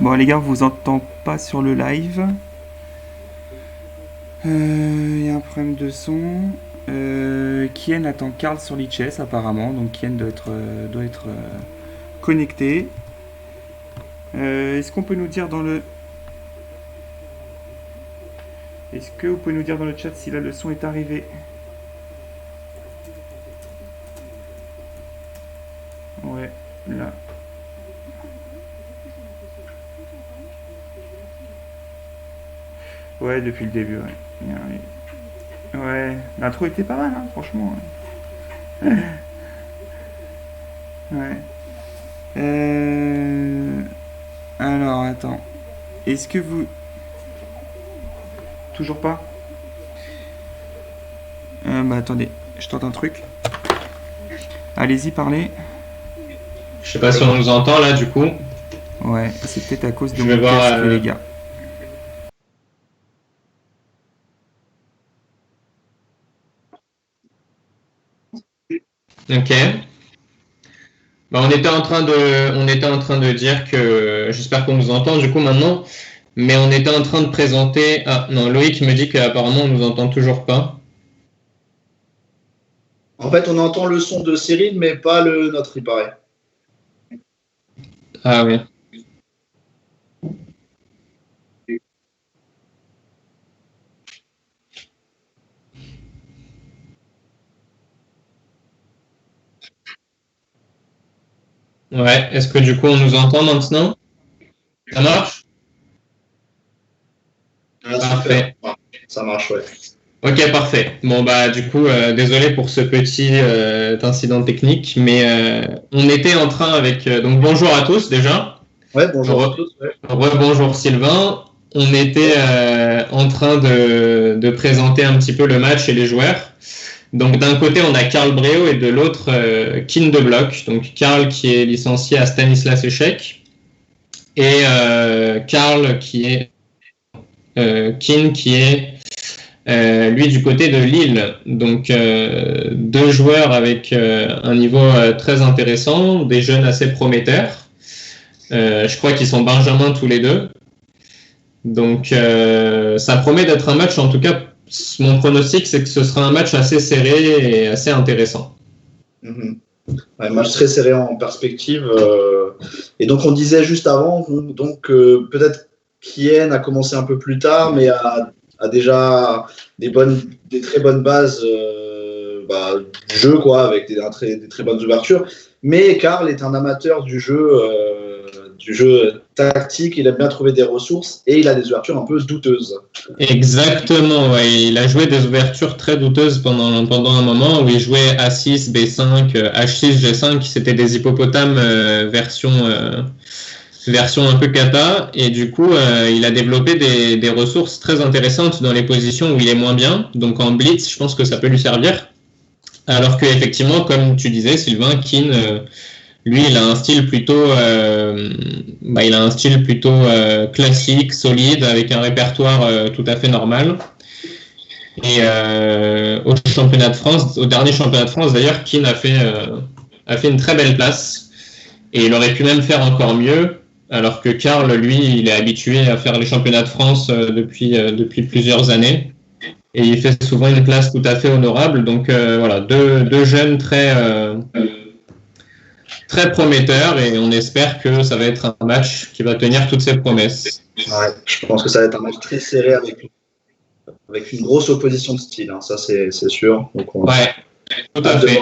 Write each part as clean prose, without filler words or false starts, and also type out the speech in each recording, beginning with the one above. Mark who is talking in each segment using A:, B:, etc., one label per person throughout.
A: Bon les gars, on vous entend pas sur le live. Il y a un problème de son. Kien attend Karl sur l'ICHES apparemment, donc Kien doit être connecté. Est-ce qu'on peut nous dire dans le... Est-ce que vous pouvez nous dire dans le chat si la leçon est arrivée? Ouais, là. Ouais, depuis le début, ouais. Ouais, l'intro était pas mal, hein, franchement. Ouais. Ouais. Alors, attends. Est-ce que vous... Toujours pas? Bah attendez, je tente un truc. Allez-y, parlez.
B: Je sais pas si on nous entend là du coup.
A: Ouais, c'est peut-être à cause de
B: Je vais
A: mon
B: voir,
A: casque, les gars.
B: Ok. Bah, on était en train de dire que j'espère qu'on nous entend du coup maintenant, mais on était en train de présenter. Ah non, Loïc me dit qu'apparemment on nous entend toujours pas.
C: En fait, on entend le son de Cyril, mais pas le nôtre, il paraît.
B: Ah oui. Ouais. Est-ce que du coup on nous entend maintenant? Ça marche?
C: Ah,
B: Parfait.
C: super. Ça marche, ouais.
B: Ok, parfait. Bon bah du coup, désolé pour ce petit incident technique, mais on était en train avec donc bonjour à tous déjà.
C: Ouais, bonjour à tous. Ouais.
B: Rebonjour Sylvain. On était en train de présenter un petit peu le match et les joueurs. Donc d'un côté on a Karl Breo et de l'autre Kin de Bloch. Donc Karl qui est licencié à Stanislas Echec et Karl qui est Kin qui est lui du côté de Lille. Donc deux joueurs avec un niveau très intéressant, des jeunes assez prometteurs. Je crois qu'ils sont benjamins tous les deux. Donc ça promet d'être un match, en tout cas mon pronostic c'est que ce sera un match assez serré et assez intéressant.
C: Un match très serré en perspective. Et donc on disait juste avant, donc peut-être Kien a commencé un peu plus tard, mais a déjà des très bonnes bases du jeu, quoi, avec des très bonnes ouvertures. Mais Karl est un amateur du jeu tactique, il aime bien trouver des ressources et il a des ouvertures un peu douteuses.
B: Exactement, ouais. Il a joué des ouvertures très douteuses pendant un moment où il jouait A6, B5, H6, G5, c'était des hippopotames version un peu cata, et du coup il a développé des ressources très intéressantes dans les positions où il est moins bien. Donc en blitz, je pense que ça peut lui servir. Alors que effectivement, comme tu disais, Sylvain, Kin, lui, il a un style plutôt, classique, solide, avec un répertoire tout à fait normal. Et au dernier championnat de France, d'ailleurs, Kin a fait une très belle place. Et il aurait pu même faire encore mieux, alors que Karl, lui, il est habitué à faire les championnats de France depuis plusieurs années. Et il fait souvent une place tout à fait honorable. Donc voilà, deux jeunes très prometteur et on espère que ça va être un match qui va tenir toutes ses promesses.
C: Ouais, je pense que ça va être un match très serré avec une grosse opposition de style, hein, ça c'est sûr. Donc
B: ouais, tout à fait.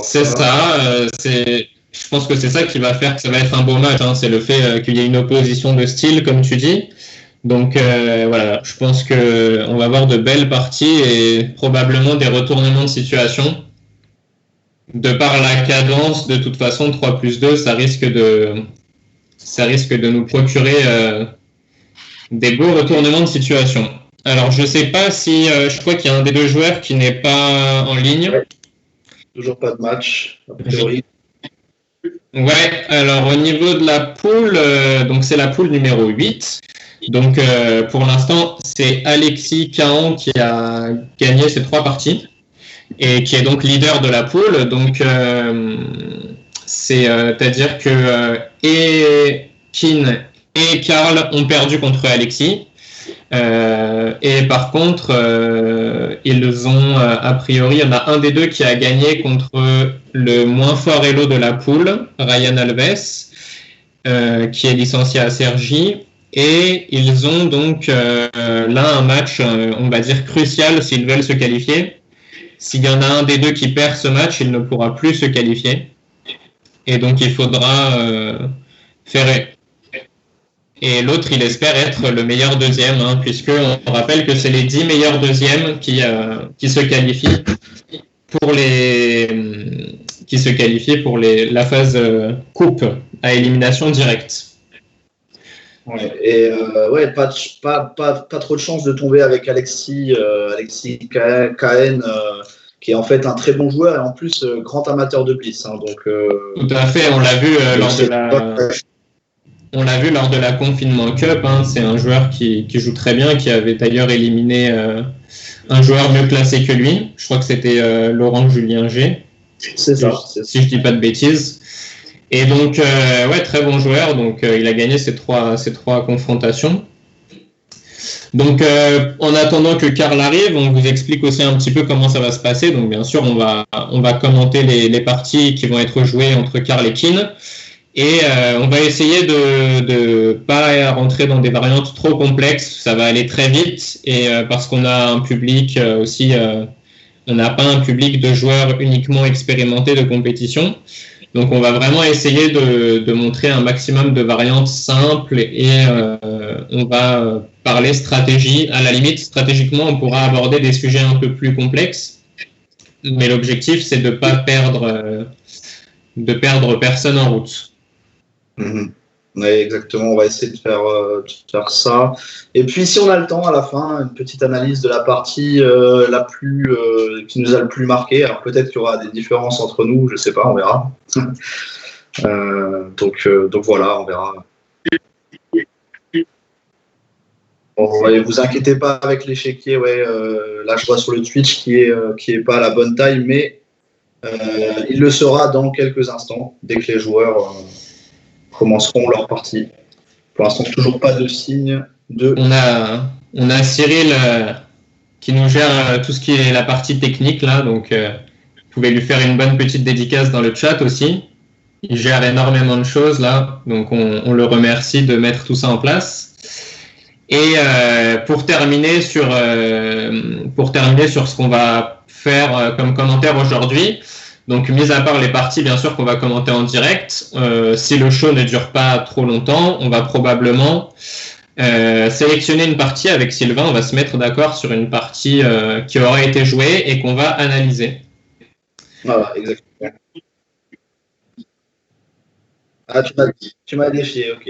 B: C'est ça. Je pense que c'est ça qui va faire que ça va être un beau match. Hein, c'est le fait qu'il y ait une opposition de style, comme tu dis. Donc voilà, je pense qu'on va avoir de belles parties et probablement des retournements de situation. De par la cadence, de toute façon, 3+2, ça risque de nous procurer des beaux retournements de situation. Alors, je ne sais pas si... je crois qu'il y a un des deux joueurs qui n'est pas en ligne.
C: Ouais. Toujours pas de match, a priori.
B: Ouais, alors au niveau de la poule, donc c'est la poule numéro 8. Donc pour l'instant, c'est Alexis Caen qui a gagné ses 3 parties. Et qui est donc leader de la poule. Donc, C'est-à-dire que et Keane et Karl ont perdu contre Alexis. Et par contre, ils ont, a priori, il y en a un des deux qui a gagné contre le moins fort Elo de la poule, Ryan Alves, qui est licencié à Cergy. Et ils ont donc là un match, on va dire, crucial s'ils veulent se qualifier. S'il y en a un des deux qui perd ce match, il ne pourra plus se qualifier. Et donc il faudra faire... Et l'autre, il espère être le meilleur deuxième, hein, puisqu'on rappelle que c'est les 10 meilleurs deuxièmes qui se qualifient pour la phase coupe à élimination directe.
C: Ouais, et pas trop de chance de tomber avec Alexis Cahen, qui est en fait un très bon joueur et en plus grand amateur de blitz. Hein, donc,
B: tout à fait, on l'a vu lors de la Confinement Cup, hein, c'est un joueur qui joue très bien, qui avait d'ailleurs éliminé un joueur mieux classé que lui. Je crois que c'était Laurent Julien G.
C: C'est ça.
B: Si je dis pas de bêtises. Et donc, très bon joueur. Donc, il a gagné ces trois confrontations. Donc, en attendant que Karl arrive, on vous explique aussi un petit peu comment ça va se passer. Donc, bien sûr, on va commenter les parties qui vont être jouées entre Karl et Keane. Et on va essayer de pas rentrer dans des variantes trop complexes. Ça va aller très vite. Et parce qu'on a un public aussi, on n'a pas un public de joueurs uniquement expérimentés de compétition. Donc on va vraiment essayer de montrer un maximum de variantes simples et on va parler stratégie. À la limite, stratégiquement, on pourra aborder des sujets un peu plus complexes. Mais l'objectif, c'est de ne pas perdre personne en route.
C: Mm-hmm. Oui, exactement, on va essayer de faire ça. Et puis, si on a le temps à la fin, une petite analyse de la partie qui nous a le plus marqué. Alors, peut-être qu'il y aura des différences entre nous, je ne sais pas, on verra. Donc voilà, on verra. Bon, ouais, vous inquiétez pas avec l'échiquier. Là, je vois sur le Twitch qui est pas à la bonne taille, mais il le sera dans quelques instants, dès que les joueurs commenceront leur partie. Pour l'instant, toujours pas de signe de...
B: On a Cyril qui nous gère tout ce qui est la partie technique, là, donc vous pouvez lui faire une bonne petite dédicace dans le chat aussi. Il gère énormément de choses, là, donc on le remercie de mettre tout ça en place. Et pour terminer sur ce qu'on va faire comme commentaire aujourd'hui, donc, mis à part les parties, bien sûr, qu'on va commenter en direct, si le show ne dure pas trop longtemps, on va probablement sélectionner une partie avec Sylvain. On va se mettre d'accord sur une partie qui aura été jouée et qu'on va analyser.
C: Voilà, exactement. Ah, tu m'as défié, ok.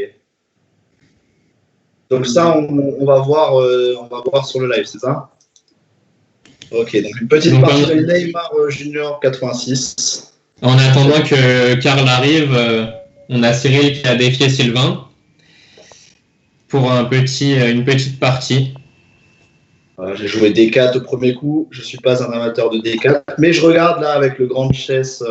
C: Donc ça, on va voir sur le live, c'est ça? Ok, donc une petite partie de Neymar Junior 86.
B: En attendant que Karl arrive, on a Cyril qui a défié Sylvain pour une petite partie.
C: Voilà, j'ai joué D4 au premier coup. Je ne suis pas un amateur de D4, mais je regarde là avec le Grand Chess,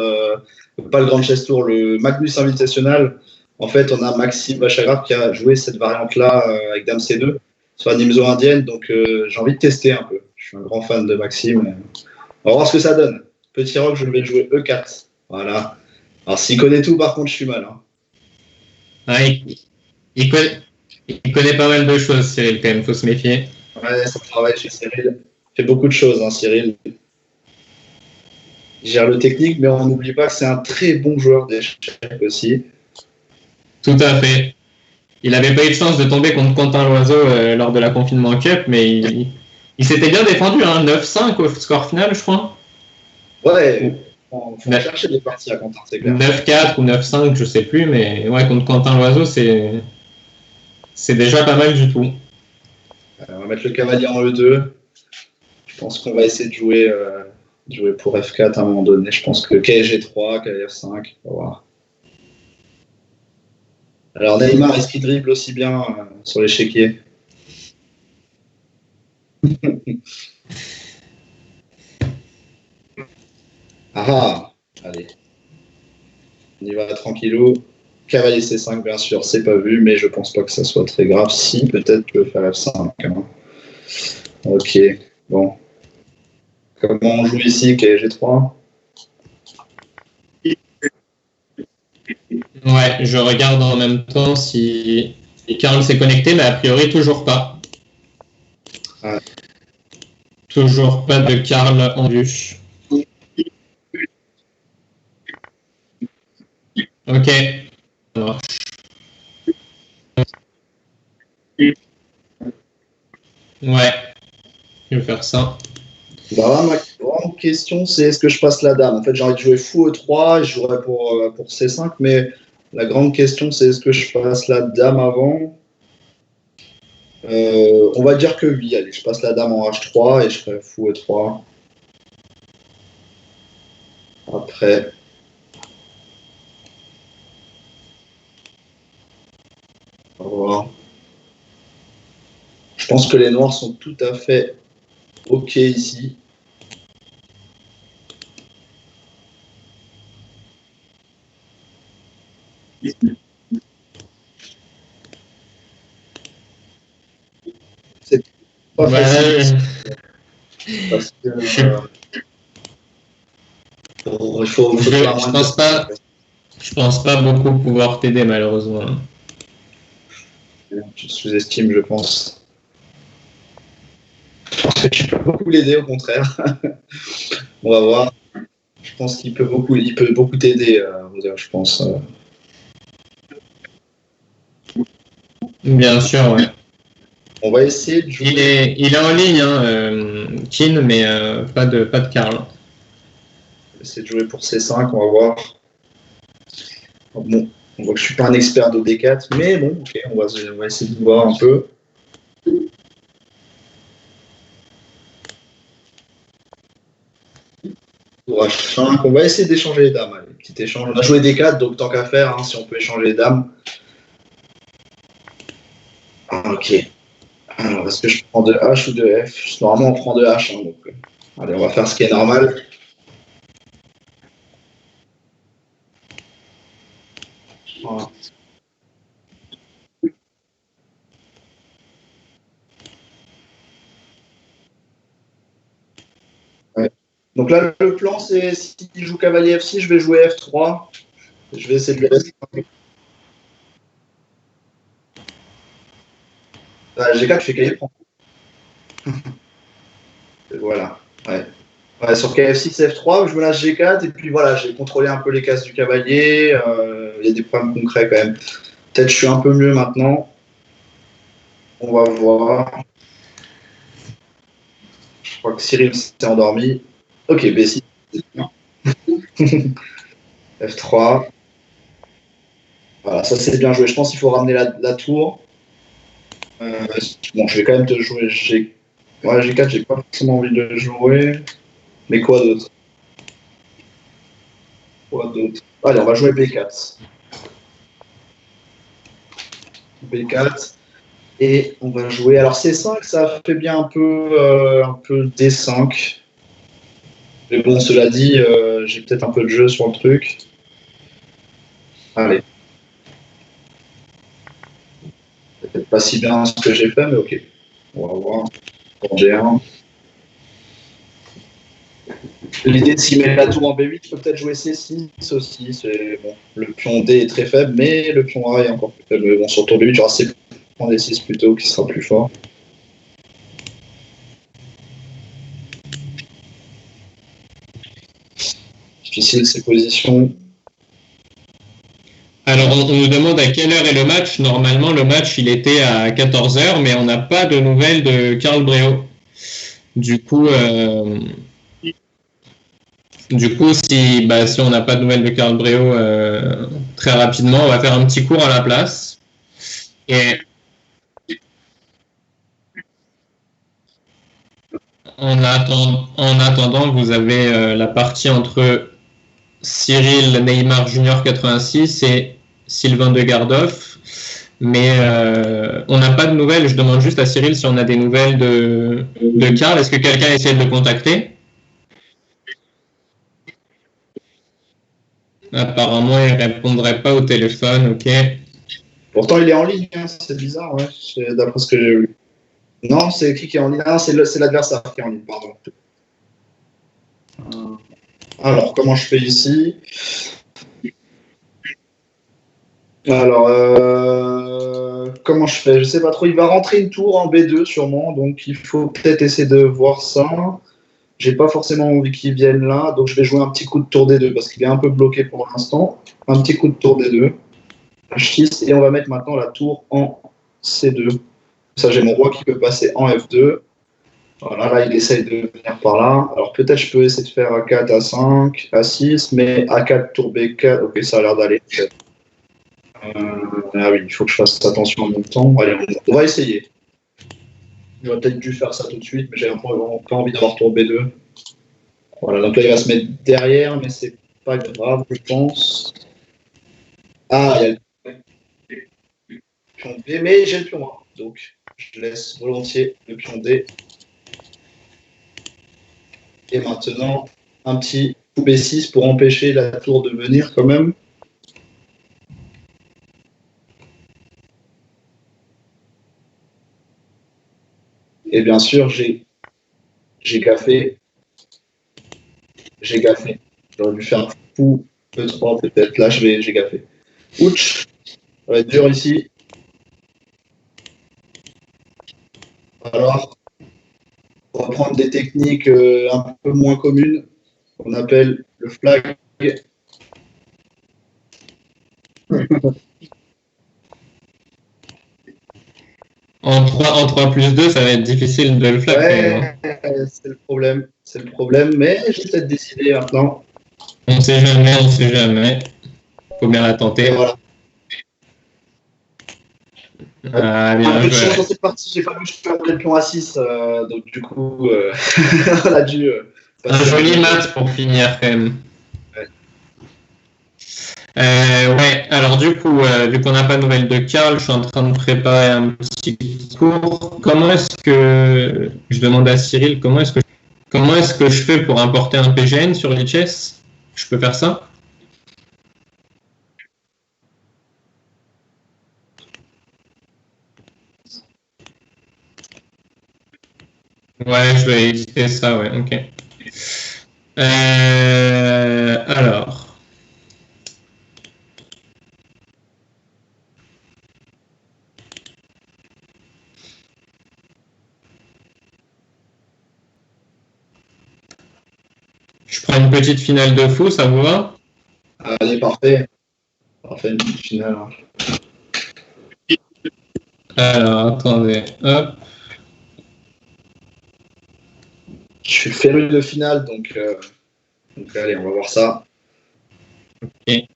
C: pas le Grand Chess Tour, le Magnus Invitational. En fait, on a Maxime Vachagraf qui a joué cette variante-là avec Dame C2 sur la Nimzo indienne, donc j'ai envie de tester un peu. Je suis un grand fan de Maxime. On va voir ce que ça donne. Petit rock, je vais jouer E4. Voilà. Alors, s'il connaît tout, par contre, je suis mal. Hein.
B: Ah, il connaît pas mal de choses, Cyril, quand même, il faut se méfier.
C: Ouais, ça travaille chez Cyril. Il fait beaucoup de choses, hein, Cyril. Il gère le technique, mais on n'oublie pas que c'est un très bon joueur d'échecs aussi.
B: Tout à fait. Il n'avait pas eu de chance de tomber contre Quentin Loiseau lors de la Confinement Cup, mais il s'était bien défendu, hein, 9-5 au score final, je crois.
C: Ouais, on faut chercher des parties à Quentin, c'est clair.
B: 9-4 ou 9-5, je sais plus, mais ouais, contre Quentin Loiseau, c'est déjà pas mal du tout.
C: On va mettre le cavalier en E2. Je pense qu'on va essayer de jouer pour F4 à un moment donné. Je pense que KG3, KF5, on va voir. Alors Neymar, est-ce qu'il dribble aussi bien sur l'échiquier? Ah, allez. On y va tranquillou. Cavalier C5, bien sûr, c'est pas vu, mais je pense pas que ça soit très grave. Si, peut-être que faire F5. Hein. Ok, bon. Comment on joue ici, G3?
B: Ouais, je regarde en même temps si Karl s'est connecté, mais a priori toujours pas.
C: Ouais.
B: Toujours pas de Karl en vue. Ok, ça marche. Ouais, je vais faire ça.
C: Bah, ma grande question, c'est est-ce que je passe la dame? En fait, j'ai envie de jouer fou E3 et je jouerais pour C5, mais la grande question, c'est est-ce que je passe la dame avant? On va dire que oui, allez, je passe la dame en H3 et je ferai fou E3. Après. On va voir. Je pense que les noirs sont tout à fait OK ici. C'est pas facile. Parce que, il faut
B: je pense pas beaucoup pouvoir t'aider, malheureusement.
C: Tu sous-estimes, je pense. Je pense que tu peux beaucoup l'aider, au contraire. On va voir. Je pense qu'il peut beaucoup t'aider, je pense.
B: Bien sûr, ouais.
C: On va essayer de jouer.
B: Il est en ligne, Kin, mais pas de Karl.
C: On va essayer de jouer pour C5, on va voir. Bon, on voit que je suis pas un expert de D4, mais bon, ok, on va essayer de voir un peu. Pour H5, on va essayer d'échanger les dames. Allez, petit échange. On a joué D4, donc tant qu'à faire, hein, si on peut échanger les dames. Ah, ok. Alors, est-ce que je prends de H ou de F? Normalement, on prend de H. Hein, donc, allez, on va faire ce qui est normal. Voilà. Ouais. Donc là, le plan, c'est s'il joue cavalier F6, je vais jouer F3. Je vais essayer de le rester. G4, je fais cavalier prend. Voilà. Ouais. Ouais, sur KF6, F3, je me lâche G4 et puis voilà, j'ai contrôlé un peu les cases du cavalier. Il y a des problèmes concrets quand même. Peut-être je suis un peu mieux maintenant. On va voir. Je crois que Cyril s'est endormi. Ok, B6. F3. Voilà, ça c'est bien joué. Je pense qu'il faut ramener la tour. Bon, je vais quand même te jouer G4. Ouais, G4, j'ai pas forcément envie de jouer. Mais quoi d'autre? Allez, on va jouer B4. B4. Et on va jouer. Alors C5, ça fait bien un peu D5. Mais bon, cela dit, j'ai peut-être un peu de jeu sur le truc. Allez. Peut-être pas si bien ce que j'ai fait, mais ok. On va voir. Pour G1. L'idée de s'y mettre la tour en B8, je peux peut-être jouer C6 aussi. Bon, le pion D est très faible, mais le pion A est encore plus faible. Mais bon, sur tour B8, j'aurai C en D6 plutôt, qui sera plus fort. Difficile ces positions.
B: Alors, on nous demande à quelle heure est le match. Normalement, le match, il était à 14h, mais on n'a pas de nouvelles de Karl Breault. Du coup, si on n'a pas de nouvelles de Karl Breault très rapidement, on va faire un petit cours à la place. Et en attendant, vous avez la partie entre Cyril Neymar Junior 86 et Sylvain de Gardoff. Mais on n'a pas de nouvelles. Je demande juste à Cyril si on a des nouvelles de Karl. Est-ce que quelqu'un essaie de le contacter? Apparemment, il répondrait pas au téléphone, ok.
C: Pourtant, il est en ligne, hein, c'est bizarre, ouais, d'après ce que j'ai vu. Non, c'est qui est en ligne? Ah, c'est l'adversaire qui est en ligne, pardon. Alors, comment je fais ici? Alors, comment je fais? Je sais pas trop. Il va rentrer une tour en B2 sûrement, donc il faut peut-être essayer de voir ça. J'ai pas forcément envie qu'il vienne là, donc je vais jouer un petit coup de tour D2 parce qu'il est un peu bloqué pour l'instant. Un petit coup de tour D2. H6, et on va mettre maintenant la tour en C2. Ça, j'ai mon roi qui peut passer en F2. Voilà, là, il essaye de venir par là. Alors, peut-être je peux essayer de faire A4, A5, A6, mais A4, tour B4, ok, ça a l'air d'aller. Ah oui, il faut que je fasse attention en même temps. Allez, on va essayer. J'aurais peut-être dû faire ça tout de suite, mais j'ai vraiment pas envie d'avoir tour B2. Voilà, donc là, il va se mettre derrière, mais c'est pas grave, je pense. Ah, il y a le pion B, mais j'ai le pion A. Donc, je laisse volontiers le pion D. Et maintenant, un petit coup B6 pour empêcher la tour de venir quand même. Et bien sûr, j'ai gaffé. J'ai gaffé. J'aurais dû faire fou E3 peut-être. Là, j'ai gaffé. Ouch. Ça va être dur ici. Alors, on va prendre des techniques un peu moins communes qu'on appelle le flag.
B: En 3 plus 2, ça va être difficile de le flag.
C: Ouais, c'est le problème. C'est le problème, mais j'ai peut-être décidé maintenant.
B: On sait jamais, on sait jamais. Faut bien la tenter.
C: Et voilà.
B: Ah,
C: Un
B: bien
C: peu de chance
B: joué.
C: dans cette partie, j'ai pas vu que je perdais le pion à 6, donc du coup, on a dû
B: Un
C: passer
B: joli mat pour finir quand même.
C: Ouais.
B: Ouais, alors du coup, vu qu'on n'a pas de nouvelles de Karl, je suis en train de préparer un petit cours. Comment est-ce que, je demande à Cyril, comment est-ce que je fais pour importer un PGN sur Lichess? Je peux faire ça? Ouais, je vais éditer ça, ouais, ok. Alors. Je prends une petite finale de fou, ça vous va?
C: Allez, parfait. Parfait, une petite finale.
B: Alors, attendez, hop.
C: Je suis féru de finale, donc allez, on va voir ça.
B: Ok.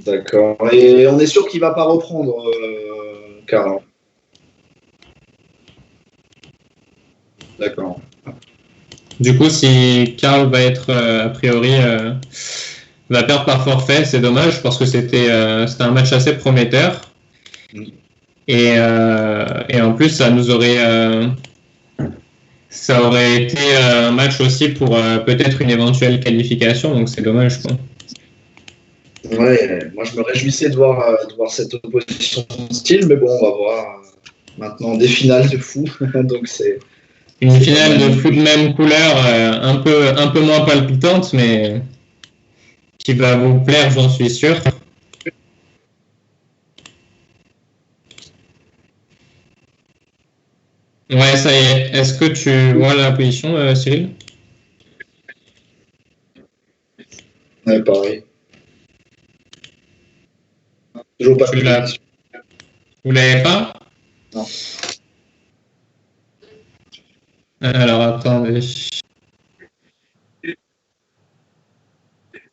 C: D'accord. Et on est sûr qu'il va pas reprendre, Karl. D'accord.
B: Du coup, si Karl va être, a priori, va perdre par forfait, c'est dommage parce que c'était un match assez prometteur. Et en plus, ça aurait été un match aussi pour peut-être une éventuelle qualification, donc c'est dommage, quoi.
C: Ouais, moi je me réjouissais de voir cette opposition de style, mais bon, on va voir maintenant des finales de fou. Donc c'est
B: Une finale de foot de même couleur, un peu moins palpitante, mais qui va vous plaire, j'en suis sûr. Ouais, ça y est. Est-ce que tu vois la position, Cyril?
C: ouais, pareil. Toujours pas
B: Tu
C: de
B: l'as,
C: position.
B: vous l'avez pas?
C: Non.
B: Alors, attendez.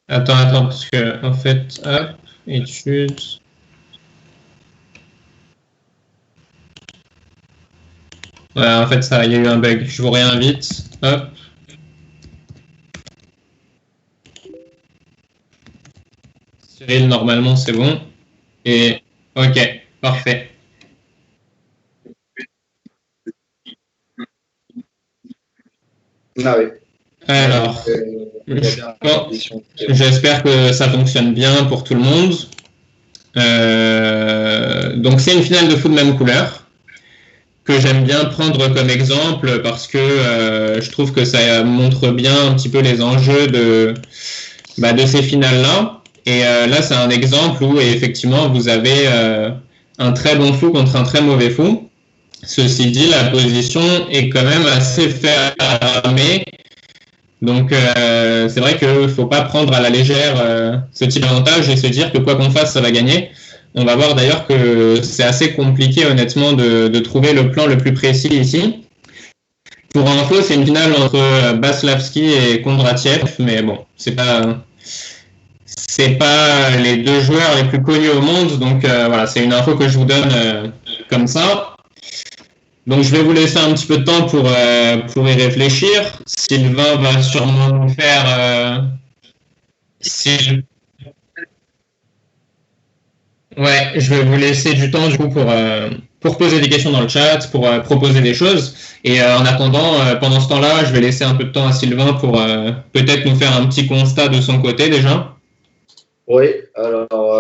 B: Attends, parce que, en fait, hop, études. Ouais, en fait, il y a eu un bug. Je vous réinvite. Hop. Cyril, normalement, c'est bon. Et, ok, parfait.
C: Ah oui.
B: Alors,
C: On voit bien la condition.
B: j'espère que ça fonctionne bien pour tout le monde. Donc c'est une finale de foot de même couleur que j'aime bien prendre comme exemple parce que je trouve que ça montre bien un petit peu les enjeux de ces finales-là. Et là, c'est un exemple où effectivement vous avez un très bon fou contre un très mauvais fou. Ceci dit, la position est quand même assez fermée. Donc c'est vrai qu'il ne faut pas prendre à la légère ce type d'avantage et se dire que quoi qu'on fasse, ça va gagner. On va voir d'ailleurs que c'est assez compliqué honnêtement de trouver le plan le plus précis ici. Pour info, c'est une finale entre Baslavski et Kondratiev, mais bon, c'est pas les deux joueurs les plus connus au monde, donc voilà, c'est une info que je vous donne comme ça. Donc je vais vous laisser un petit peu de temps pour y réfléchir. Sylvain va sûrement nous faire... Ouais, je vais vous laisser du temps du coup pour poser des questions dans le chat, pour proposer des choses. Et en attendant, pendant ce temps-là, je vais laisser un peu de temps à Sylvain pour peut-être nous faire un petit constat de son côté déjà.
C: Oui, alors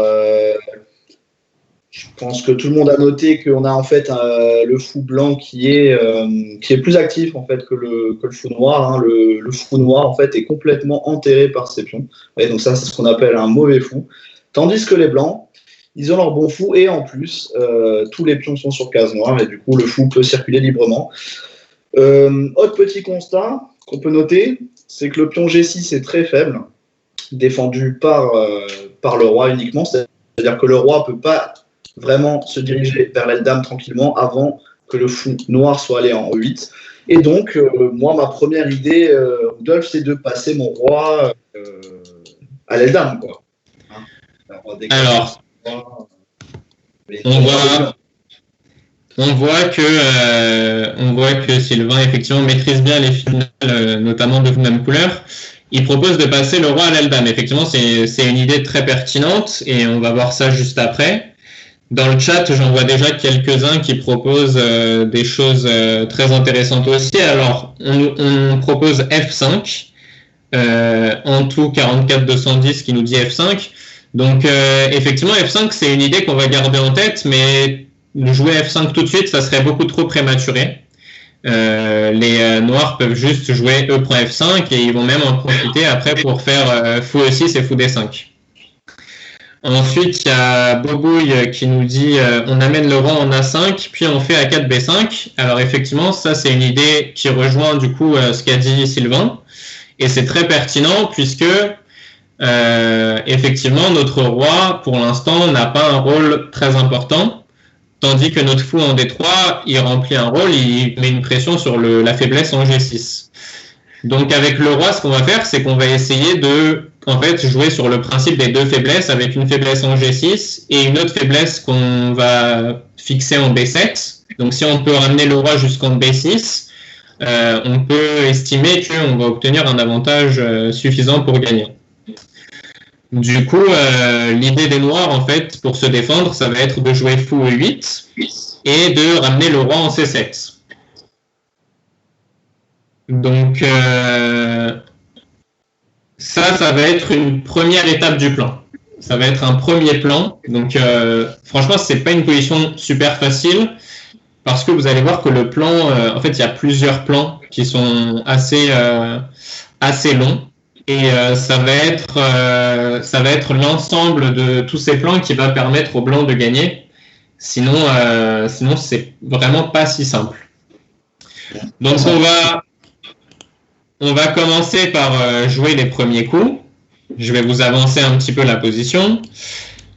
C: je pense que tout le monde a noté qu'on a en fait le fou blanc qui est plus actif en fait que le fou noir. Hein. Le fou noir en fait est complètement enterré par ses pions. Ouais, donc ça, c'est ce qu'on appelle un mauvais fou. Tandis que les blancs, ils ont leur bon fou et en plus, tous les pions sont sur case noire et du coup, le fou peut circuler librement. Autre petit constat qu'on peut noter, c'est que le pion G6 est très faible, défendu par le roi uniquement. C'est-à-dire que le roi ne peut pas vraiment se diriger vers l'aile dame tranquillement avant que le fou noir soit allé en E8. Et donc, moi, ma première idée, Rudolf, c'est de passer mon roi à l'aile dame, quoi. Hein,
B: alors, on voit que Sylvain effectivement maîtrise bien les finales, notamment de même couleur. Il propose de passer le roi à l'aile dame. Effectivement, c'est une idée très pertinente et on va voir ça juste après. Dans le chat, j'en vois déjà quelques-uns qui proposent des choses très intéressantes aussi. Alors, on propose F5, en tout 44-210 qui nous dit F5. Donc, effectivement, F5, c'est une idée qu'on va garder en tête, mais jouer F5 tout de suite, ça serait beaucoup trop prématuré. Les noirs peuvent juste jouer E prend F5 et ils vont même en profiter après pour faire fou E6 et fou D5. Ensuite, il y a Bobouille qui nous dit on amène le roi en A5, puis on fait A4 B5. Alors effectivement, ça c'est une idée qui rejoint du coup ce qu'a dit Sylvain. Et c'est très pertinent puisque effectivement notre roi pour l'instant n'a pas un rôle très important. Tandis que notre fou en D3, il remplit un rôle, il met une pression sur la faiblesse en G6. Donc avec le roi, ce qu'on va faire, c'est qu'on va essayer de jouer sur le principe des deux faiblesses, avec une faiblesse en G6 et une autre faiblesse qu'on va fixer en B7. Donc si on peut ramener le roi jusqu'en B6, on peut estimer qu'on va obtenir un avantage suffisant pour gagner. Du coup, l'idée des noirs, en fait, pour se défendre, ça va être de jouer fou E8 et de ramener le roi en C7. Donc, ça va être une première étape du plan. Ça va être un premier plan. Donc, franchement, c'est pas une position super facile parce que vous allez voir que le plan, en fait, il y a plusieurs plans qui sont assez longs. Et ça va être l'ensemble de tous ces plans qui va permettre aux blancs de gagner. Sinon c'est vraiment pas si simple. Donc on va commencer par jouer les premiers coups. Je vais vous avancer un petit peu la position.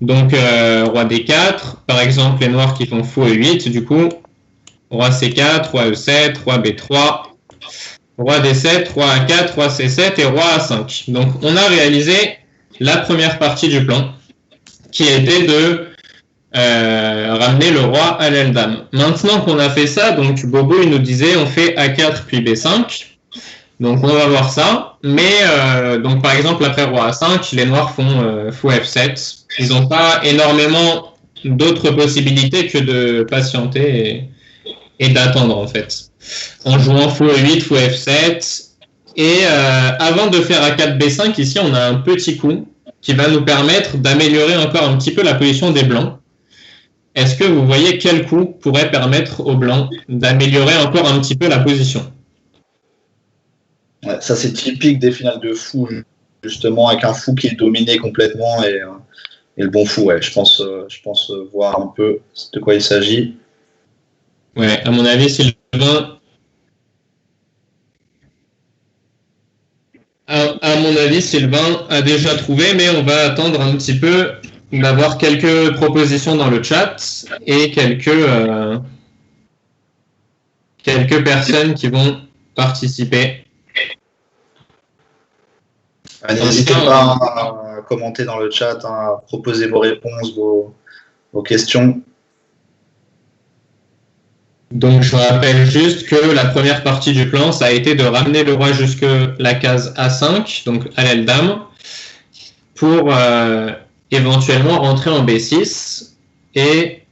B: Donc roi D4, par exemple les noirs qui font fou E8, du coup roi C4, roi E7, roi B3. Roi D7, roi A4, roi C7 et roi A5. Donc, on a réalisé la première partie du plan, qui était de ramener le roi à l'aile dame. Maintenant qu'on a fait ça, donc Bobo il nous disait on fait A4 puis B5. Donc, on va voir ça. Mais, donc par exemple, après roi A5, les noirs font fou F7. Ils n'ont pas énormément d'autres possibilités que de patienter et d'attendre en fait. En jouant fou E8, fou F7, Et avant de faire A4, B5, ici, on a un petit coup qui va nous permettre d'améliorer encore un petit peu la position des blancs. Est-ce que vous voyez quel coup pourrait permettre aux blancs d'améliorer encore un petit peu la position?
C: Ouais, ça, c'est typique des finales de fou, justement, avec un fou qui est dominé complètement et le bon fou. Ouais, je pense voir un peu de quoi il s'agit.
B: Ouais, à mon avis, Sylvain. À mon avis, Sylvain a déjà trouvé, mais on va attendre un petit peu d'avoir quelques propositions dans le chat et quelques personnes qui vont participer.
C: N'hésitez pas à commenter dans le chat, à proposer vos réponses, vos questions.
B: Donc, je rappelle juste que la première partie du plan, ça a été de ramener le roi jusque la case A5, donc à l'aile dame, pour éventuellement rentrer en B6. Et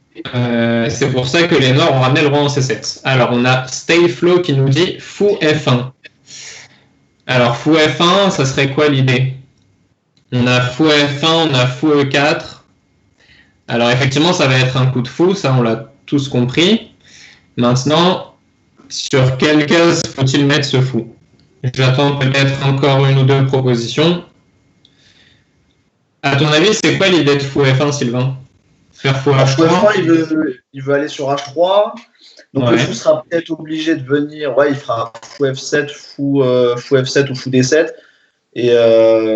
B: c'est pour ça que les noirs ont ramené le roi en C7. Alors, on a Stayflow qui nous dit fou F1. Alors, fou F1, ça serait quoi l'idée? On a fou F1, on a fou E4. Alors, effectivement, ça va être un coup de fou, ça, on l'a tous compris. Maintenant, sur quelle case faut-il mettre ce fou? J'attends peut-être encore une ou deux propositions. À ton avis, c'est quoi l'idée de fou F1, Sylvain? Faire fou H3?
C: Fou F1, il veut aller sur H3. Donc le fou sera peut-être obligé de venir. Ouais, il fera fou F7, fou F7 ou fou D7. Et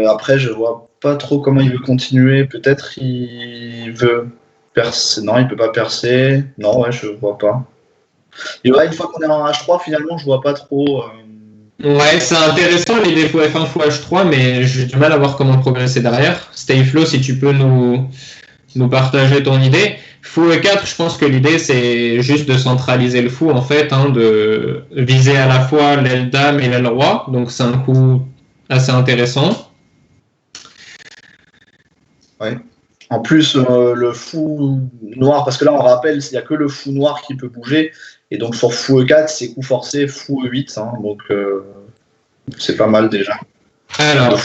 C: après, je vois pas trop comment il veut continuer. Peut-être il veut percer. Non, il peut pas percer. Non, ouais, je vois pas. Et ouais, une fois qu'on est en H3, finalement, je vois pas trop.
B: Ouais, c'est intéressant l'idée fou F1, fou H3, mais j'ai du mal à voir comment progresser derrière. Stayflow, si tu peux nous partager ton idée. Fou E4, je pense que l'idée c'est juste de centraliser le fou en fait, de viser à la fois l'aile dame et l'aile roi, donc c'est un coup assez intéressant.
C: Ouais. En plus, le fou noir, parce que là on rappelle, il n'y a que le fou noir qui peut bouger, et donc sur fou E4, c'est coup forcé fou E8, donc c'est pas mal déjà.
B: Alors,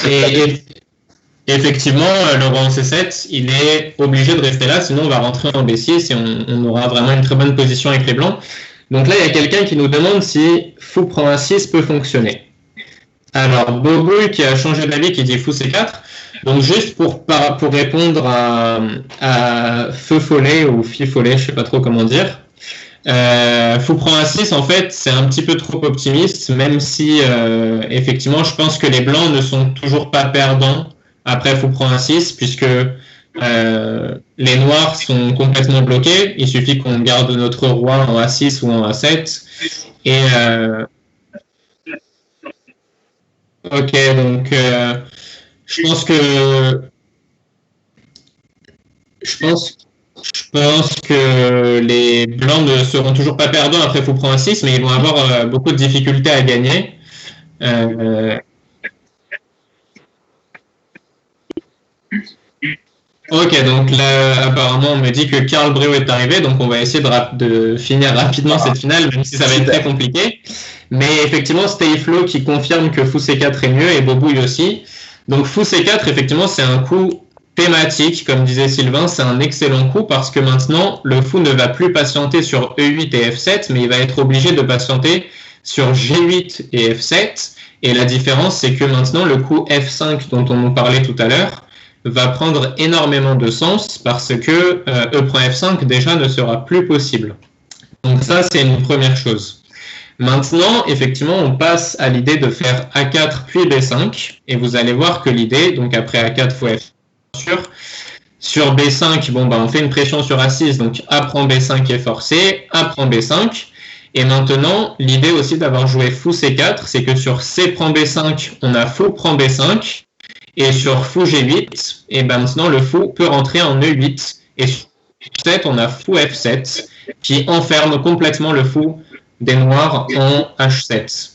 B: effectivement, le roi en C7, il est obligé de rester là, sinon on va rentrer en B6 et on aura vraiment une très bonne position avec les blancs. Donc là, il y a quelqu'un qui nous demande si fou prend A6 peut fonctionner. Alors, Bobo qui a changé d'avis, qui dit fou C4. Donc juste pour répondre à Feu Follet ou Fille Follet, je sais pas trop comment dire. Fou prend A6, en fait, c'est un petit peu trop optimiste, même si effectivement, je pense que les blancs ne sont toujours pas perdants. Après, fou prend A6, puisque les noirs sont complètement bloqués. Il suffit qu'on garde notre roi en A6 ou en A7. Et ok, donc je pense que les blancs ne seront toujours pas perdants après fou prend A6, mais ils vont avoir beaucoup de difficultés à gagner. Ok, donc là, apparemment, on me dit que Karl Breault est arrivé, donc on va essayer de finir rapidement cette finale, même si ça va être très compliqué. Mais effectivement, Stayflow qui confirme que fou C4 est mieux, et Bobouille aussi. Donc fou C4, effectivement, c'est un coup thématique, comme disait Sylvain, c'est un excellent coup, parce que maintenant, le fou ne va plus patienter sur E8 et F7, mais il va être obligé de patienter sur G8 et F7. Et la différence, c'est que maintenant, le coup F5 dont on nous parlait tout à l'heure, va prendre énormément de sens parce que E prend F5 déjà ne sera plus possible. Donc ça, c'est une première chose. Maintenant, effectivement, on passe à l'idée de faire A4 puis B5 et vous allez voir que l'idée, donc après A4, fou F5, sur B5, on fait une pression sur A6, donc A prend B5 est forcé, A prend B5. Et maintenant, l'idée aussi d'avoir joué fou C4, c'est que sur C prend B5, on a fou prend B5. Et sur fou G8, et maintenant le fou peut rentrer en E8. Et sur F7, on a fou F7 qui enferme complètement le fou des noirs en H7.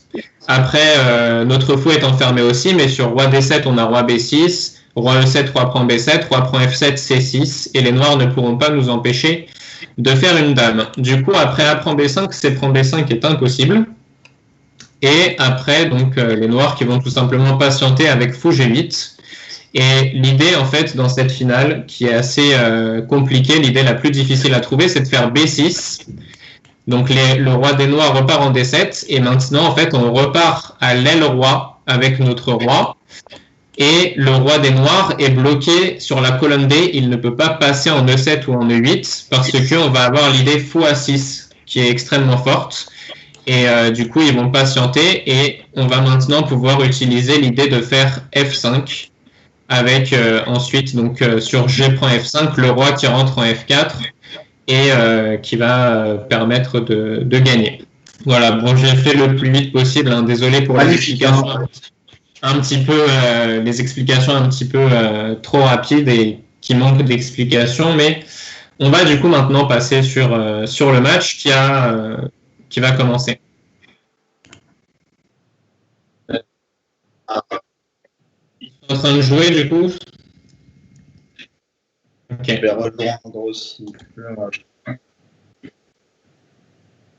B: Après, notre fou est enfermé aussi, mais sur roi D7, on a roi B6, roi E7, roi prend B7, roi prend F7, C6, et les noirs ne pourront pas nous empêcher de faire une dame. Du coup, après A prend B5, C prend B5 est impossible. Et après, donc, les noirs qui vont tout simplement patienter avec fou G8. Et l'idée, en fait, dans cette finale, qui est assez compliquée, l'idée la plus difficile à trouver, c'est de faire B6. Donc, le roi des noirs repart en D7. Et maintenant, en fait, on repart à l'aile roi avec notre roi. Et le roi des noirs est bloqué sur la colonne D. Il ne peut pas passer en E7 ou en E8 parce qu'on va avoir l'idée fou A6 qui est extrêmement forte. Et du coup, ils vont patienter et on va maintenant pouvoir utiliser l'idée de faire F5 avec ensuite, donc sur G prend F5, le roi qui rentre en F4 et qui va permettre de gagner. Voilà, bon, j'ai fait le plus vite possible. Hein. Désolé pour les explications un petit peu, trop rapides et qui manquent d'explications, mais on va du coup maintenant passer sur le match qui va commencer. Ils sont en train de jouer du coup. Ok.
C: Je vais rejoindre aussi le match.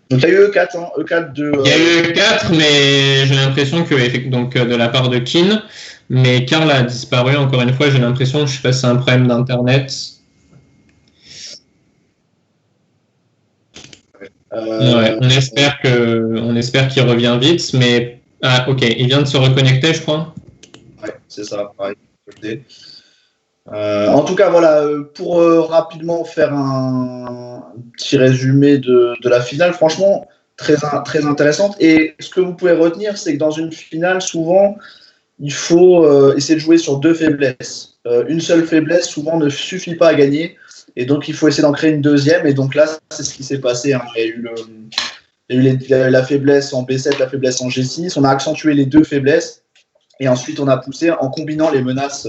C: Donc, il y a eu E4, hein, E4 de.
B: Il y a eu E4, mais j'ai l'impression que, donc, de la part de Keane, mais Karl a disparu encore une fois. J'ai l'impression, je sais pas si c'est un problème d'internet. Ouais, on espère qu'il revient vite, mais ok, il vient de se reconnecter, je crois.
C: Ouais, c'est ça. Pareil. En tout cas, voilà, pour rapidement faire un petit résumé de la finale, franchement, très intéressante. Et ce que vous pouvez retenir, c'est que dans une finale, souvent, il faut essayer de jouer sur deux faiblesses. Une seule faiblesse, souvent, ne suffit pas à gagner. Et donc, il faut essayer d'en créer une deuxième. Et donc là, c'est ce qui s'est passé. Hein. Il y a eu la faiblesse en B7, la faiblesse en G6. On a accentué les deux faiblesses. Et ensuite, on a poussé en combinant les menaces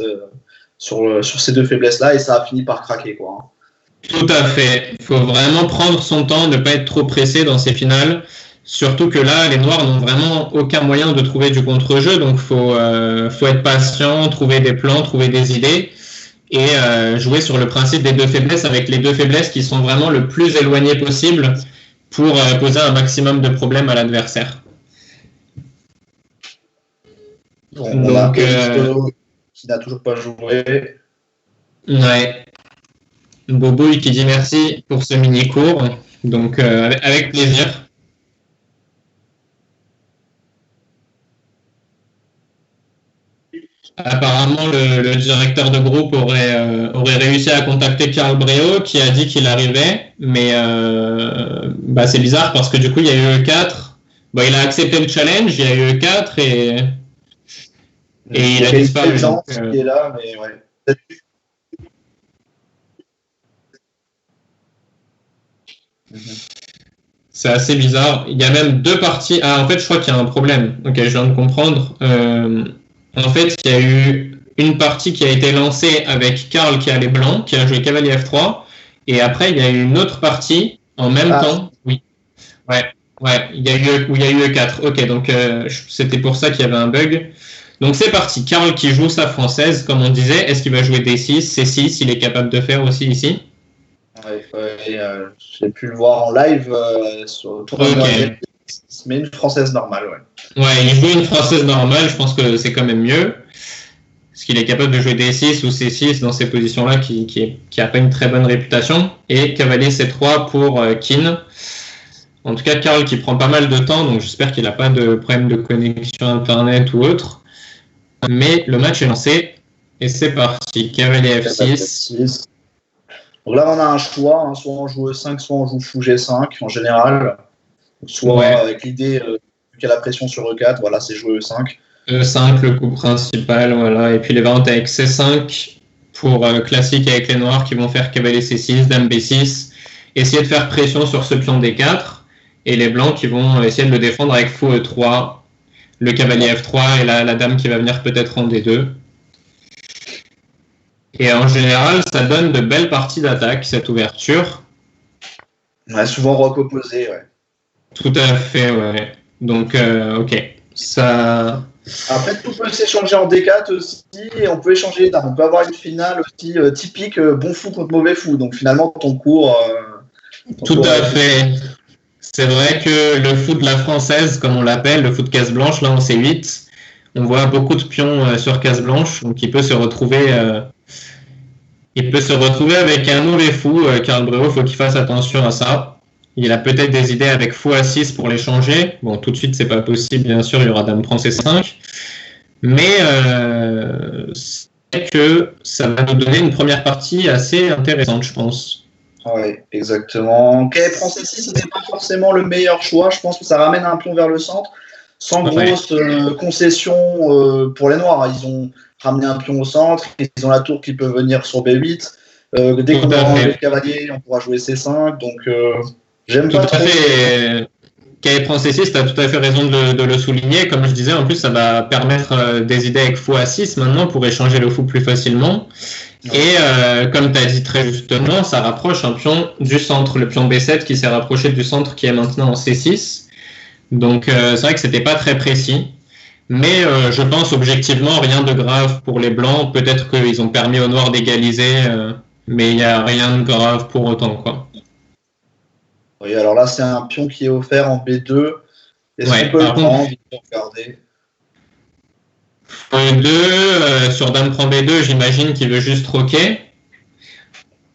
C: sur ces deux faiblesses-là. Et ça a fini par craquer, quoi.
B: Tout à fait. Il faut vraiment prendre son temps, ne pas être trop pressé dans ces finales. Surtout que là, les Noirs n'ont vraiment aucun moyen de trouver du contre-jeu. Donc, faut être patient, trouver des plans, trouver des idées. Et jouer sur le principe des deux faiblesses avec les deux faiblesses qui sont vraiment le plus éloignées possible pour poser un maximum de problèmes à l'adversaire.
C: Donc, qui n'a toujours pas joué.
B: Ouais. Bobouille qui dit merci pour ce mini-cours. Donc, avec plaisir. Apparemment, le directeur de groupe aurait réussi à contacter Karl Bréau qui a dit qu'il arrivait, mais c'est bizarre parce que du coup, il y a eu E4. Bon, il a accepté le challenge, il y a eu E4 et il a disparu.
C: Qui est là, mais ouais.
B: C'est assez bizarre. Il y a même deux parties. Ah, en fait, je crois qu'il y a un problème. Ok, je viens de comprendre. En fait, il y a eu une partie qui a été lancée avec Karl qui a les blancs, qui a joué cavalier F3, et après il y a eu une autre partie en même temps. Oui. Ouais. Il y a eu E4. Ok, donc c'était pour ça qu'il y avait un bug. Donc c'est parti. Karl qui joue sa française, comme on disait. Est-ce qu'il va jouer D6, C6? Il est capable de faire aussi ici.
C: J'ai pu le voir en live sur le tournoi.
B: Okay.
C: Mais une française normale, ouais.
B: Ouais, il joue une française normale, je pense que c'est quand même mieux. Parce qu'il est capable de jouer D6 ou C6 dans ces positions-là qui a pas une très bonne réputation. Et cavalier C3 pour Keane. En tout cas, Karl qui prend pas mal de temps, donc j'espère qu'il n'a pas de problème de connexion Internet ou autre. Mais le match est lancé et c'est parti. Cavalier F6.
C: Donc là, on a un choix, hein. Soit on joue E5, soit on joue fou G5 en général. Soit avec l'idée qu'il y a la pression sur E4, voilà, c'est jouer E5.
B: E5, le coup principal, voilà. Et puis les variantes avec C5 pour classique avec les noirs qui vont faire cavalier C6, dame B6. Essayer de faire pression sur ce pion D4. Et les blancs qui vont essayer de le défendre avec fou E3, le cavalier F3 et la dame qui va venir peut-être en D2. Et en général, ça donne de belles parties d'attaque, cette ouverture.
C: Ouais, souvent roc opposé, ouais.
B: Tout à fait, ouais. Donc, ok. Ça...
C: Après, tout peut s'échanger en D4 aussi, et on peut échanger les dames. On peut avoir une finale aussi typique, bon fou contre mauvais fou. Donc finalement, ton cours...
B: Tout à fait. C'est vrai que le foot de la française, comme on l'appelle, le foot casse blanche, là on C8, on voit beaucoup de pions sur casse blanche, donc il peut se retrouver avec un mauvais fou. Karl Breault, il faut qu'il fasse attention à ça. Il a peut-être des idées avec fou à 6 pour les changer. Bon, tout de suite, c'est pas possible, bien sûr, il y aura dame prend C5. Mais c'est que ça va nous donner une première partie assez intéressante, je pense.
C: Oui, exactement. Ok, prend C6, ce n'est pas forcément le meilleur choix. Je pense que ça ramène un pion vers le centre, sans grosse concession pour les Noirs. Ils ont ramené un pion au centre, ils ont la tour qui peut venir sur B8. Dès qu'on aura enlevé le cavalier, on pourra jouer C5. Donc, j'aime pas trop.
B: Quand prend C6, tu as tout à fait raison de le souligner. Comme je disais, en plus, ça va permettre des idées avec fou A6 maintenant pour échanger le fou plus facilement. Et comme tu as dit très justement, ça rapproche un pion du centre, le pion B7 qui s'est rapproché du centre qui est maintenant en C6. Donc c'est vrai que c'était pas très précis. Mais je pense objectivement rien de grave pour les blancs. Peut-être qu'ils ont permis aux noirs d'égaliser, mais il n'y a rien de grave pour autant, quoi.
C: Oui, alors là, c'est un pion qui est offert en B2. Est-ce qu'on peut le prendre, regarder
B: B2, sur dame prend B2, j'imagine qu'il veut juste troquer.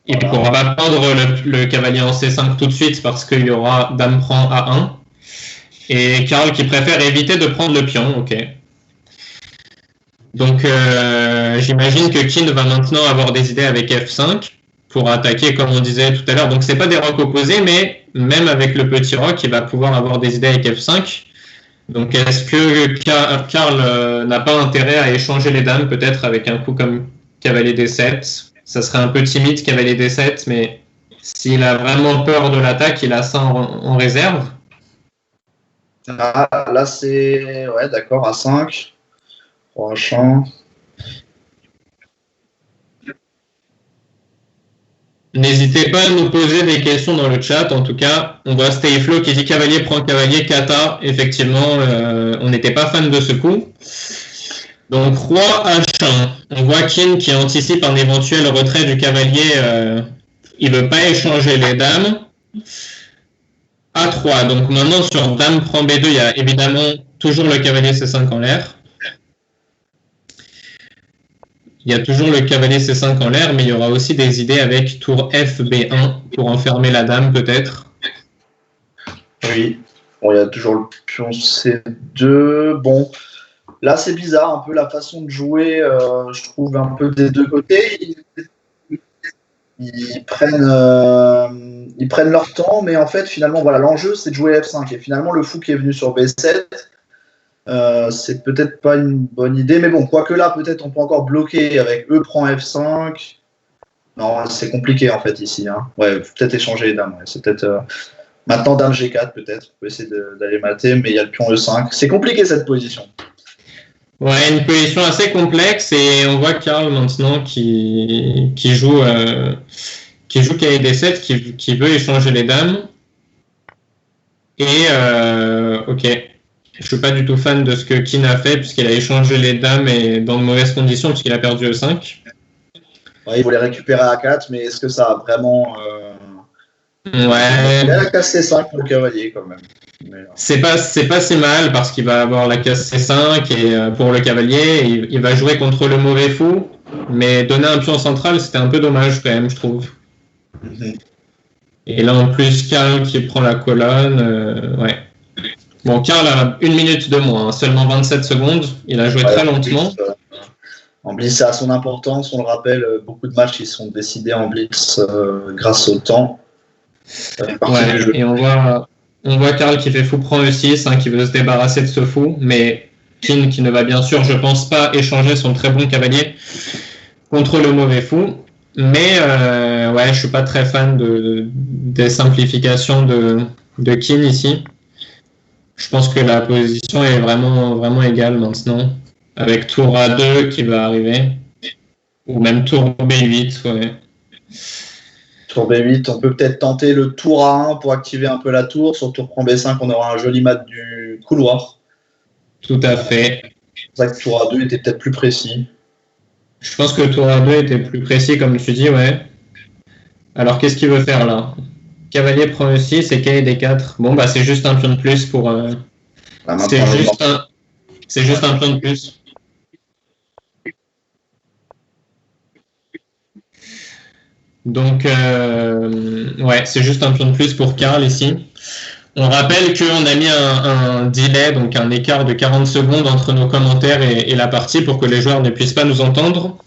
B: Il ne pourra pas prendre le cavalier en C5 tout de suite parce qu'il y aura dame prend A1. Et Karl qui préfère éviter de prendre le pion, ok. Donc j'imagine que Keane va maintenant avoir des idées avec F5 pour attaquer comme on disait tout à l'heure. Donc c'est pas des rocs opposés, mais même avec le petit roc, il va pouvoir avoir des idées avec F5. Donc est-ce que Karl n'a pas intérêt à échanger les dames peut-être avec un coup comme cavalier D7? Ça serait un peu timide cavalier D7, mais s'il a vraiment peur de l'attaque, il a ça en réserve.
C: Ah, là c'est... Ouais, d'accord, A5. Prochain.
B: N'hésitez pas à nous poser des questions dans le chat. En tout cas, on voit Stayflow qui dit cavalier prend cavalier, kata. Effectivement, on n'était pas fan de ce coup. Donc, roi H1. On voit Keane qui anticipe un éventuel retrait du cavalier. Il ne veut pas échanger les dames. A3. Donc, maintenant, sur dame prend B2, il y a évidemment toujours le cavalier C5 en l'air. Il y a toujours le cavalier C5 en l'air, mais il y aura aussi des idées avec tour F, B1 pour enfermer la dame peut-être.
C: Oui. Bon, il y a toujours le pion C2. Bon, là c'est bizarre un peu la façon de jouer, je trouve un peu des deux côtés. Ils prennent leur temps, mais en fait finalement voilà, l'enjeu c'est de jouer F5 et finalement le fou qui est venu sur B7. C'est peut-être pas une bonne idée, mais bon, quoique là, peut-être on peut encore bloquer avec E prend F5. Non, c'est compliqué en fait ici. Hein. Ouais, peut-être échanger les dames. Ouais. C'est peut-être maintenant dame G4 peut-être. On peut essayer d'aller mater, mais il y a le pion E5. C'est compliqué cette position.
B: Ouais, une position assez complexe et on voit Karl maintenant qui joue cavalier D7, qui veut échanger les dames. Et ok. Je suis pas du tout fan de ce que Keane a fait puisqu'il a échangé les dames et dans de mauvaises conditions puisqu'il a perdu E5.
C: Ouais, il voulait récupérer A4, mais est-ce que ça a vraiment...
B: Ouais.
C: Il a la case C5 pour le cavalier quand même. Mais...
B: C'est pas si mal parce qu'il va avoir la case C5 et pour le cavalier, il va jouer contre le mauvais fou. Mais donner un pion central, c'était un peu dommage quand même, je trouve. Et là en plus, Karl qui prend la colonne, ouais. Bon, Karl a 1 minute de moins, hein, seulement 27 secondes. Il a joué très lentement.
C: En blitz, ça a son importance. On le rappelle, beaucoup de matchs ils sont décidés en blitz grâce au temps.
B: Ouais, et on voit Karl qui fait fou prend E6, hein, qui veut se débarrasser de ce fou, mais Keane qui ne va bien sûr, je pense pas, échanger son très bon cavalier contre le mauvais fou. Mais ouais, je suis pas très fan des simplifications de Keane ici. Je pense que la position est vraiment égale maintenant, avec tour A2 qui va arriver, ou même tour B8. Ouais.
C: Tour B8, on peut peut-être tenter le tour A1 pour activer un peu la tour. Sur tour prend B5, on aura un joli mat du couloir.
B: Tout à fait.
C: C'est vrai que tour A2 était peut-être plus précis.
B: Je pense que tour A2 était plus précis, comme tu dis, ouais. Alors, qu'est-ce qu'il veut faire là? Cavalier prend E6 et quai D4. Bon, bah c'est juste un pion de plus pour... c'est juste un pion de plus. Donc, ouais, c'est juste un pion de plus pour Karl ici. On rappelle qu'on a mis un delay, donc un écart de 40 secondes entre nos commentaires et la partie pour que les joueurs ne puissent pas nous entendre.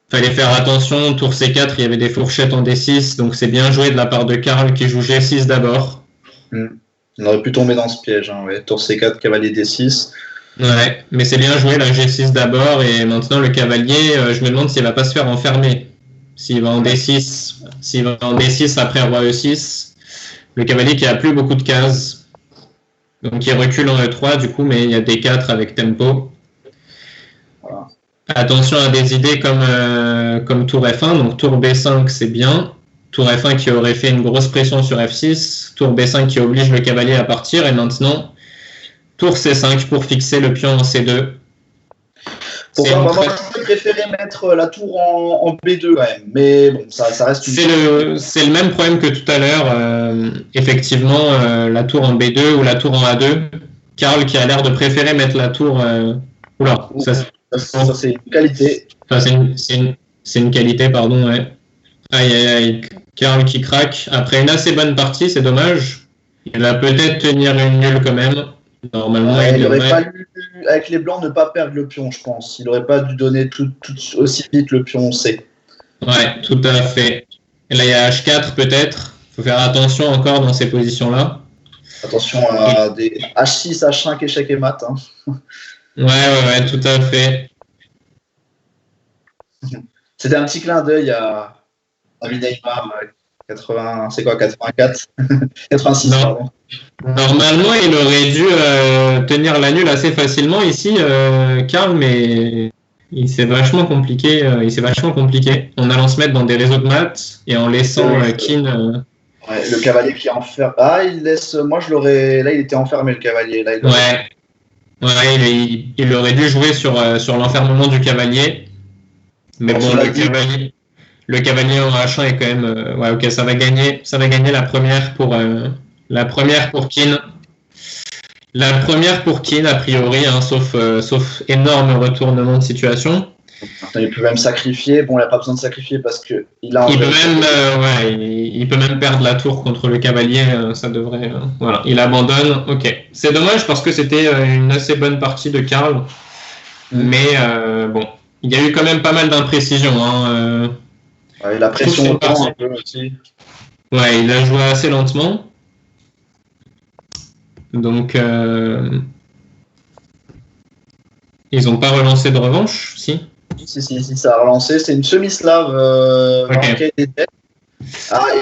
B: Fallait faire attention, tour C4, il y avait des fourchettes en D6, donc c'est bien joué de la part de Karl qui joue G6 d'abord.
C: On aurait pu tomber dans ce piège, hein, ouais. Tour C4, cavalier D6.
B: Ouais, mais c'est bien joué la G6 d'abord, et maintenant le cavalier, je me demande s'il va pas se faire enfermer. S'il va en D6 après roi E6, le cavalier qui a plus beaucoup de cases. Donc il recule en E3 du coup, mais il y a D4 avec tempo.
C: Voilà.
B: Attention à des idées comme tour F1, donc tour B5 c'est bien, tour F1 qui aurait fait une grosse pression sur F6, tour B5 qui oblige le cavalier à partir, et maintenant tour C5 pour fixer le pion en C2.
C: Pourquoi je préférais mettre la tour en B2 quand même, mais bon, ça reste
B: c'est le même problème que tout à l'heure, effectivement, la tour en B2 ou la tour en A2. Karl qui a l'air de préférer mettre la tour... Oula, ça
C: c'est une qualité.
B: Enfin, c'est une qualité, pardon, ouais. Aïe, aïe, aïe. Karl qui craque. Après une assez bonne partie, c'est dommage. Il va peut-être tenir une nulle quand même. Normalement,
C: il n'aurait pas dû, avec les blancs, ne pas perdre le pion, je pense. Il n'aurait pas dû donner tout aussi vite le pion C.
B: Ouais, tout à fait. Et là, il y a H4 peut-être. Il faut faire attention encore dans ces positions-là.
C: Attention à des H6, H5, échec et mat. Hein.
B: Ouais, tout à fait.
C: C'était un petit clin d'œil à Neymar, 80, c'est quoi, 84 86,
B: non.
C: Pardon.
B: Normalement, il aurait dû tenir la nulle assez facilement ici, Karl, mais il s'est vachement compliqué. En allant se mettre dans des réseaux de maths et en laissant Keane.
C: Ouais, le cavalier qui est enfermé. Ah, il laisse. Moi, je l'aurais. Là, il était enfermé, le cavalier. Là,
B: il aurait dû jouer sur l'enfermement du cavalier. Mais bon, le cavalier en H1 est quand même. Ouais, ok, ça va gagner la première pour Keane. La première pour Keane, a priori, hein, sauf énorme retournement de situation.
C: Il peut même sacrifier. Bon, il n'a pas besoin de sacrifier parce que il a.
B: Il peut même perdre la tour contre le cavalier. Ça devrait. Voilà, il abandonne. Ok, c'est dommage parce que c'était une assez bonne partie de Karl. Mais bon, il y a eu quand même pas mal d'imprécisions. Hein,
C: ouais, la pression au temps un peu aussi.
B: Ouais, il a joué assez lentement. Donc, ils n'ont pas relancé de revanche, si?
C: Si, ça a relancé. C'est une semi-slave.
B: Okay.
C: Et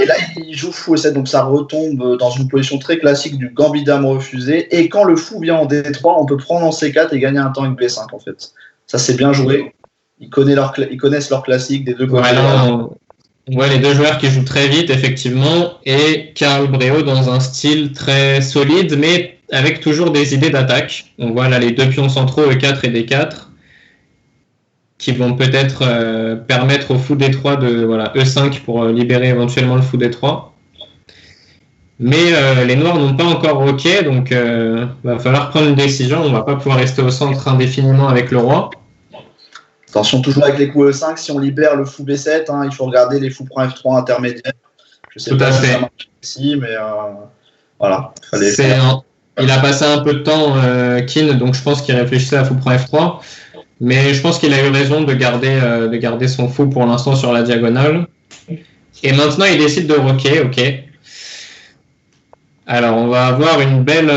C: là, il joue fou E7, donc ça retombe dans une position très classique du gambit dame refusé. Et quand le fou vient en D3, on peut prendre en C4 et gagner un temps avec B5, en fait. Ça, c'est bien joué. Ils connaissent leur classique des deux côtés.
B: On voit les deux joueurs qui jouent très vite, effectivement, et Karl Breault dans un style très solide, mais avec toujours des idées d'attaque. On voit là les deux pions centraux, E4 et D4, qui vont peut-être permettre au fou D3 de E5 pour libérer éventuellement le fou D3. Mais les noirs n'ont pas encore roqué, donc va falloir prendre une décision. On ne va pas pouvoir rester au centre indéfiniment avec le roi.
C: Attention, toujours avec les coups E5, si on libère le fou B7, hein, il faut regarder les fous prend F3 intermédiaires. Je sais pas si ça marche ici, mais voilà.
B: Il a passé un peu de temps, Keane, donc je pense qu'il réfléchissait à fou prend F3. Mais je pense qu'il a eu raison de garder son fou pour l'instant sur la diagonale. Et maintenant, il décide de roquer, ok. Alors, on va avoir une belle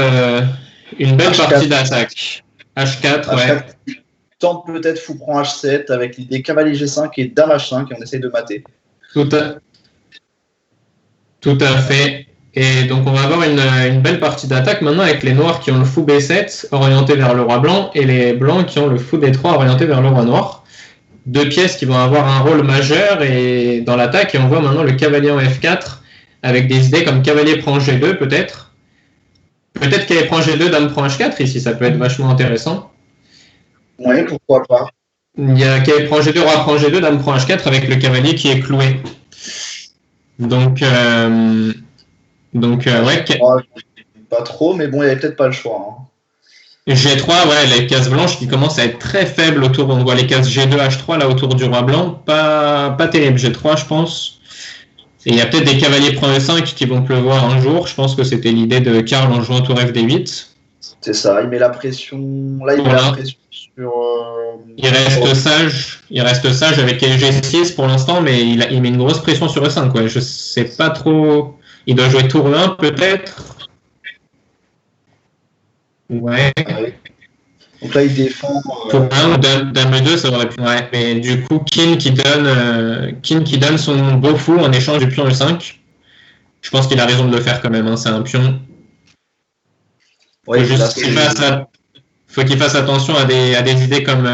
B: partie d'attaque. H4, ouais.
C: Tente peut-être fou prend H7 avec l'idée cavalier G5 et dame H5 et on essaye de mater.
B: Tout à fait. Et donc on va avoir une belle partie d'attaque maintenant avec les noirs qui ont le fou B7 orienté vers le roi blanc et les blancs qui ont le fou D3 orienté vers le roi noir. Deux pièces qui vont avoir un rôle majeur et dans l'attaque, et on voit maintenant le cavalier en F4 avec des idées comme cavalier prend G2 peut-être. Peut-être cavalier prend G2, dame prend H4 ici, ça peut être vachement intéressant.
C: Oui, pourquoi pas.
B: Il y a cavalier prend G2, roi prend G2, dame prend H4 avec le cavalier qui est cloué. Donc, ouais,
C: Pas trop, mais bon, il n'y avait peut-être pas le choix. Hein.
B: G3, ouais, les cases blanches qui commencent à être très faibles autour. On voit les cases G2, H3 là autour du roi blanc. Pas terrible. G3, je pense. Et il y a peut-être des cavaliers prend E5 qui vont pleuvoir un jour. Je pense que c'était l'idée de Karl en jouant tour FD8.
C: C'est ça, il met la pression. Là, il met la pression sur.
B: Il reste sage avec G6 pour l'instant, mais il met une grosse pression sur E5. Ouais. Je sais pas trop. Il doit jouer tour 1 peut-être. Ouais.
C: Donc là, il défend.
B: Tour 1 ou dame 2, ça aurait pu. Ouais, mais du coup, Kin qui donne son beau fou en échange du pion E5. Je pense qu'il a raison de le faire quand même. Hein. C'est un pion. Ouais, faut qu'il fasse attention à des idées comme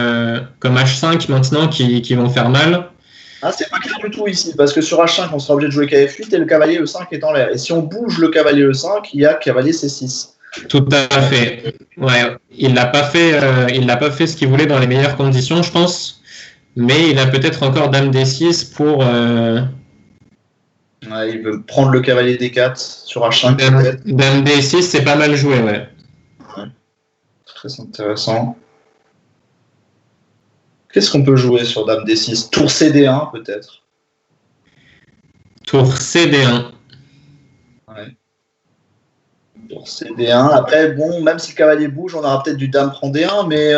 B: H5 maintenant qui vont faire mal.
C: Ah, c'est pas clair du tout ici, parce que sur H5, on sera obligé de jouer KF8 et le cavalier E5 est en l'air. Et si on bouge le cavalier E5, il y a cavalier C6.
B: Tout à fait. Ouais, il n'a pas fait ce qu'il voulait dans les meilleures conditions, je pense. Mais il a peut-être encore dame D6 pour.
C: Ouais, il veut prendre le cavalier D4 sur H5.
B: Dame D6, c'est pas mal joué, ouais.
C: Très intéressant. Qu'est-ce qu'on peut jouer sur dame D6? Tour CD1 peut-être.
B: Tour CD1.
C: Ouais. Tour CD1. Après, bon, même si le cavalier bouge, on aura peut-être du dame prend D1, mais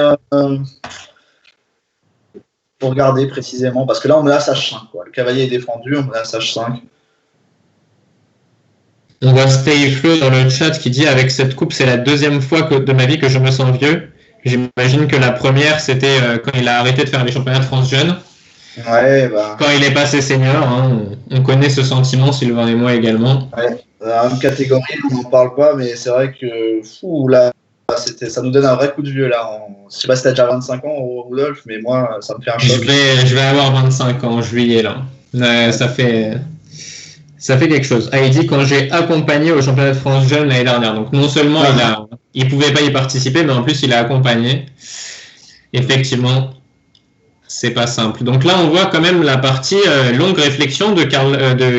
C: faut regarder précisément, parce que là, on menace H5. Quoi. Le cavalier est défendu, on menace H5.
B: On voit Stayflow dans le chat qui dit « Avec cette coupe, c'est la deuxième fois de ma vie que je me sens vieux. J'imagine que la première, c'était quand il a arrêté de faire les championnats de France jeunes.
C: Ouais, bah...
B: Quand il est passé senior, hein, on connaît ce sentiment, Sylvain et moi également.
C: Ouais, la même catégorie, on n'en parle pas, mais c'est vrai que là, ça nous donne un vrai coup de vieux. Là. Je sais pas si tu as déjà 25 ans, Rudolf, mais moi, ça me fait un choc.
B: Je vais avoir 25 ans en juillet, là. Ça fait quelque chose. Ah, il dit quand j'ai accompagné au championnat de France jeune l'année dernière. Donc non seulement il pouvait pas y participer, mais en plus il a accompagné. Effectivement, c'est pas simple. Donc là, on voit quand même la partie longue réflexion de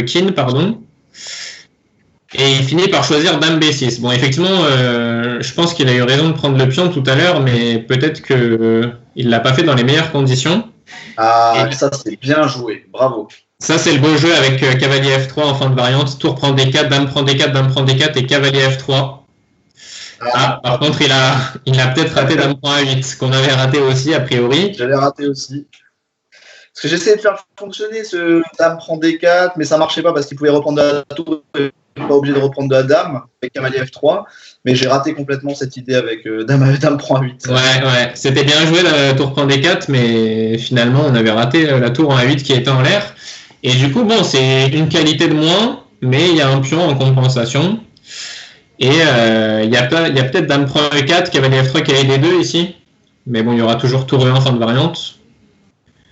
B: Kin, pardon. Et il finit par choisir dame B6. Bon, effectivement, je pense qu'il a eu raison de prendre le pion tout à l'heure, mais peut-être que il l'a pas fait dans les meilleures conditions.
C: Ah, ça c'est bien joué. Bravo.
B: Ça, c'est le beau jeu avec cavalier F3 en fin de variante. Tour prend D4, dame prend D4, dame prend D4 et cavalier F3. Par contre, il a peut-être raté dame prend A8, qu'on avait raté aussi, a priori.
C: Je l'ai raté aussi. Parce que j'essayais de faire fonctionner ce dame prend D4, mais ça marchait pas parce qu'il pouvait reprendre de la tour, pas obligé de reprendre de la dame avec cavalier F3. Mais j'ai raté complètement cette idée avec dame prend A8.
B: Ouais. C'était bien joué la tour prend D4, mais finalement, on avait raté la tour en A8 qui était en l'air. Et du coup, bon, c'est une qualité de moins, mais il y a un pion en compensation. Et il y a peut-être dame prend E4, cavalier F3, cavalier D2 ici. Mais bon, il y aura toujours tour E en fin de variante.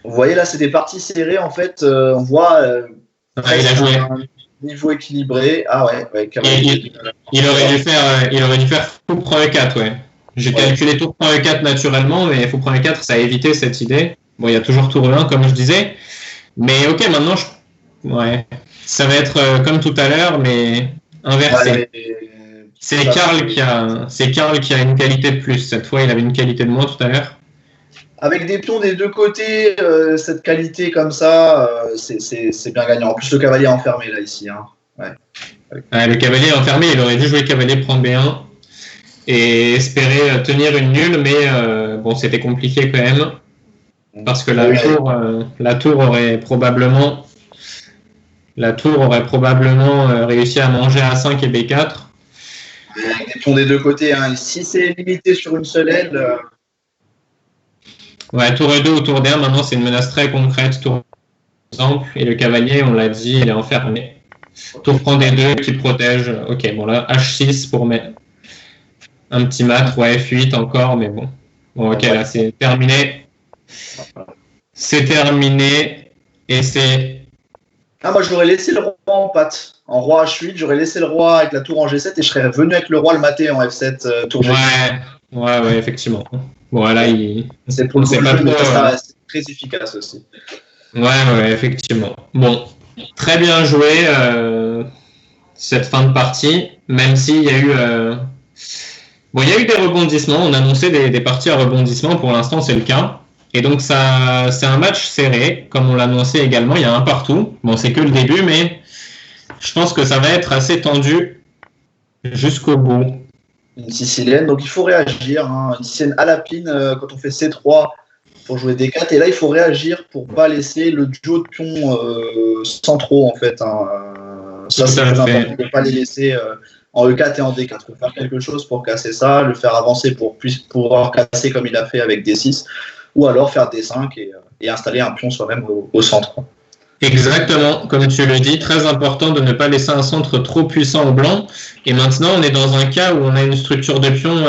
C: Vous voyez, là, c'est des parties serrées. En fait, on voit
B: il a joué.
C: Un niveau équilibré. Ah ouais cavalier.
B: Il aurait dû faire fou prend E4, ouais. J'ai calculé tour prend E4 naturellement, mais fou prend E4, ça a évité cette idée. Bon, il y a toujours tour E1, comme je disais. Mais ok, maintenant, ça va être comme tout à l'heure, mais inversé. C'est Karl qui a une qualité de plus. Cette fois, il avait une qualité de moins tout à l'heure.
C: Avec des pions des deux côtés, cette qualité comme ça, c'est bien gagnant. En plus, le cavalier est enfermé là, ici. Hein.
B: Le cavalier est enfermé, il aurait dû jouer cavalier prend B1 et espérer tenir une nulle, mais bon, c'était compliqué quand même. Parce que la tour aurait probablement réussi à manger A5 et B4.
C: Avec des pions des deux côtés. Hein. Si c'est limité sur une seule aile...
B: Ouais, tour E2 ou tour D1, maintenant c'est une menace très concrète. Tour exemple, et le cavalier, on l'a dit, il est enfermé. Tour prend D2 qui protège. Ok, bon là, H6 pour mettre un petit mat. Ouais, F8 encore, mais bon. Bon, ok, là c'est terminé. C'est terminé et c'est...
C: Ah, moi, je l'aurais laissé le roi en patte. En roi H8, j'aurais laissé le roi avec la tour en G7 et je serais venu avec le roi le mater en F7 tour G7.
B: Ouais, effectivement. Bon, là,
C: c'est pour le jeu, mais ça reste très efficace aussi.
B: Ouais, effectivement. Bon, très bien joué cette fin de partie, même s'il y a eu... il y a eu des rebondissements. On annonçait des parties à rebondissement. Pour l'instant, c'est le cas. Et donc, ça, c'est un match serré, comme on l'annonçait également. Il y a un partout. Bon, c'est que le début, mais je pense que ça va être assez tendu jusqu'au bout.
C: Une Sicilienne, donc il faut réagir. Une Sicilienne à la pine quand on fait C3 pour jouer D4. Et là, il faut réagir pour pas laisser le duo de pions centraux, en fait. Ça, c'est très important de ne pas les laisser en E4 et en D4. Il faut faire quelque chose pour casser ça, le faire avancer pour pouvoir casser comme il a fait avec D6, ou alors faire D5 et installer un pion soi-même au centre.
B: Exactement, comme tu le dis, très important de ne pas laisser un centre trop puissant aux blancs. Et maintenant, on est dans un cas où on a une structure de pions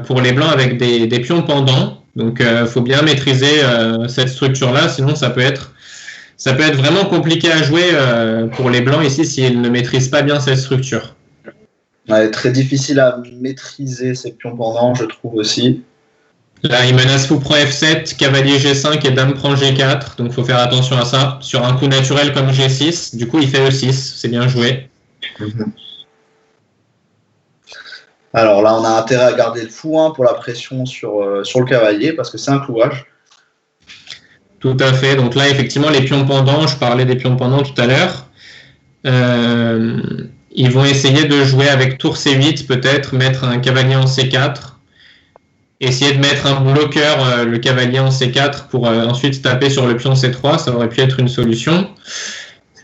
B: pour les blancs avec des pions pendants. Donc, il faut bien maîtriser cette structure-là, sinon ça peut être vraiment compliqué à jouer pour les blancs ici s'ils ne maîtrisent pas bien cette structure.
C: Ouais, très difficile à maîtriser ces pions pendants, je trouve aussi.
B: Là, il menace fou prend F7, cavalier G5 et dame prend G4. Donc, il faut faire attention à ça. Sur un coup naturel comme G6, du coup, il fait E6. C'est bien joué.
C: Alors là, on a intérêt à garder le fou pour la pression sur le cavalier parce que c'est un clouage.
B: Tout à fait. Donc là, effectivement, les pions pendants, je parlais des pions pendants tout à l'heure. Ils vont essayer de jouer avec tour C8, peut-être mettre un cavalier en C4. Essayer de mettre un bloqueur, le cavalier en C4 pour ensuite taper sur le pion C3, ça aurait pu être une solution.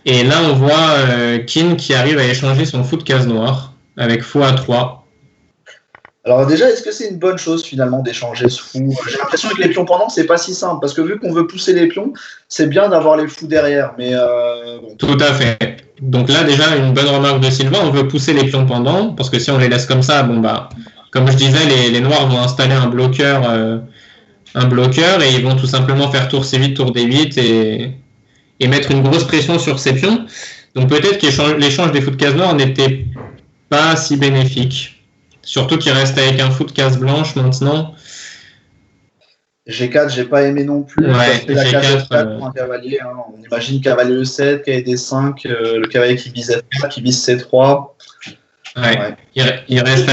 B: Et là, on voit Qin qui arrive à échanger son fou de case noire avec fou A3.
C: Alors déjà, est-ce que c'est une bonne chose finalement d'échanger ce fou? J'ai l'impression que les pions pendants, c'est pas si simple, parce que vu qu'on veut pousser les pions, c'est bien d'avoir les fous derrière. Mais bon.
B: Tout à fait. Donc là, déjà, une bonne remarque de Sylvain, on veut pousser les pions pendants, parce que si on les laisse comme ça, comme je disais, les noirs vont installer un bloqueur et ils vont tout simplement faire tour C8, tour D8 et mettre une grosse pression sur ces pions. Donc peut-être que l'échange des fous de case noire n'était pas si bénéfique. Surtout qu'il reste avec un fou de case blanche maintenant.
C: G4, j'ai pas aimé non plus.
B: Ouais,
C: la case F4 pour un cavalier. On imagine cavalier E7, cavalier D5, le cavalier qui vise F4, qui vise C3.
B: Ouais. Il reste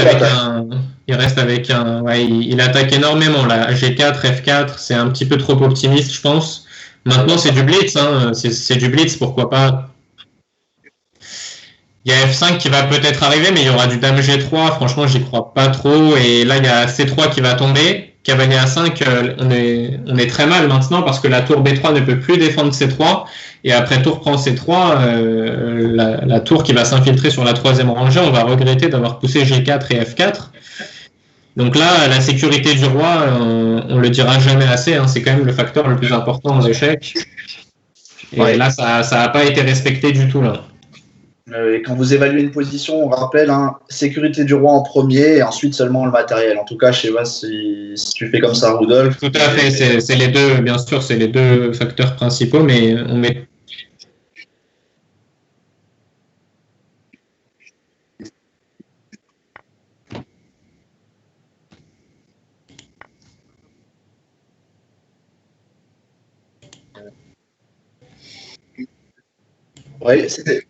B: avec un. Ouais, il attaque énormément là. G4, F4, c'est un petit peu trop optimiste, je pense. Maintenant, c'est du blitz. C'est du blitz, pourquoi pas. Il y a F5 qui va peut-être arriver, mais il y aura du dame G3. Franchement, j'y crois pas trop. Et là, il y a C3 qui va tomber. Cavalier A5, on est très mal maintenant parce que la tour B3 ne peut plus défendre C3. Et après tour prend C3, la tour qui va s'infiltrer sur la troisième rangée, on va regretter d'avoir poussé G4 et F4. Donc là, la sécurité du roi, on le dira jamais assez. C'est quand même le facteur le plus important aux échecs. Et là, ça n'a pas été respecté du tout là.
C: Et quand vous évaluez une position, on rappelle, sécurité du roi en premier et ensuite seulement le matériel. En tout cas, je sais pas si tu fais comme ça, Rudolf.
B: Tout à fait, c'est les deux, bien sûr, c'est les deux facteurs principaux, mais on met.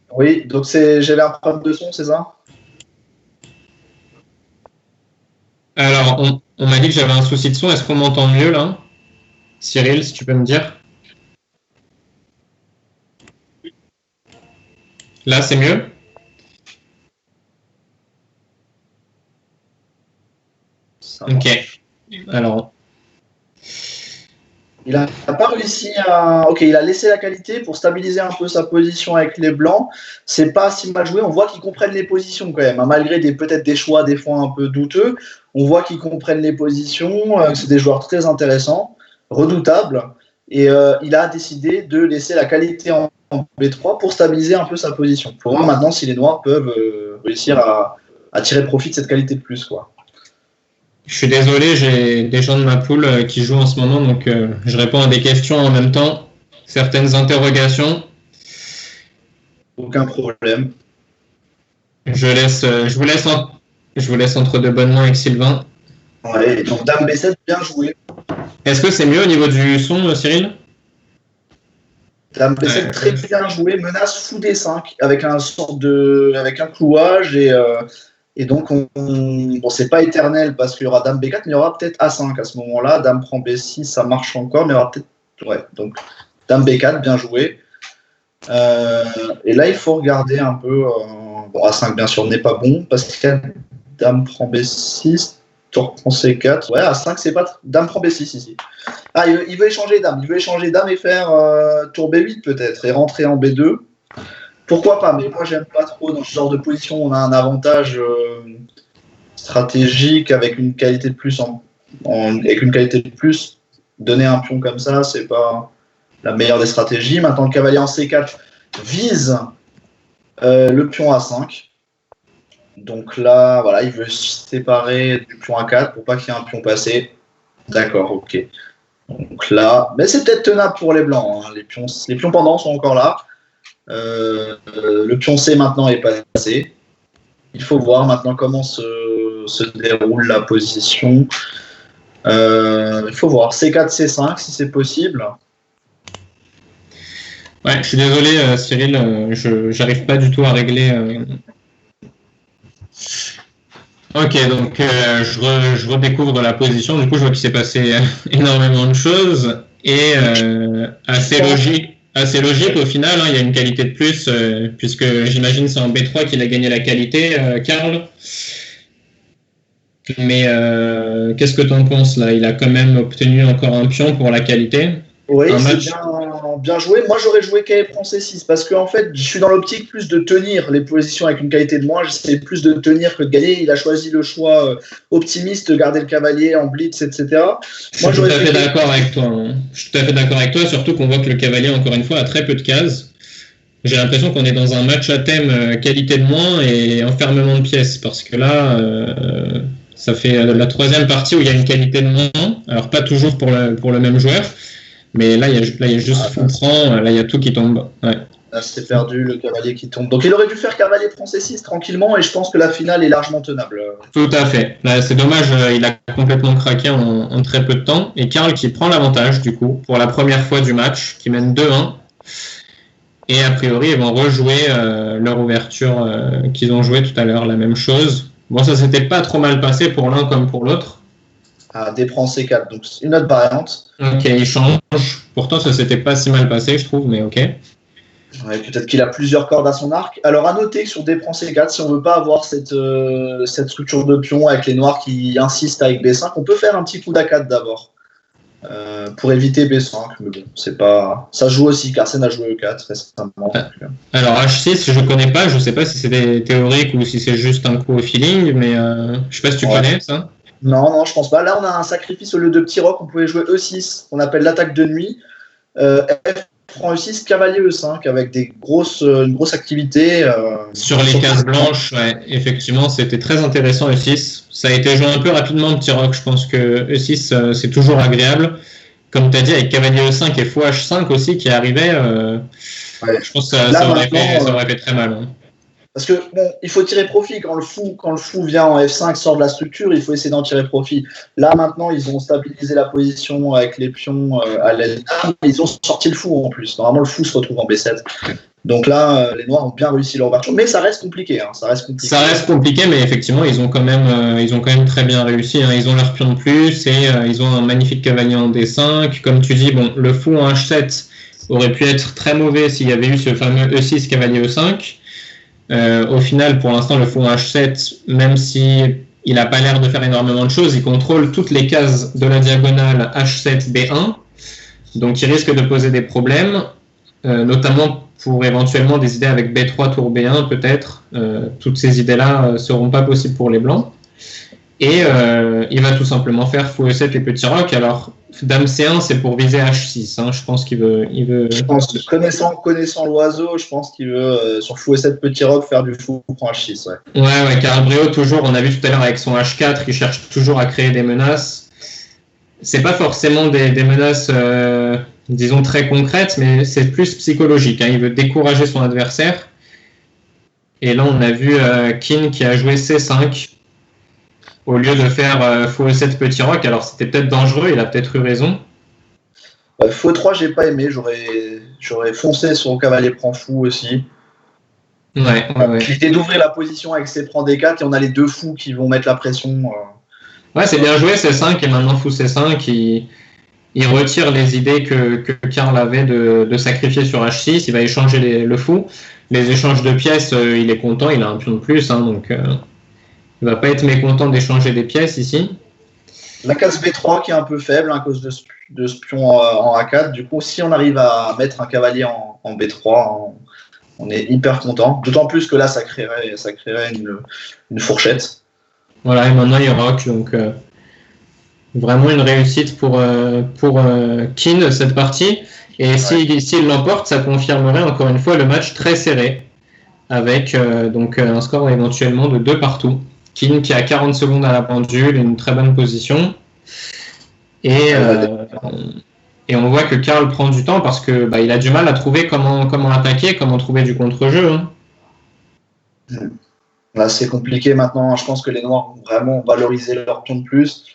C: Oui, donc j'avais un problème de son, c'est ça?
B: Alors, on m'a dit que j'avais un souci de son. Est-ce qu'on m'entend mieux là? Cyril, si tu peux me dire. Là, c'est mieux? Ok. Alors.
C: Il n'a pas réussi à. Ok, il a laissé la qualité pour stabiliser un peu sa position avec les blancs. C'est pas si mal joué. On voit qu'ils comprennent les positions quand même. Malgré peut-être des choix des fois un peu douteux, on voit qu'ils comprennent les positions. C'est des joueurs très intéressants, redoutables. Et il a décidé de laisser la qualité en B3 pour stabiliser un peu sa position. Pour voir maintenant si les noirs peuvent réussir à tirer profit de cette qualité de plus, quoi.
B: Je suis désolé, j'ai des gens de ma poule qui jouent en ce moment, donc je réponds à des questions en même temps, certaines interrogations.
C: Aucun problème.
B: Je vous laisse entre de bonnes mains avec Sylvain.
C: Ouais, donc dame B7, bien joué.
B: Est-ce que c'est mieux au niveau du son, Cyril?
C: Dame B7 très bien joué, menace fou D5 avec un clouage et donc bon, c'est pas éternel parce qu'il y aura Dame B4, mais il y aura peut-être A5 à ce moment-là. Dame prend B6, ça marche encore, mais il y aura peut-être donc Dame B4 bien joué. Et là il faut regarder un peu. Bon, A5 bien sûr n'est pas bon parce que Dame prend B6. Tour prend C4. Ouais, A5, c'est pas. Dame prend B6 ici. Ah, il veut échanger Dame. Il veut échanger Dame et faire tour B8 peut-être et rentrer en B2. Pourquoi pas? Mais moi, j'aime pas trop dans ce genre de position. On a un avantage stratégique avec une qualité de plus. Avec une qualité de plus, donner un pion comme ça, c'est pas la meilleure des stratégies. Maintenant, le cavalier en C4 vise le pion A5. Donc là, voilà, il veut se séparer du pion A4 pour pas qu'il y ait un pion passé. D'accord, ok. Donc là, mais c'est peut-être tenable pour les blancs. Hein. Les pions pendants sont encore là. Le pion C maintenant est passé. Il faut voir maintenant comment se déroule la position. Il faut voir C4, C5 si c'est possible.
B: Ouais, je suis désolé Cyril, j'arrive pas du tout à régler. Ok, donc je redécouvre la position. Du coup, je vois qu'il s'est passé énormément de choses et assez logique au final. Hein, il y a une qualité de plus puisque j'imagine c'est en B3 qu'il a gagné la qualité, Karl. Mais qu'est-ce que tu en penses là? Il a quand même obtenu encore un pion pour la qualité.
C: Oui, c'est bien joué. Moi, j'aurais joué cavalier prend C6 parce que en fait, je suis dans l'optique plus de tenir les positions avec une qualité de moins. J'essaie plus de tenir que de gagner. Il a choisi le choix optimiste de garder le cavalier en blitz, etc.
B: Moi, je suis tout à fait d'accord avec toi. Hein. Je suis tout à fait d'accord avec toi, surtout qu'on voit que le cavalier, encore une fois, a très peu de cases. J'ai l'impression qu'on est dans un match à thème qualité de moins et enfermement de pièces parce que là, ça fait la troisième partie où il y a une qualité de moins. Alors, pas toujours pour le même joueur. Mais là, il y a juste fou prend, là, il y a tout qui tombe. Ouais.
C: Là, c'est perdu, le cavalier qui tombe. Donc, il aurait dû faire cavalier prend C6 tranquillement, et je pense que la finale est largement tenable.
B: Tout à fait. Là, c'est dommage, il a complètement craqué en très peu de temps. Et Karl qui prend l'avantage, du coup, pour la première fois du match, qui mène 2-1. Et a priori, ils vont rejouer leur ouverture qu'ils ont joué tout à l'heure, la même chose. Bon, ça s'était pas trop mal passé pour l'un comme pour l'autre.
C: D prend C4, donc une autre variante.
B: Ok, il change. Pourtant, ça s'était pas si mal passé, je trouve, mais ok.
C: Ouais, peut-être qu'il a plusieurs cordes à son arc. Alors, à noter que sur D prend C4, si on veut pas avoir cette structure de pion avec les noirs qui insistent avec B5, on peut faire un petit coup d'A4 d'abord. Pour éviter B5, mais bon, c'est pas. Ça joue aussi, Carsen a joué E4 récemment.
B: Alors H6, je connais pas, je sais pas si c'est théorique ou si c'est juste un coup au feeling, mais je sais pas si tu connais ça.
C: Non, je pense pas. Là, on a un sacrifice au lieu de petit roc. On pouvait jouer E6, qu'on appelle l'attaque de nuit. F prend E6, cavalier E5, avec une grosse activité.
B: Sur les cases blanches, ouais, effectivement, c'était très intéressant E6. Ça a été joué un peu rapidement, petit roc. Je pense que E6, c'est toujours agréable. Comme tu as dit, avec cavalier E5 et fou H5 aussi qui arrivait, je pense que ça aurait fait très mal. Hein.
C: Parce que bon, il faut tirer profit quand le fou vient en F5, sort de la structure, il faut essayer d'en tirer profit. Là maintenant, ils ont stabilisé la position avec les pions à l'aile. Ils ont sorti le fou en plus. Normalement, le fou se retrouve en B7. Donc là, les noirs ont bien réussi leur ouverture, mais ça reste compliqué. Hein, ça reste compliqué,
B: mais effectivement, ils ont quand même très bien réussi. Hein. Ils ont leur pion de plus et ils ont un magnifique cavalier en D5. Comme tu dis, bon, le fou en H7 aurait pu être très mauvais s'il y avait eu ce fameux E6 cavalier E5. Au final, pour l'instant, le fou en H7, même si il n'a pas l'air de faire énormément de choses, il contrôle toutes les cases de la diagonale H7 B1, donc il risque de poser des problèmes, notamment pour éventuellement des idées avec B3 tour B1 peut-être. Toutes ces idées-là ne seront pas possibles pour les blancs. Et il va tout simplement faire fou E7 et petit roc. Alors, dame C1, c'est pour viser H6. Hein. Je pense qu'il veut. Je pense que
C: connaissant l'oiseau, je pense qu'il veut sur fou E7 petit roc faire du fou prend H6.
B: Ouais, Karl Breault, toujours, on a vu tout à l'heure avec son H4, il cherche toujours à créer des menaces. C'est pas forcément des menaces, disons, très concrètes, mais c'est plus psychologique. Hein. Il veut décourager son adversaire. Et là, on a vu Keane qui a joué C5. Au lieu de faire fou E7 petit roc, alors c'était peut-être dangereux, il a peut-être eu raison.
C: Fou E3, j'ai pas aimé. J'aurais foncé sur le cavalier prend fou aussi.
B: Ouais.
C: L'idée d'ouvrir la position avec ses prend D4 et on a les 2 fous qui vont mettre la pression.
B: Ouais, c'est bien joué C5 et maintenant fou C5. Il retire les idées que Karl avait de sacrifier sur H6. Il va échanger le fou. Les échanges de pièces, il est content. Il a un pion de plus, donc il va pas être mécontent d'échanger des pièces ici.
C: La case B3 qui est un peu faible à cause de ce pion en A4. Du coup, si on arrive à mettre un cavalier en B3, on est hyper content. D'autant plus que là, ça créerait une fourchette.
B: Voilà, et maintenant il rock, donc vraiment une réussite pour Keane cette partie. Et s'il l'emporte, ça confirmerait encore une fois le match très serré, avec donc un score éventuellement de 2 partout. Keane qui a 40 secondes à la pendule, une très bonne position. Et on voit que Karl prend du temps parce que il a du mal à trouver comment attaquer, comment trouver du contre-jeu.
C: Là, c'est compliqué maintenant. Je pense que les Noirs vont vraiment valoriser leur pion de plus.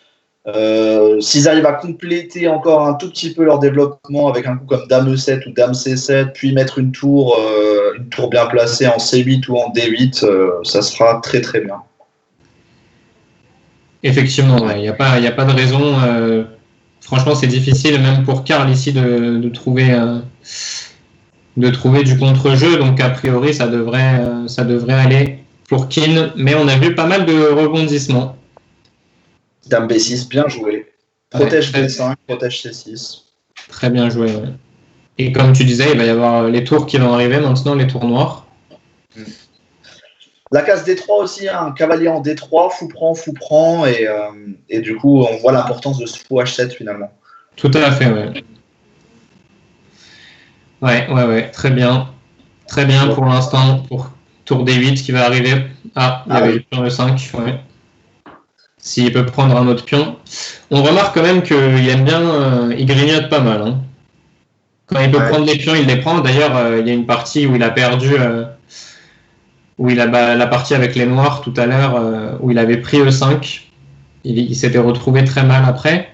C: S'ils arrivent à compléter encore un tout petit peu leur développement avec un coup comme Dame E7 ou Dame C7, puis mettre une tour bien placée en C8 ou en D8, ça sera très très bien.
B: Effectivement, il n'y a pas de raison. Franchement, c'est difficile même pour Karl ici de trouver du contre-jeu. Donc a priori, ça devrait aller pour Keane. Mais on a vu pas mal de rebondissements.
C: Dame B6, bien joué. Protège B5, protège C6.
B: Très bien joué. Ouais. Et comme tu disais, il va y avoir les tours qui vont arriver maintenant, les tours noirs.
C: La case D3 aussi, un cavalier en D3, fou prend, et du coup, on voit l'importance de ce fou H7 finalement.
B: Tout à fait, ouais. Ouais, très bien. Très bien pour l'instant, pour tour D8 qui va arriver. Ah, il y avait le pion E5, ouais. S'il peut prendre un autre pion. On remarque quand même qu'il aime bien, il grignote pas mal. Quand il peut prendre les pions, il les prend. D'ailleurs, il y a une partie où il a perdu... où il a la partie avec les noirs tout à l'heure, où il avait pris E5. Il s'était retrouvé très mal après.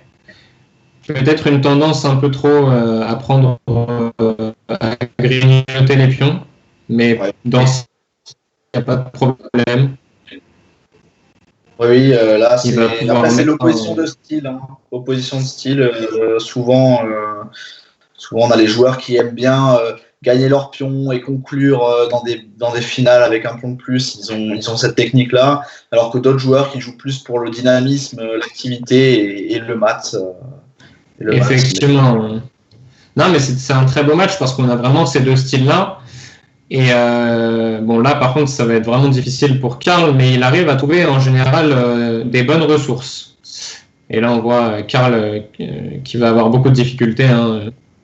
B: Peut-être une tendance un peu trop à prendre, à grignoter les pions. Mais dans ce il n'y a pas de problème.
C: Oui, là, c'est l'opposition de style. Opposition de style, souvent, on a les joueurs qui aiment bien gagner leur pion et conclure dans des finales avec un pion de plus. Ils ont cette technique-là, alors que d'autres joueurs qui jouent plus pour le dynamisme, l'activité et le mat.
B: Effectivement. Non, mais c'est un très beau match parce qu'on a vraiment ces deux styles-là. Et là, par contre, ça va être vraiment difficile pour Karl, mais il arrive à trouver en général des bonnes ressources. Et là, on voit Karl qui va avoir beaucoup de difficultés.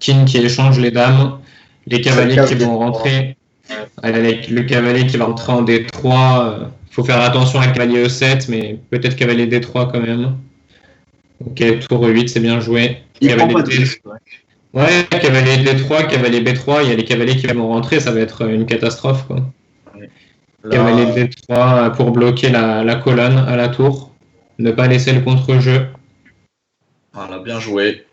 B: Keane qui échange les dames, les cavaliers qui vont rentrer, le cavalier qui va rentrer en D3. Faut faire attention à cavalier E7, mais peut-être cavalier D3 quand même. Ok, tour E8, c'est bien joué. Cavalier D3. Ouais, cavalier D3, cavalier B3, il y a les cavaliers qui vont rentrer, ça va être une catastrophe, quoi. Là... Cavalier D3 pour bloquer la colonne à la tour, ne pas laisser le contre-jeu.
C: Voilà, bien joué.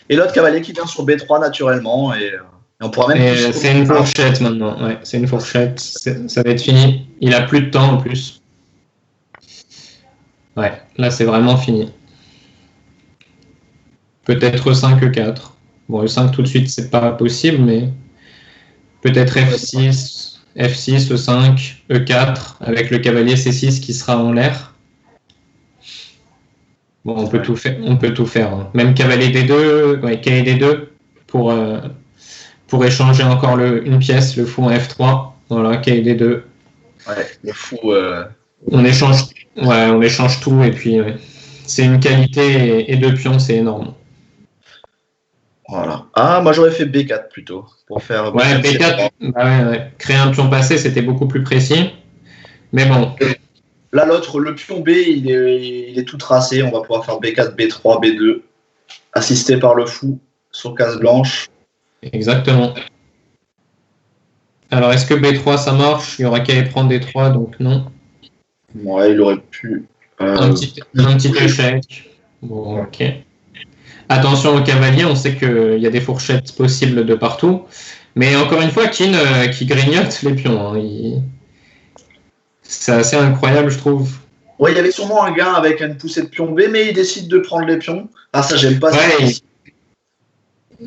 C: Et l'autre cavalier qui vient sur B3 naturellement, et on pourra même...
B: c'est une fourchette maintenant, ouais, c'est une fourchette, ça va être fini. Il a plus de temps en plus. Ouais, là c'est vraiment fini. Peut-être E5, E4. Bon, E5 tout de suite, c'est pas possible, mais peut-être F6, E5, E4, avec le cavalier C6 qui sera en l'air. Bon, on peut tout faire. Même cavalier D2, cavalier D2 pour échanger encore une pièce, le fou en F3. Voilà, cavalier D2.
C: Ouais, le fou.
B: On échange tout et puis c'est une qualité et 2 pions, c'est énorme.
C: Voilà. Ah, moi j'aurais fait B4 plutôt pour faire.
B: Ouais, B4. Créer un pion passé, c'était beaucoup plus précis. Mais bon.
C: Là, le pion B, il est tout tracé. On va pouvoir faire B4, B3, B2, assisté par le fou sur case blanche.
B: Exactement. Alors, est-ce que B3 ça marche? Il y aura qu'à y prendre D3, donc non.
C: Ouais, il aurait pu.
B: Un petit échec. Bon, ok. attention aux cavaliers, on sait qu'il y a des fourchettes possibles de partout. Mais encore une fois, Keane qui grignote les pions. Hein. C'est assez incroyable, je trouve.
C: Ouais, il y avait sûrement un gars avec une poussée de pion B, mais il décide de prendre les pions. Ah, ça, j'aime pas.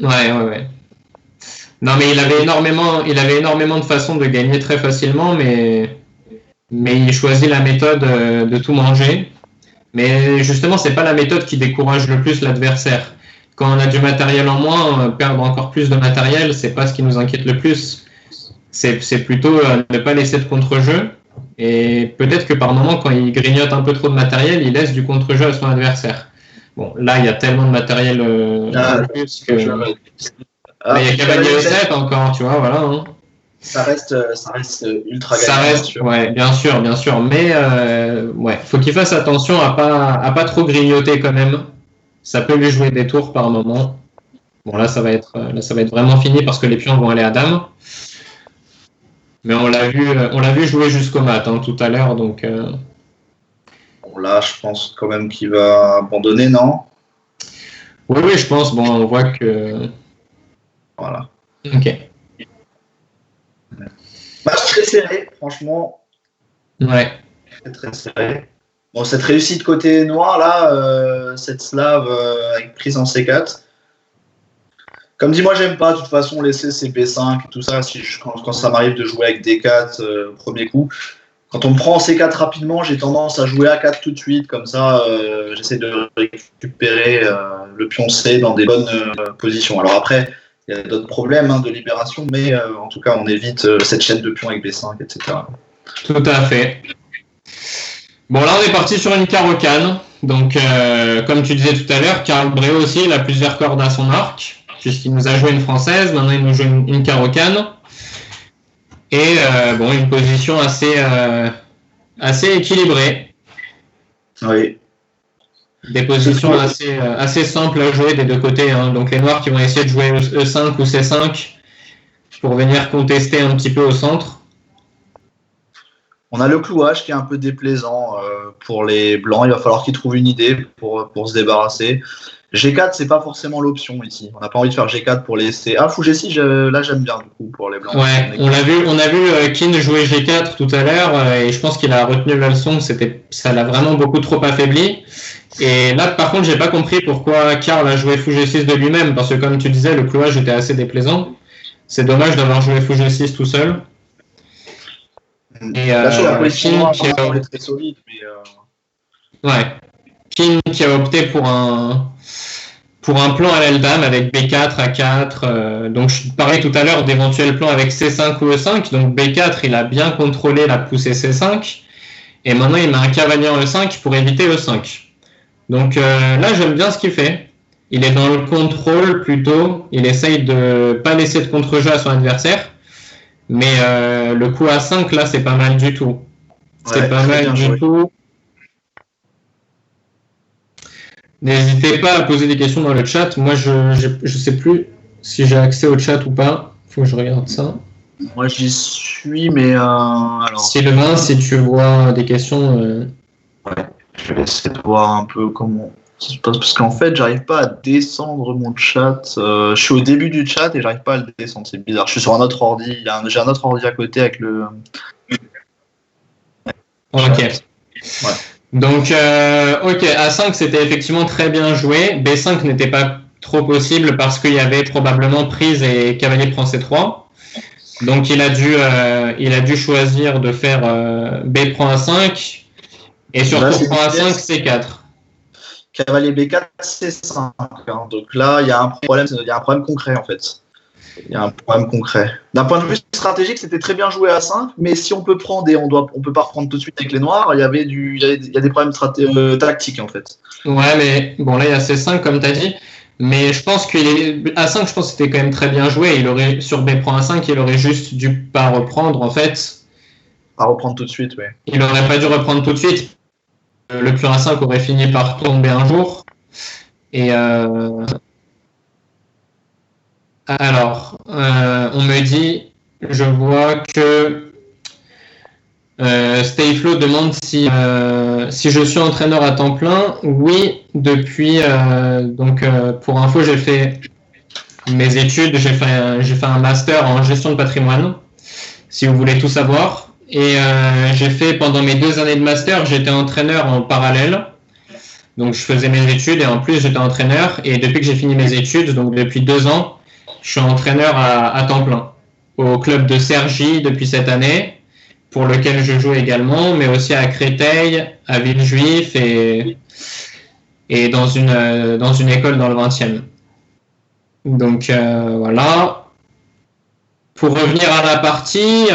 B: Ouais. Non, mais il avait énormément de façons de gagner très facilement, mais il choisit la méthode de tout manger. Mais justement, c'est pas la méthode qui décourage le plus l'adversaire. Quand on a du matériel en moins, perdre encore plus de matériel, c'est pas ce qui nous inquiète le plus. C'est plutôt ne pas laisser de contre-jeu. Et peut-être que par moment, quand il grignote un peu trop de matériel, il laisse du contre-jeu à son adversaire. Bon, là, il y a tellement de matériel plus que... Mais il y a cavalier E7 encore, tu vois, voilà. Hein.
C: Ça reste ultra gagnant. Ça reste,
B: ouais, bien sûr. Mais faut qu'il fasse attention à pas trop grignoter quand même. Ça peut lui jouer des tours par moment. Bon, là, ça va être vraiment fini parce que les pions vont aller à dame. Mais on l'a vu jouer jusqu'au mat tout à l'heure, donc.
C: Bon, là, je pense quand même qu'il va abandonner, non?
B: Oui, je pense. Bon, on voit que.
C: Voilà.
B: Ok.
C: Match très serré, franchement.
B: Ouais.
C: Très serré. Bon, cette réussite côté noir, là, cette slave avec prise en C4. Comme dit, moi, j'aime pas, de toute façon, laisser ces B5 et tout ça. Quand ça m'arrive de jouer avec D4 au premier coup, quand on me prend en C4 rapidement, j'ai tendance à jouer A4 tout de suite. Comme ça, j'essaie de récupérer le pion C dans des bonnes positions. Alors après, il y a d'autres problèmes de libération, mais en tout cas, on évite cette chaîne de pions avec B5, etc.
B: Tout à fait. Bon, là, on est parti sur une carocane. Donc, comme tu disais tout à l'heure, Karl Breault aussi, il a plusieurs cordes à son arc, puisqu'il nous a joué une française, maintenant il nous joue une carocane. Et une position assez équilibrée.
C: Oui.
B: Des positions assez simples à jouer des deux côtés. Hein. Donc les noirs qui vont essayer de jouer E5 ou C5 pour venir contester un petit peu au centre.
C: On a le clouage qui est un peu déplaisant pour les blancs. Il va falloir qu'ils trouvent une idée pour se débarrasser. G4, c'est pas forcément l'option ici. On n'a pas envie de faire G4 pour laisser. Ah, fou G6, là j'aime bien du coup pour les blancs.
B: Ouais, on a vu Keane jouer G4 tout à l'heure et je pense qu'il a retenu la leçon. Ça l'a vraiment beaucoup trop affaibli. Et là, par contre, j'ai pas compris pourquoi Karl a joué fou G6 de lui-même parce que comme tu disais, le clouage était assez déplaisant. C'est dommage d'avoir joué fou G6 tout seul. Et Keane qui a...
C: très solide, mais
B: Keane qui a opté pour un plan à l'aile dame avec B4, A4. Donc, je parlais tout à l'heure d'éventuels plans avec C5 ou E5. Donc, B4, il a bien contrôlé la poussée C5. Et maintenant, il met un cavalier en E5 pour éviter E5. Donc, là, j'aime bien ce qu'il fait. Il est dans le contrôle plutôt. Il essaye de pas laisser de contre-jeu à son adversaire. Mais le coup A5, là, c'est pas mal du tout. C'est pas mal du tout. N'hésitez pas à poser des questions dans le chat. Moi, je sais plus si j'ai accès au chat ou pas. Faut que je regarde ça.
C: Moi, j'y suis, mais alors.
B: Sylvain, si tu vois des questions.
C: Ouais, je vais essayer de voir un peu comment ça se passe parce qu'en fait, j'arrive pas à descendre mon chat. Je suis au début du chat et j'arrive pas à le descendre. C'est bizarre. Je suis sur un autre ordi. J'ai un autre ordi à côté avec le.
B: Ok. Ouais. Donc, A5, c'était effectivement très bien joué. B5 n'était pas trop possible parce qu'il y avait probablement prise et cavalier prend C3. Donc, il a dû choisir de faire B prend A5 et surtout prend A5, C4.
C: Cavalier B4, C5. Donc là, il y a un problème concret en fait. Il y a un problème concret. D'un point de vue stratégique, c'était très bien joué à 5, mais si on peut prendre et on peut pas reprendre tout de suite avec les noirs, il y a des problèmes tactiques en fait.
B: Ouais, mais bon là il y a C5 comme tu as dit, mais je pense qu'il est A5, je pense que c'était quand même très bien joué. Il aurait sur B prend A5, il aurait juste dû pas reprendre en fait.
C: Pas reprendre tout de suite, oui.
B: Il aurait pas dû reprendre tout de suite. Le pion A5 aurait fini par tomber un jour. Et alors, on me dit, je vois que Stayflow demande si je suis entraîneur à temps plein. Oui, depuis pour info, j'ai fait mes études, j'ai fait un master en gestion de patrimoine, si vous voulez tout savoir. Et j'ai fait pendant mes 2 années de master, j'étais entraîneur en parallèle. Donc je faisais mes études et en plus j'étais entraîneur. Et depuis que j'ai fini mes études, donc depuis 2 ans, je suis entraîneur à temps plein au club de Cergy depuis cette année, pour lequel je joue également, mais aussi à Créteil, à Villejuif et dans une école dans le 20e. Donc voilà. Pour revenir à la partie,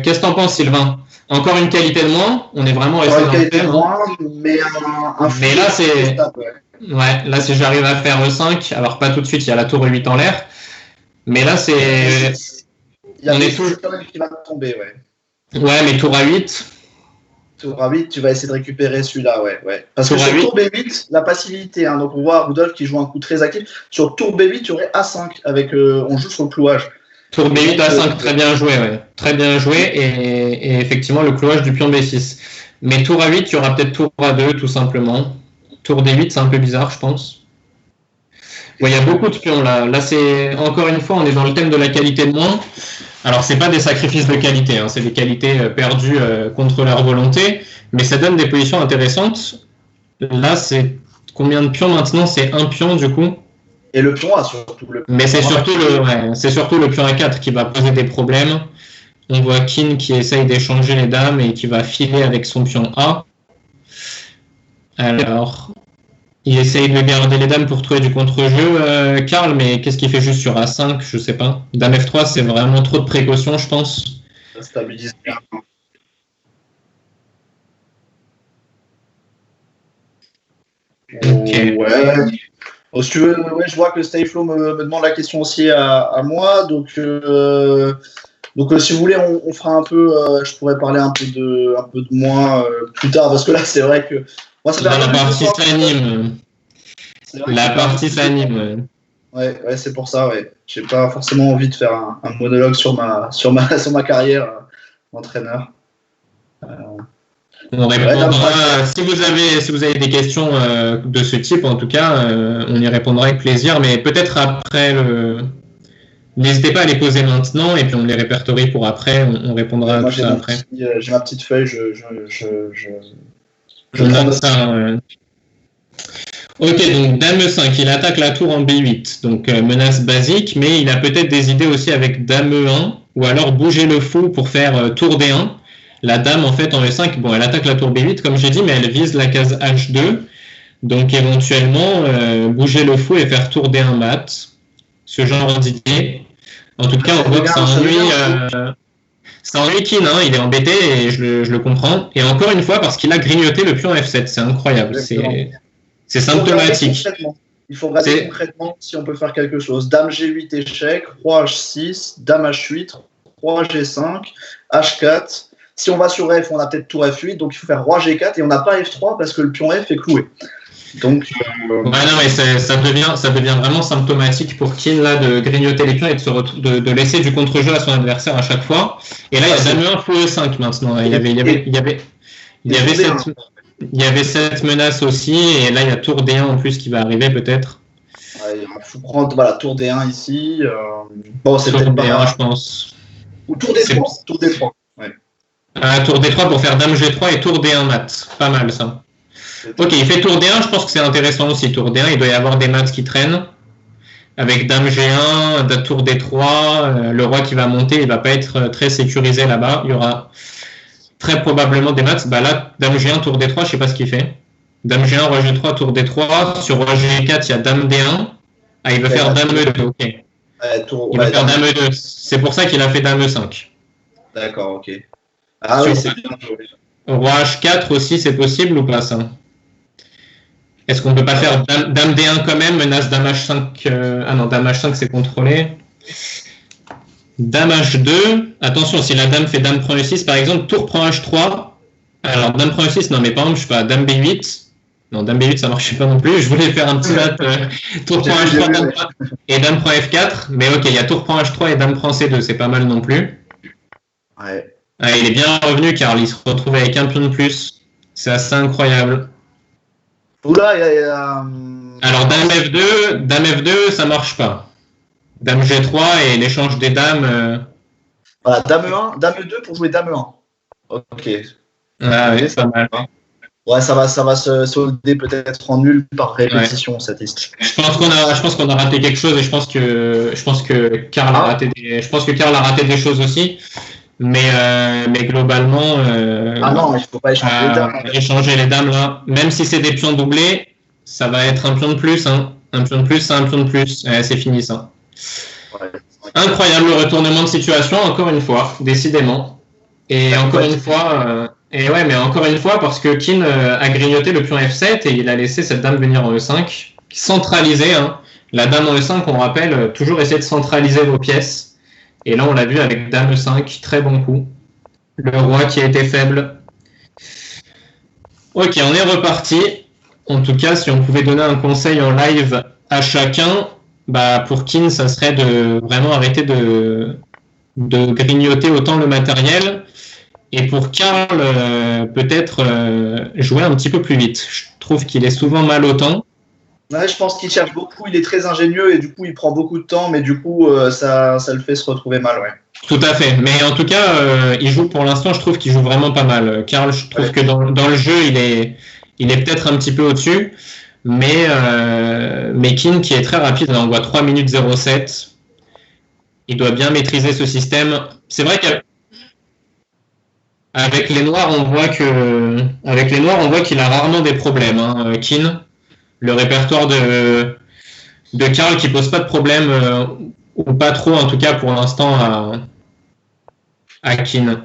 B: qu'est-ce que t'en penses, Sylvain? Encore une qualité de moins? On est vraiment resté dans le thème.
C: Mais
B: là, c'est... Ouais, là, si j'arrive à faire E5, alors pas tout de suite, il y a la tour E8 en l'air, mais là, c'est...
C: Il y a des choses qui va tomber, ouais.
B: Ouais, mais tour A8.
C: Tour A8, tu vas essayer de récupérer celui-là, ouais. Parce que sur tour B8, la passivité, donc on voit Rudolph qui joue un coup très actif. Sur tour B8, tu aurais A5, on joue sur le clouage.
B: Tour B8, A5, très bien joué, ouais. Très bien joué, et effectivement, le clouage du pion B6. Mais tour A8, il y aura peut-être tour A2, tout simplement. Tour D8, c'est un peu bizarre, je pense. Ouais, il y a beaucoup de pions, là. Là, c'est, encore une fois, on est dans le thème de la qualité de moins. Alors, c'est pas des sacrifices de qualité, c'est des qualités perdues contre leur volonté, mais ça donne des positions intéressantes. Là, c'est combien de pions maintenant? C'est un pion, du coup.
C: Et le pion A, surtout.
B: Mais c'est surtout le pion A4 qui va poser des problèmes. On voit Keane qui essaye d'échanger les dames et qui va filer avec son pion A. Alors, il essaye de garder les dames pour trouver du contre-jeu, Karl, mais qu'est-ce qu'il fait juste sur A5? Je sais pas. Dame F3, c'est vraiment trop de précautions, je pense.
C: Ça stabilise bien.
B: Okay.
C: Ouais. Si tu veux, ouais, je vois que Stayflow me demande la question aussi à moi. Donc si vous voulez, on fera un peu. Je pourrais parler un peu de moi plus tard, parce que là, c'est vrai que moi, ça
B: la partie s'anime. La partie s'anime.
C: Ouais, c'est pour ça. Ouais, j'ai pas forcément envie de faire un monologue sur ma carrière d'entraîneur.
B: On répondra. Si vous avez des questions de ce type, en tout cas, on y répondra avec plaisir. Mais peut-être après N'hésitez pas à les poser maintenant et puis on les répertorie pour après. On répondra à tout ça après.
C: J'ai ma petite feuille. Je
B: note ça. Ok, donc Dame E5, il attaque la tour en B8, donc menace basique, mais il a peut-être des idées aussi avec Dame E1, ou alors bouger le fou pour faire tour D1. La dame, en fait, en E5, bon, elle attaque la tour B8, comme j'ai dit, mais elle vise la case H2, donc éventuellement bouger le fou et faire tour D1 mat, ce genre d'idée. En tout cas, on voit que ça ennuie Keane, il est embêté et je le comprends. Et encore une fois, parce qu'il a grignoté le pion F7, c'est incroyable. C'est symptomatique.
C: Il faut regarder concrètement si on peut faire quelque chose. Dame G8 échec, Roi H6, Dame H8, Roi G5, H4. Si on va sur F, on a peut-être tour F8, donc il faut faire Roi G4 et on n'a pas F3 parce que le pion F est cloué. Donc,
B: ouais, non, mais ça devient vraiment symptomatique pour Keane là, de grignoter les pions et de laisser du contre-jeu à son adversaire à chaque fois. Et là, il y a Dame E1 fou E5 maintenant. Il y avait cette menace aussi, et là il y a tour D1 en plus qui va arriver peut-être.
C: Ouais, il faut prendre tour D1 ici. Bon, c'est
B: tour
C: peut-être
B: D1,
C: pas...
B: je pense.
C: Ou tour D3. Tour D3. Ouais.
B: Tour D3 pour faire Dame G3 et tour D1 mat. Pas mal ça. Ok, il fait tour D1, je pense que c'est intéressant aussi. Tour D1, il doit y avoir des mats qui traînent. Avec Dame G1, tour D3, le roi qui va monter, il va pas être très sécurisé là-bas. Il y aura très probablement des mats. Là, Dame G1, tour D3, je sais pas ce qu'il fait. Dame G1, Roi G3, tour D3. Sur Roi G4, il y a Dame D1. Ah, il veut faire Dame E2, ok. Il veut faire Dame E2. C'est pour ça qu'il a fait Dame E5.
C: D'accord, ok. Ah oui, c'est bien joué.
B: Roi H4 aussi, c'est possible ou pas ça? Est-ce qu'on peut pas faire Dame D1 quand même, menace Dame H5 Ah non, Dame H5 c'est contrôlé. Dame H2, attention, si la dame fait Dame prend E6 par exemple, tour prend H3. Alors Dame prend E6, non mais par exemple, je sais pas, Dame B8. Non, Dame B8 ça marchait pas non plus. Je voulais faire un petit mat tour prend H3 Dame et Dame prend F4. Mais ok, il y a tour prend H3 et Dame prend C2, c'est pas mal non plus.
C: Ouais.
B: Ah, il est bien revenu, Karl. Il se retrouve avec un pion de plus. C'est assez incroyable.
C: Oula, il y a,
B: Alors, dame F2, ça marche pas. Dame G3 et l'échange des dames.
C: Voilà, dame 1, dame 2 pour jouer dame 1. Ok.
B: Ah oui, c'est pas mal.
C: Ouais, ça va se solder peut-être en nul par répétition, cette histoire.
B: Je pense qu'on a raté quelque chose et je pense que Karl a raté des choses aussi. Mais globalement,
C: ah non, il ne faut pas échanger les dames.
B: Échanger les dames là, même si c'est des pions doublés, ça va être un pion de plus. Hein. Un pion de plus, c'est un pion de plus. C'est fini ça.
C: Ouais.
B: Incroyable le retournement de situation, encore une fois, décidément. Et encore une fois, parce que Keane a grignoté le pion F7 et il a laissé cette dame venir en E5, centralisée. Hein. La dame en E5, on rappelle, toujours essayer de centraliser vos pièces. Et là, on l'a vu avec dame E5, très bon coup. Le roi qui a été faible. Ok, on est reparti. En tout cas, si on pouvait donner un conseil en live à chacun, pour Keane, ça serait de vraiment arrêter de grignoter autant le matériel. Et pour Karl, peut-être jouer un petit peu plus vite. Je trouve qu'il est souvent mal au temps.
C: Ouais, je pense qu'il cherche beaucoup, il est très ingénieux et du coup il prend beaucoup de temps, mais du coup ça le fait se retrouver mal. Ouais.
B: Tout à fait, mais en tout cas, il joue pour l'instant, je trouve qu'il joue vraiment pas mal. Karl, je trouve que dans le jeu, il est peut-être un petit peu au-dessus, mais Keane qui est très rapide, on voit 3 minutes 07, il doit bien maîtriser ce système. C'est vrai qu'avec les Noirs, on voit qu'il a rarement des problèmes, hein, Keane. Le répertoire de Karl qui pose pas de problème, ou pas trop en tout cas pour l'instant à Keane.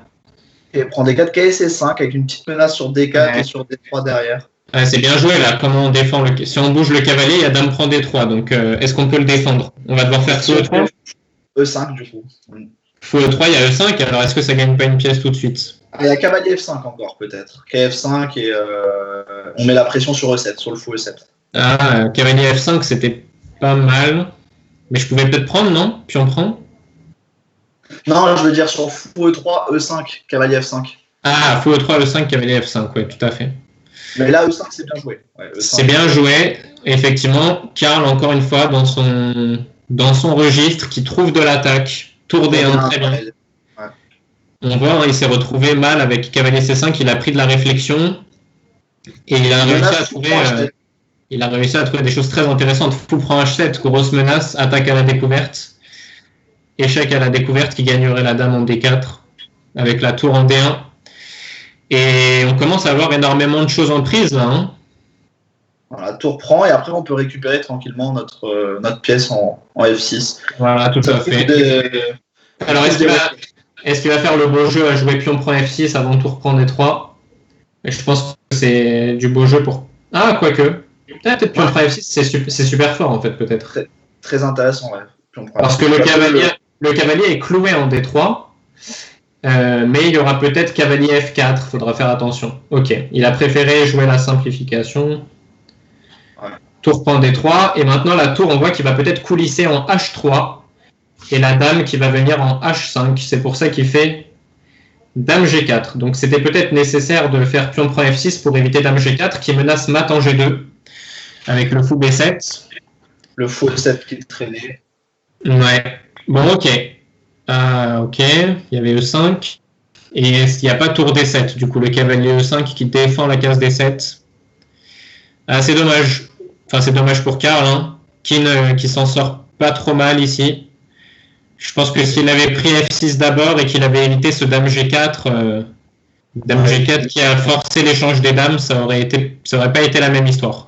C: Et prend des 4 KS5 avec une petite menace sur D4 et sur D3 derrière.
B: Ouais, c'est bien joué là, comment on défend si on bouge le cavalier, il y a dame prend D3, donc est-ce qu'on peut le défendre? On va devoir faire fou E3.
C: E5 du coup.
B: Fou E3, il y a E5, alors est-ce que ça gagne pas une pièce tout de suite?
C: Il y a cavalier F5 encore peut-être. KF5 et on met la pression sur E7, sur le fou E7.
B: Ah, cavalier F5, c'était pas mal. Mais je pouvais peut-être prendre, non? Puis on prend?
C: Non, je veux dire sur fou E3, E5, cavalier F5.
B: Ah, fou E3, E5, cavalier F5, oui, tout à fait.
C: Mais là, E5, c'est bien joué. Ouais,
B: c'est bien joué. Effectivement, Karl, encore une fois, dans son registre, qui trouve de l'attaque. Tour D1, très bien. Ouais. On voit, hein, il s'est retrouvé mal avec cavalier C5, il a pris de la réflexion. Et il a réussi à trouver... Il a réussi à trouver des choses très intéressantes. Fou prend H7, grosse menace, attaque à la découverte. Échec à la découverte qui gagnerait la dame en D4 avec la tour en D1. Et on commence à avoir énormément de choses en prise là. Hein.
C: Voilà, tour prend et après on peut récupérer tranquillement notre pièce en F6.
B: Voilà, tout à fait. Alors est-ce qu'il va faire le beau jeu à jouer pion prend F6 avant tour prend D3? Et je pense que c'est du beau jeu pour... Ah, quoique. Peut-être pion prend F6, c'est super fort en fait, peut-être.
C: Très, très intéressant, ouais.
B: Parce que le cavalier est cloué en D3, mais il y aura peut-être cavalier F4, il faudra faire attention. Ok, il a préféré jouer la simplification. Ouais. Tour prend D3, et maintenant la tour, on voit qu'il va peut-être coulisser en H3, et la dame qui va venir en H5. C'est pour ça qu'il fait dame G4. Donc c'était peut-être nécessaire de faire pion prend F6 pour éviter dame G4, qui menace mat en G2. Avec le fou B7.
C: Le fou E7 qui traînait.
B: Ouais. Bon, ok. Ok. Il y avait E5. Et est-ce qu'il n'y a pas tour D7? Du coup, le cavalier E5 qui défend la case D7. Ah, c'est dommage. Enfin, c'est dommage pour Karl. Hein. Qui s'en sort pas trop mal ici. Je pense que s'il avait pris F6 d'abord et qu'il avait évité ce dame G4, dame G4 qui a forcé l'échange des dames, ça aurait pas été la même histoire.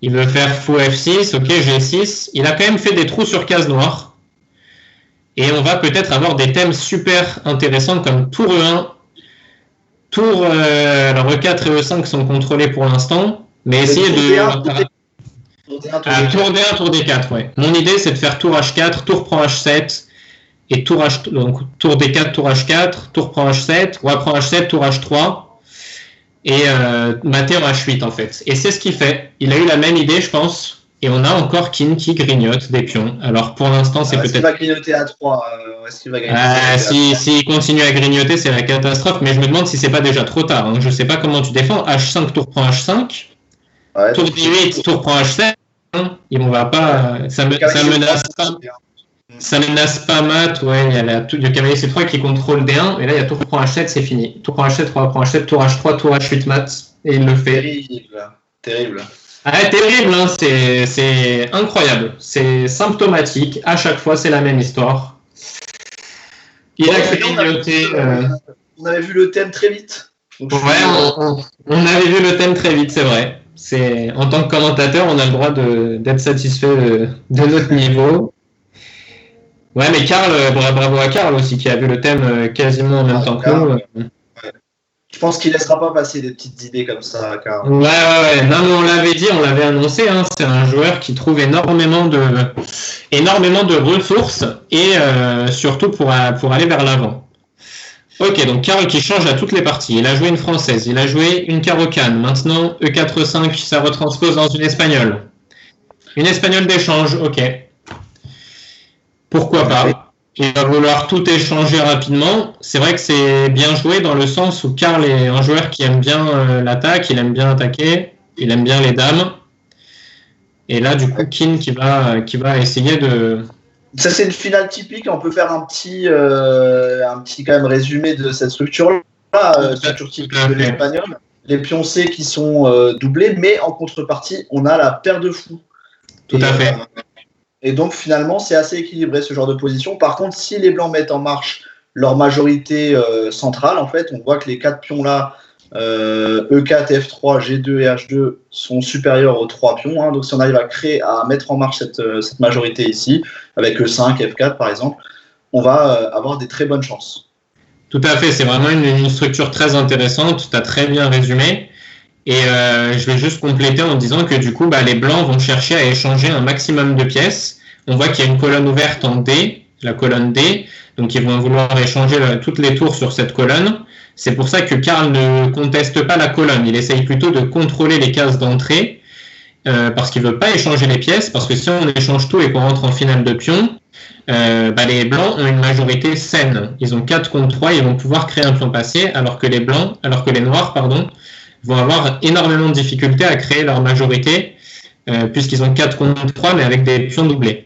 B: Il veut faire fou F6, ok, G6. Il a quand même fait des trous sur case noire. Et on va peut-être avoir des thèmes super intéressants comme tour E1. Alors E4 et E5 sont contrôlés pour l'instant. Mais essayez de... Tour D1, tour D4, ouais. Mon idée, c'est de faire tour H4, tour prend H7, et tour D4, tour H4, tour prend H7, roi prend H7, tour H3. Et mater en H8 en fait. Et c'est ce qu'il fait. Il a eu la même idée, je pense, Et on a encore Keane qui grignote des pions. Alors pour l'instant, c'est
C: Est-ce qu'il
B: peut-être.
C: va grignoter à 3 Est-ce qu'il va grignoter
B: S'il continue à grignoter, c'est la catastrophe. Mais je me demande si c'est pas déjà trop tard. Hein. Je sais pas comment tu défends. H5, tour prend H5.
C: Ouais,
B: Tour D8, tour prend H7. Et on va pas. Ça menace pas Matt. Ouais, il y a le cavalier C3 qui contrôle D1. Et là, il y a tour prend H7, c'est fini. Tour prend H7, tour prend H7, tour H3, tour H8 Matt. Et il le fait.
C: Terrible.
B: Ah, terrible, hein, c'est incroyable, c'est symptomatique, à chaque fois c'est la même histoire. Il a grignoté.
C: On avait vu le thème très vite.
B: Donc, on avait vu le thème très vite, c'est vrai. En tant que commentateur, on a le droit d'être satisfait de notre niveau. Ouais, mais Karl, bravo à Karl aussi, qui a vu le thème quasiment en même temps que nous.
C: Je pense qu'il ne laissera pas passer des petites idées comme ça, Karl.
B: Ouais. Non, mais on l'avait dit, on l'avait annoncé. Hein, c'est un joueur qui trouve énormément de ressources et surtout pour aller vers l'avant. Ok, donc Karl qui change à toutes les parties. Il a joué une française, il a joué une carocane. Maintenant, E4-5, ça retranspose dans une espagnole. Une espagnole d'échange, ok. Pourquoi pas? Il va vouloir tout échanger rapidement. C'est vrai que c'est bien joué dans le sens où Karl est un joueur qui aime bien l'attaque, il aime bien attaquer, il aime bien les dames. Et là, du coup, Keane qui va essayer de...
C: Ça, c'est une finale typique. On peut faire un petit quand même résumé de cette structure-là, structure typique de l'espagnol. Les pions C qui sont doublés, mais en contrepartie, on a la paire de fous.
B: Tout à fait.
C: Et donc, finalement, c'est assez équilibré ce genre de position. Par contre, si les blancs mettent en marche leur majorité centrale, en fait, on voit que les 4 pions-là, E4, F3, G2 et H2, sont supérieurs aux 3 pions. Hein. Donc, si on arrive à mettre en marche cette majorité ici, avec E5, F4 par exemple, on va avoir des très bonnes chances.
B: Tout à fait. C'est vraiment une structure très intéressante. Tu as très bien résumé. Et je vais juste compléter en disant que du coup, les blancs vont chercher à échanger un maximum de pièces. On voit qu'il y a une colonne ouverte en D, la colonne D. Donc, ils vont vouloir échanger toutes les tours sur cette colonne. C'est pour ça que Karl ne conteste pas la colonne. Il essaye plutôt de contrôler les cases d'entrée parce qu'il ne veut pas échanger les pièces. Parce que si on échange tout et qu'on rentre en finale de pion, les blancs ont une majorité saine. Ils ont 4 contre 3, ils vont pouvoir créer un pion passé, alors que les noirs, vont avoir énormément de difficultés à créer leur majorité, puisqu'ils ont 4 contre 3, mais avec des pions doublés.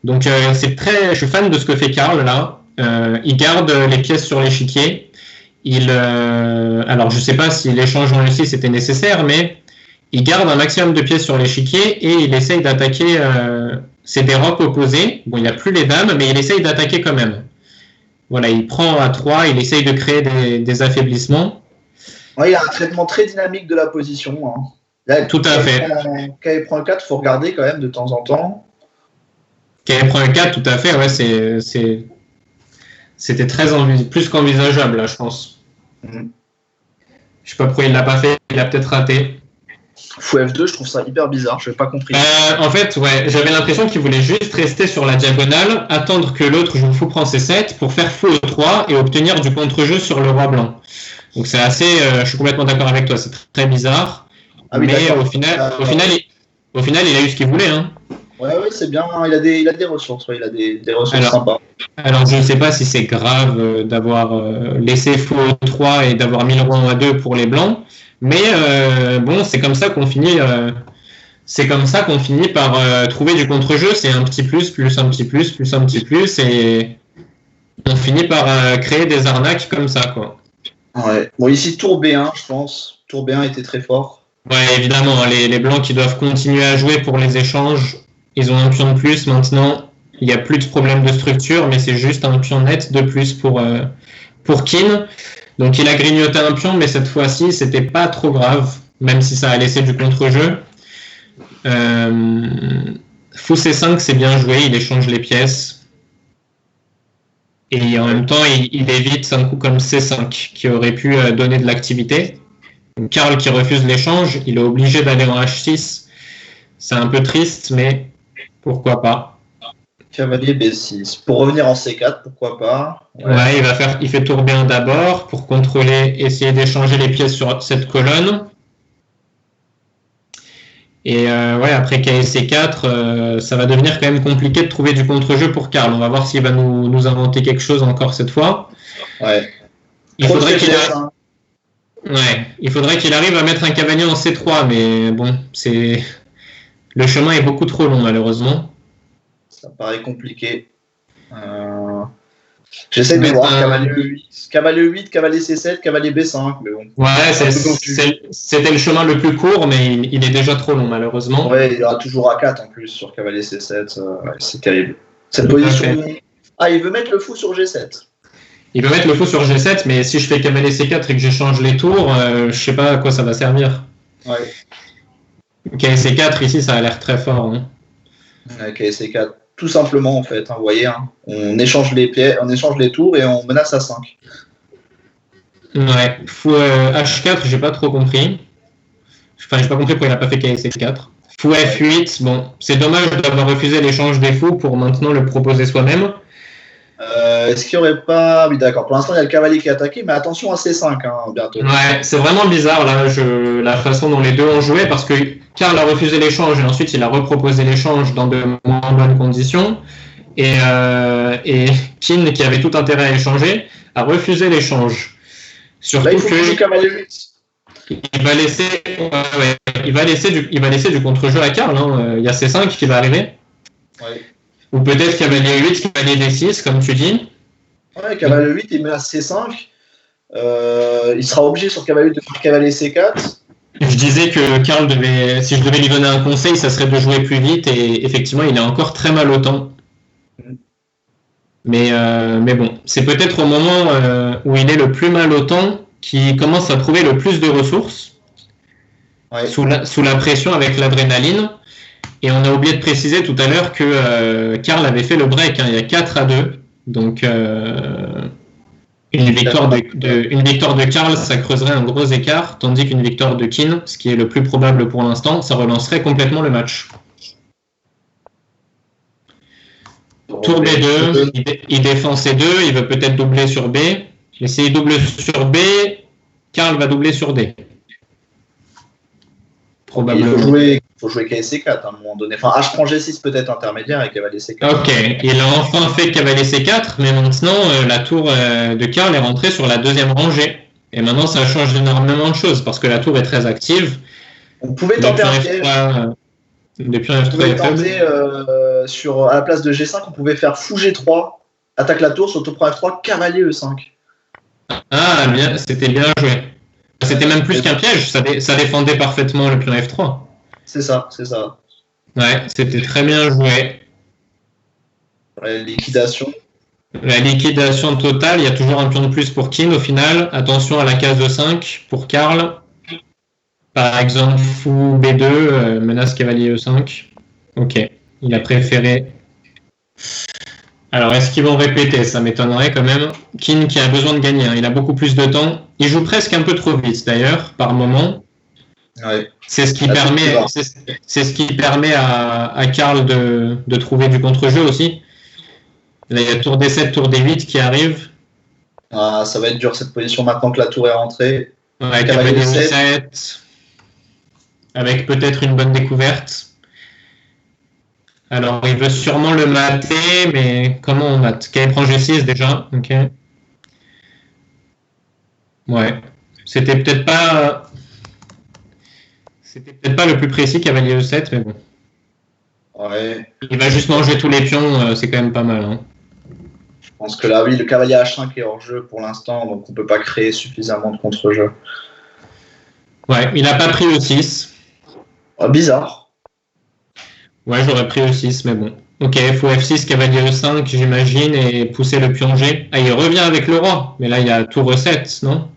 B: Donc je suis fan de ce que fait Karl là. Il garde les pièces sur l'échiquier. Alors je ne sais pas si l'échange en Russie c'était nécessaire, mais il garde un maximum de pièces sur l'échiquier et il essaye d'attaquer. C'est des rocs opposés. Bon, il n'y a plus les dames, mais il essaye d'attaquer quand même. Voilà, il prend à 3, il essaye de créer des affaiblissements.
C: Ouais, il y a un traitement très dynamique de la position. Hein. Là,
B: tout à fait.
C: Quand il prend le 4, il faut regarder quand même de temps en temps.
B: Quand il prend le 4, tout à fait, ouais, c'était plus qu'envisageable, là, je pense. Je ne sais pas pourquoi il ne l'a pas fait, il a peut-être raté.
C: Fou F2, je trouve ça hyper bizarre, je n'ai pas compris.
B: En fait, ouais, j'avais l'impression qu'il voulait juste rester sur la diagonale, attendre que l'autre joue fou prend C7 pour faire fou E3 et obtenir du contre-jeu sur le roi blanc. Donc c'est assez, je suis complètement d'accord avec toi, c'est très bizarre. Ah oui, mais au final, il a eu ce qu'il voulait. Hein.
C: Ouais, c'est bien, il a des ressources, il a des ressources sympas.
B: Alors je ne sais pas si c'est grave d'avoir laissé fou E3 et d'avoir mis le roi en A2 pour les blancs, mais bon, c'est comme ça qu'on finit. C'est comme ça qu'on finit par trouver du contre-jeu. C'est un petit plus, plus un petit plus, plus un petit plus, et on finit par créer des arnaques comme ça, quoi.
C: Ouais. Bon, ici, tour B1, je pense. Tour B1 était très fort.
B: Ouais, évidemment, les blancs qui doivent continuer à jouer pour les échanges, ils ont un pion de plus maintenant. Il n'y a plus de problème de structure, mais c'est juste un pion net de plus pour Keane. Donc, il a grignoté un pion, mais cette fois-ci, c'était pas trop grave, même si ça a laissé du contre-jeu. Fou C5, c'est bien joué, il échange les pièces. Et en même temps, il évite un coup comme C5 qui aurait pu donner de l'activité. Donc, Karl qui refuse l'échange, il est obligé d'aller en H6. C'est un peu triste, mais pourquoi pas.
C: Cavalier B6. Pour revenir en C4, pourquoi pas.
B: Ouais, il fait tour B1 d'abord pour contrôler, essayer d'échanger les pièces sur cette colonne. Et ouais, après KSC4, ça va devenir quand même compliqué de trouver du contre-jeu pour Karl. On va voir s'il va nous inventer quelque chose encore cette fois.
C: Ouais.
B: Il faudrait qu'il arrive à mettre un cavalier en C3, mais bon, le chemin est beaucoup trop long malheureusement.
C: Ça paraît compliqué. J'essaie de voir cavalier 8, cavalier C7, cavalier B5, mais bon.
B: Ouais, c'était le chemin le plus court, mais il est déjà trop long malheureusement.
C: Ouais, il y aura toujours A4 en plus sur cavalier C7, ouais, c'est terrible. Cette position. Ah, il veut mettre le fou sur G7.
B: Il veut mettre le fou sur G7, mais si je fais cavalier C4 et que j'échange les tours, je sais pas à quoi ça va servir.
C: Ouais.
B: KSC4 ici, ça a l'air très fort. Hein.
C: KSC4, tout simplement en fait. Hein, vous voyez, hein, on échange les tours et on menace à 5.
B: Ouais. Fou H4, j'ai pas trop compris. Enfin, j'ai pas compris pourquoi il n'a pas fait KSC4. Fou F8, bon, c'est dommage d'avoir refusé l'échange des fous pour maintenant le proposer soi-même.
C: Est-ce qu'il n'y aurait pas... Oui, d'accord. Pour l'instant, il y a le cavalier qui est attaqué, mais attention à C5 hein, bientôt.
B: Ouais, c'est vraiment bizarre là, la façon dont les deux ont joué, parce que Karl a refusé l'échange et ensuite il a reproposé l'échange dans de moins bonnes conditions. Et Kin, qui avait tout intérêt à échanger, a refusé l'échange. Surtout
C: là, il faut que cavalier 8.
B: Il va laisser du contre-jeu à Karl. Hein. Il y a C5 qui va arriver.
C: Ouais.
B: Ou peut-être cavalier 8, cavalier D6, comme tu dis.
C: Ouais, cavalier 8, il met à C5. Il sera obligé sur cavalier 8 de faire cavalier C4.
B: Je disais que Karl si je devais lui donner un conseil, ça serait de jouer plus vite. Et effectivement, il est encore très mal au temps. Mais bon, c'est peut-être au moment où il est le plus mal au temps qu'il commence à trouver le plus de ressources. Ouais. Sous la pression avec l'adrénaline. Et on a oublié de préciser tout à l'heure que Karl avait fait le break. Hein, il y a 4-2. Donc, une victoire de Karl, ça creuserait un gros écart. Tandis qu'une victoire de Kin, ce qui est le plus probable pour l'instant, ça relancerait complètement le match. Tour B2, il défend C2, il veut peut-être doubler sur B. Mais s'il double sur B, Karl va doubler sur D.
C: Probablement. Il faut jouer KSC4 à un moment donné. Enfin, H prend G6 peut-être intermédiaire et cavalier C4.
B: Ok, il a enfin fait cavalier C4, mais maintenant la tour de Karl est rentrée sur la deuxième rangée. Et maintenant, ça change énormément de choses parce que la tour est très active.
C: On pouvait tenter un piège.
B: Depuis un F3
C: à la place de G5, on pouvait faire fou G3, attaque la tour sur tour F3, cavalier E5.
B: Ah, bien, c'était bien joué. C'était même plus qu'un piège, ça défendait parfaitement le pion F3.
C: C'est ça.
B: Ouais, c'était très bien joué.
C: Ouais, liquidation.
B: La liquidation totale, il y a toujours un pion de plus pour Kin au final. Attention à la case de 5 pour Karl. Par exemple, fou B2, menace cavalier E5. Ok, il a préféré. Alors, est-ce qu'ils vont répéter? Ça m'étonnerait quand même. Kin qui a besoin de gagner, hein. Il a beaucoup plus de temps. Il joue presque un peu trop vite d'ailleurs, par moment.
C: Ouais.
B: C'est ce qui permet à Karl de trouver du contre-jeu aussi. Là, il y a tour D7, tour D8 qui arrive.
C: Ah, ça va être dur cette position maintenant que la tour est rentrée.
B: Ouais, cavalier D7. Avec peut-être une bonne découverte. Alors, il veut sûrement le mater, mais comment on mate? Cavalier prend G6 déjà. Ok. Ouais. C'était peut-être pas le plus précis cavalier E7, mais bon.
C: Ouais.
B: Il va juste manger tous les pions, c'est quand même pas mal. Hein.
C: Je pense que là, oui, le cavalier H5 est hors jeu pour l'instant, donc on peut pas créer suffisamment de contre-jeu.
B: Ouais, il n'a pas pris E6.
C: Oh, bizarre.
B: Ouais, j'aurais pris E6, mais bon. Ok, il faut F6, cavalier E5, j'imagine, et pousser le pion G. Ah, il revient avec le roi, mais là, il y a tour E7, non?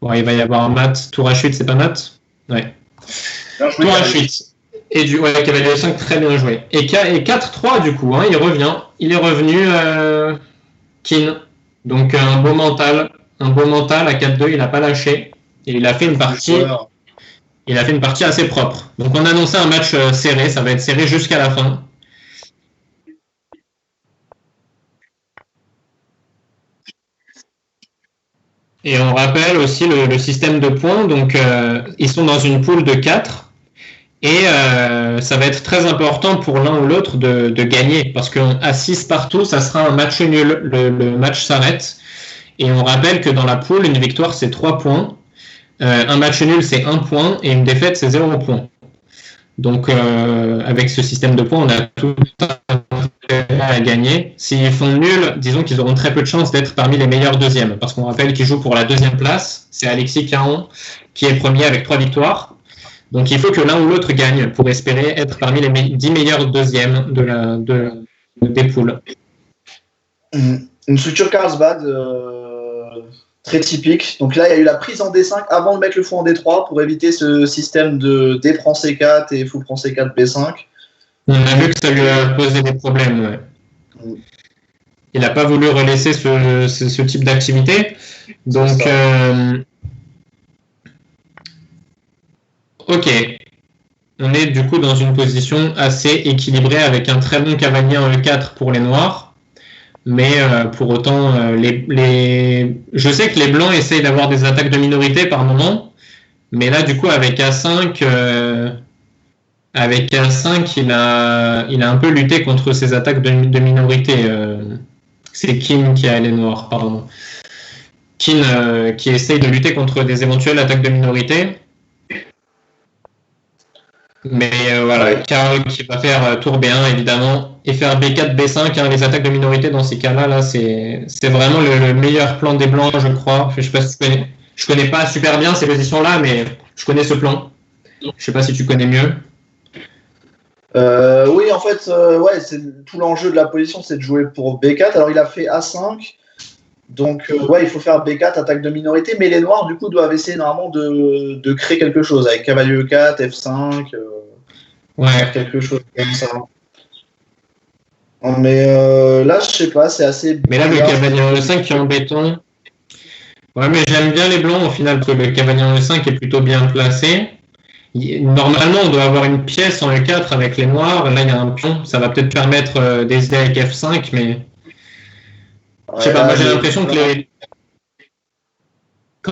B: Bon, il va y avoir un mat. Tour H8, c'est pas mat? Ouais. Tour H8. Et cavalier E5, très bien joué. Et 4-3, du coup, hein, il revient. Il est revenu Kin. Donc, un beau mental à 4-2, il n'a pas lâché. Et il a fait une partie... Il a fait une partie assez propre. Donc on annonçait un match serré, ça va être serré jusqu'à la fin. Et on rappelle aussi le système de points. Donc, ils sont dans une poule de 4. Et ça va être très important pour l'un ou l'autre de gagner. Parce qu'à 6 partout, ça sera un match nul. Le match s'arrête. Et on rappelle que dans la poule, une victoire, c'est 3 points. Un match nul, c'est 1 point. Et une défaite, c'est 0 point. Donc, avec ce système de points, on a tout à gagner. S'ils font nul, disons qu'ils auront très peu de chances d'être parmi les meilleurs deuxièmes. Parce qu'on rappelle qu'ils jouent pour la 2e place. C'est Alexis Caron qui est premier avec 3 victoires. Donc il faut que l'un ou l'autre gagne pour espérer être parmi les 10 meilleurs deuxièmes des poules.
C: Une structure Carlsbad très typique. Donc là, il y a eu la prise en D5 avant de mettre le fou en D3 pour éviter ce système de D prend C4 et fou prend C4 B5.
B: On a vu que ça lui a posé des problèmes. Ouais. Il n'a pas voulu relaisser ce type d'activité. Donc, ok. On est du coup dans une position assez équilibrée avec un très bon cavalier en E4 pour les noirs. Mais pour autant, je sais que les blancs essayent d'avoir des attaques de minorité par moment. Mais là, du coup, avec A5, il a un peu lutté contre ces attaques de minorité. C'est Kim qui a les noirs, pardon. Kim qui essaye de lutter contre des éventuelles attaques de minorité. Mais voilà, Karl qui va faire tour B1 évidemment et faire B4, B5, les attaques de minorité dans ces cas-là, là, c'est vraiment le meilleur plan des blancs, je crois. Je sais pas si tu connais. Je connais pas super bien ces positions-là, mais je connais ce plan. Je sais pas si tu connais mieux.
C: Oui, en fait, c'est tout l'enjeu de la position, c'est de jouer pour B4. Alors il a fait A5, donc il faut faire B4, attaque de minorité, mais les noirs du coup doivent essayer normalement de créer quelque chose avec cavalier E4, F5, quelque chose comme ça. Mais là, je sais pas, c'est assez.
B: Mais là, le cavalier E5 qui est en béton. Ouais, mais j'aime bien les blancs au final parce que le cavalier E5 est plutôt bien placé. Normalement, on doit avoir une pièce en E4 avec les noirs. Là, il y a un pion. Ça va peut-être permettre des idées avec F5, mais je sais pas. Moi, j'ai l'impression que les.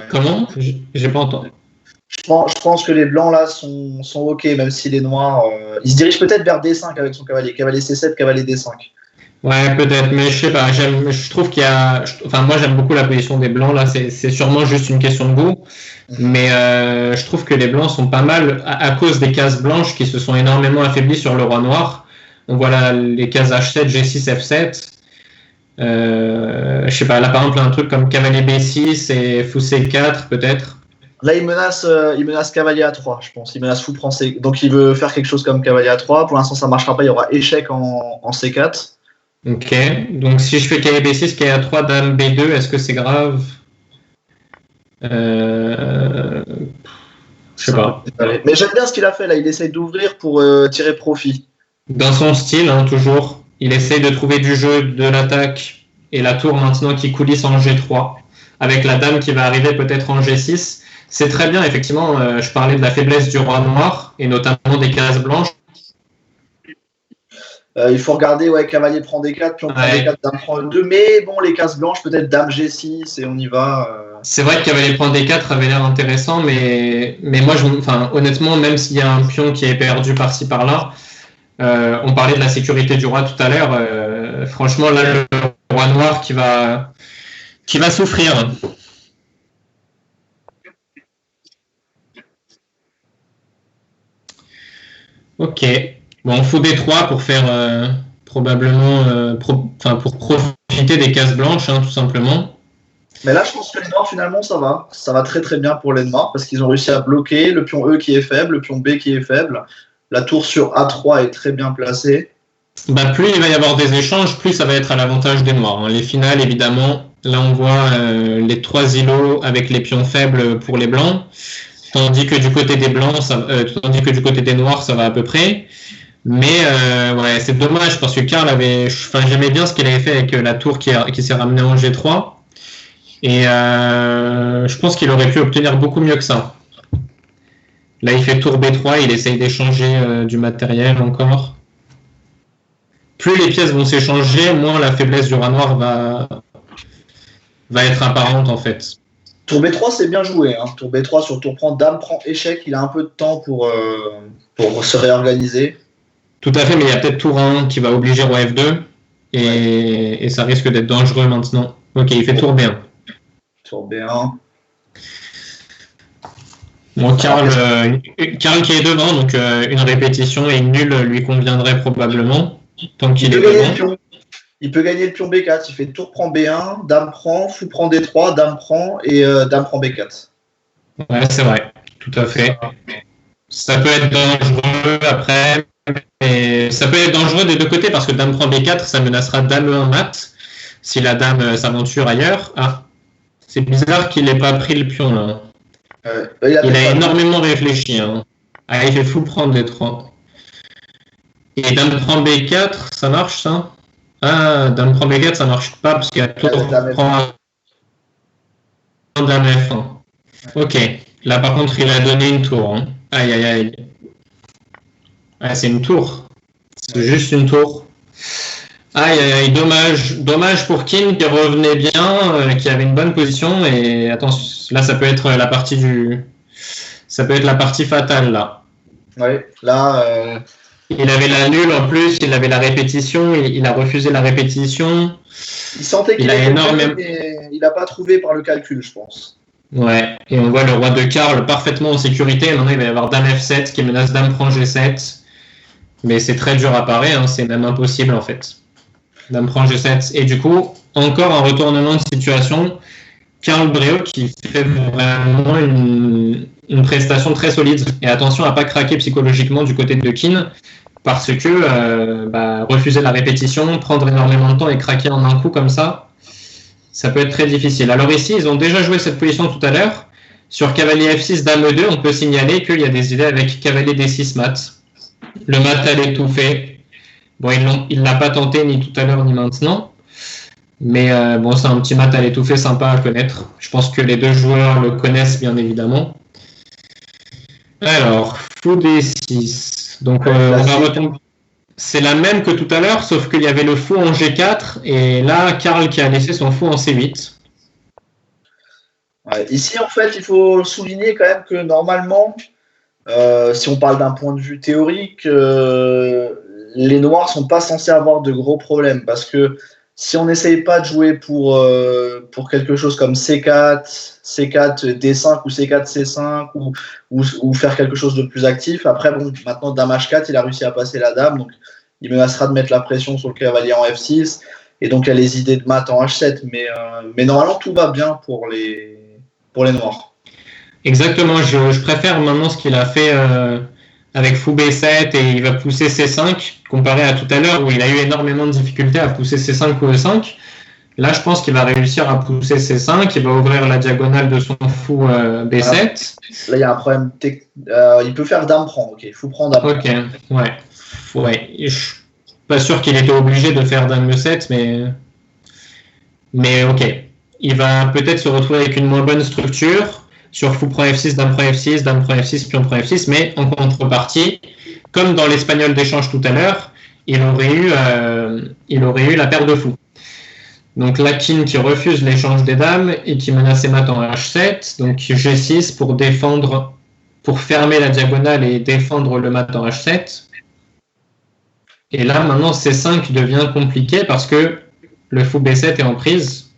B: Comment ? J'ai pas entendu.
C: Je pense que les blancs là sont ok, même si les noirs. Ils se dirigent peut-être vers D5 avec son cavalier. Cavalier C7, cavalier D5.
B: Ouais, peut-être, mais je sais pas. Je trouve qu'il y a. Enfin, moi, j'aime beaucoup la position des blancs. Là, c'est sûrement juste une question de goût. Mais je trouve que les blancs sont pas mal à cause des cases blanches qui se sont énormément affaiblies sur le roi noir. On voit là les cases H7, G6, F7. Je sais pas, là par exemple un truc comme cavalier B6 et fou C4 peut-être.
C: Là il menace cavalier A3, je pense. Il menace fou prend C. Donc il veut faire quelque chose comme cavalier A3. Pour l'instant ça marchera pas, il y aura échec en C4.
B: Ok, donc si je fais cavalier B6, cavalier A3, dame B2, est-ce que c'est grave? Je sais pas.
C: Mais j'aime bien ce qu'il a fait là, il essaye d'ouvrir pour tirer profit.
B: Dans son style, toujours. Il essaye de trouver du jeu, de l'attaque et la tour maintenant qui coulisse en G3 avec la dame qui va arriver peut-être en G6. C'est très bien, effectivement. Je parlais de la faiblesse du roi noir et notamment des cases blanches.
C: Il faut regarder, cavalier prend D4, pion prend D4, dame prend E2, mais bon, les cases blanches, peut-être dame G6 et on y va.
B: C'est vrai que cavalier prend D4 avait l'air intéressant, mais moi, honnêtement, même s'il y a un pion qui est perdu par-ci par-là, on parlait de la sécurité du roi tout à l'heure. Franchement, là, le roi noir qui va souffrir. Ok. Bon, fou D3 pour faire probablement pour profiter des cases blanches, tout simplement.
C: Mais là, je pense que les noirs, finalement, ça va. Ça va très très bien pour les noirs parce qu'ils ont réussi à bloquer le pion E qui est faible, le pion B qui est faible. La tour sur A3 est très bien placée.
B: Plus il va y avoir des échanges, plus ça va être à l'avantage des noirs. Les finales, évidemment, là on voit les 3 îlots avec les pions faibles pour les blancs, tandis que du côté des blancs, tandis que du côté des noirs, ça va à peu près. Mais c'est dommage parce que Karl j'aimais bien ce qu'il avait fait avec la tour qui s'est ramenée en G3. Et je pense qu'il aurait pu obtenir beaucoup mieux que ça. Là, il fait tour B3, il essaye d'échanger du matériel encore. Plus les pièces vont s'échanger, moins la faiblesse du roi noir va être apparente en fait.
C: Tour B3, c'est bien joué. Hein. Tour B3 sur tour prend, dame prend échec. Il a un peu de temps pour se réorganiser.
B: Tout à fait, mais il y a peut-être tour 1 qui va obliger roi F2 et ça risque d'être dangereux maintenant. Ok, il fait tour B1.
C: Tour B1.
B: Bon, Karl qui est devant, donc une répétition et une nulle lui conviendrait probablement. Tant qu'il est devant.
C: Il peut gagner le pion B4. Il fait tour prend B1, dame prend, fou prend D3, dame prend et dame prend B4.
B: Ouais, c'est vrai, tout à fait. Ça peut être dangereux après, mais ça peut être dangereux des deux côtés parce que dame prend B4, ça menacera dame E1 mat si la dame s'aventure ailleurs. Ah, c'est bizarre qu'il n'ait pas pris le pion là. Il a énormément réfléchi. Hein. Ah, il fait fou prendre D3. Et dame prend B4, ça marche ça? Ah, dame prend B4, ça marche pas parce qu'il y a tour prend dame F1. Ok, là par contre il a donné une tour. Hein. Aïe aïe aïe. Ah, c'est une tour. C'est juste une tour. Aïe aïe aïe, dommage. Dommage pour Kin qui revenait bien, qui avait une bonne position. Et attention, là ça peut être la partie ça peut être la partie fatale là.
C: Oui, là.
B: Il avait la nulle en plus, il avait la répétition, il a refusé la répétition.
C: Il sentait qu'il a énormément. Il n'a pas trouvé par le calcul, je pense.
B: Ouais, et on voit le roi de Karl parfaitement en sécurité. Maintenant, il va y avoir dame F7 qui menace dame prend G7. Mais c'est très dur à parer, hein, c'est même impossible en fait. Dame prend G7. Et du coup, encore un retournement de situation. Karl Breault qui fait vraiment une prestation très solide. Et attention à ne pas craquer psychologiquement du côté de Kin. Parce que refuser la répétition, prendre énormément de temps et craquer en un coup comme ça peut être très difficile. Alors ici, ils ont déjà joué cette position tout à l'heure. Sur cavalier F6, dame E2, on peut signaler qu'il y a des idées avec cavalier D6 mat. Le mat à l'étouffé. Bon, il ne l'a pas tenté ni tout à l'heure ni maintenant. Mais c'est un petit mat à l'étouffé sympa à connaître. Je pense que les deux joueurs le connaissent bien évidemment. Alors, fou D6. Donc, on va retomber. C'est la même que tout à l'heure, sauf qu'il y avait le fou en G4, et là, Karl qui a laissé son fou en C8.
C: Ouais, ici, en fait, il faut souligner quand même que normalement, si on parle d'un point de vue théorique, les noirs ne sont pas censés avoir de gros problèmes, parce que si on n'essaye pas de jouer pour quelque chose comme C4, D5 ou C4, C5 ou faire quelque chose de plus actif, après, bon, maintenant, dame H4, il a réussi à passer la dame, donc il menacera de mettre la pression sur le cavalier en F6, et donc il y a les idées de mat en H7, mais normalement, tout va bien pour les noirs.
B: Exactement, je préfère maintenant ce qu'il a fait avec fou B7 et il va pousser C5 comparé à tout à l'heure où il a eu énormément de difficultés à pousser C5 ou E5. Là, je pense qu'il va réussir à pousser C5, il va ouvrir la diagonale de son fou B7.
C: Là, il y a un problème. Il peut faire dame prend, ok. Fou prend dame.
B: Ok, ouais. Je suis pas sûr qu'il était obligé de faire dame E7, mais ok. Il va peut-être se retrouver avec une moins bonne structure sur fou prend F6, dame prend F6, dame prend F6, pion prend F6, mais en contrepartie, comme dans l'espagnol d'échange tout à l'heure, il aurait eu la paire de fous. Donc la Kin qui refuse l'échange des dames et qui menace mat en H7, donc G6 pour fermer la diagonale et défendre le mat en H7. Et là maintenant C5 devient compliqué parce que le fou B7 est en prise.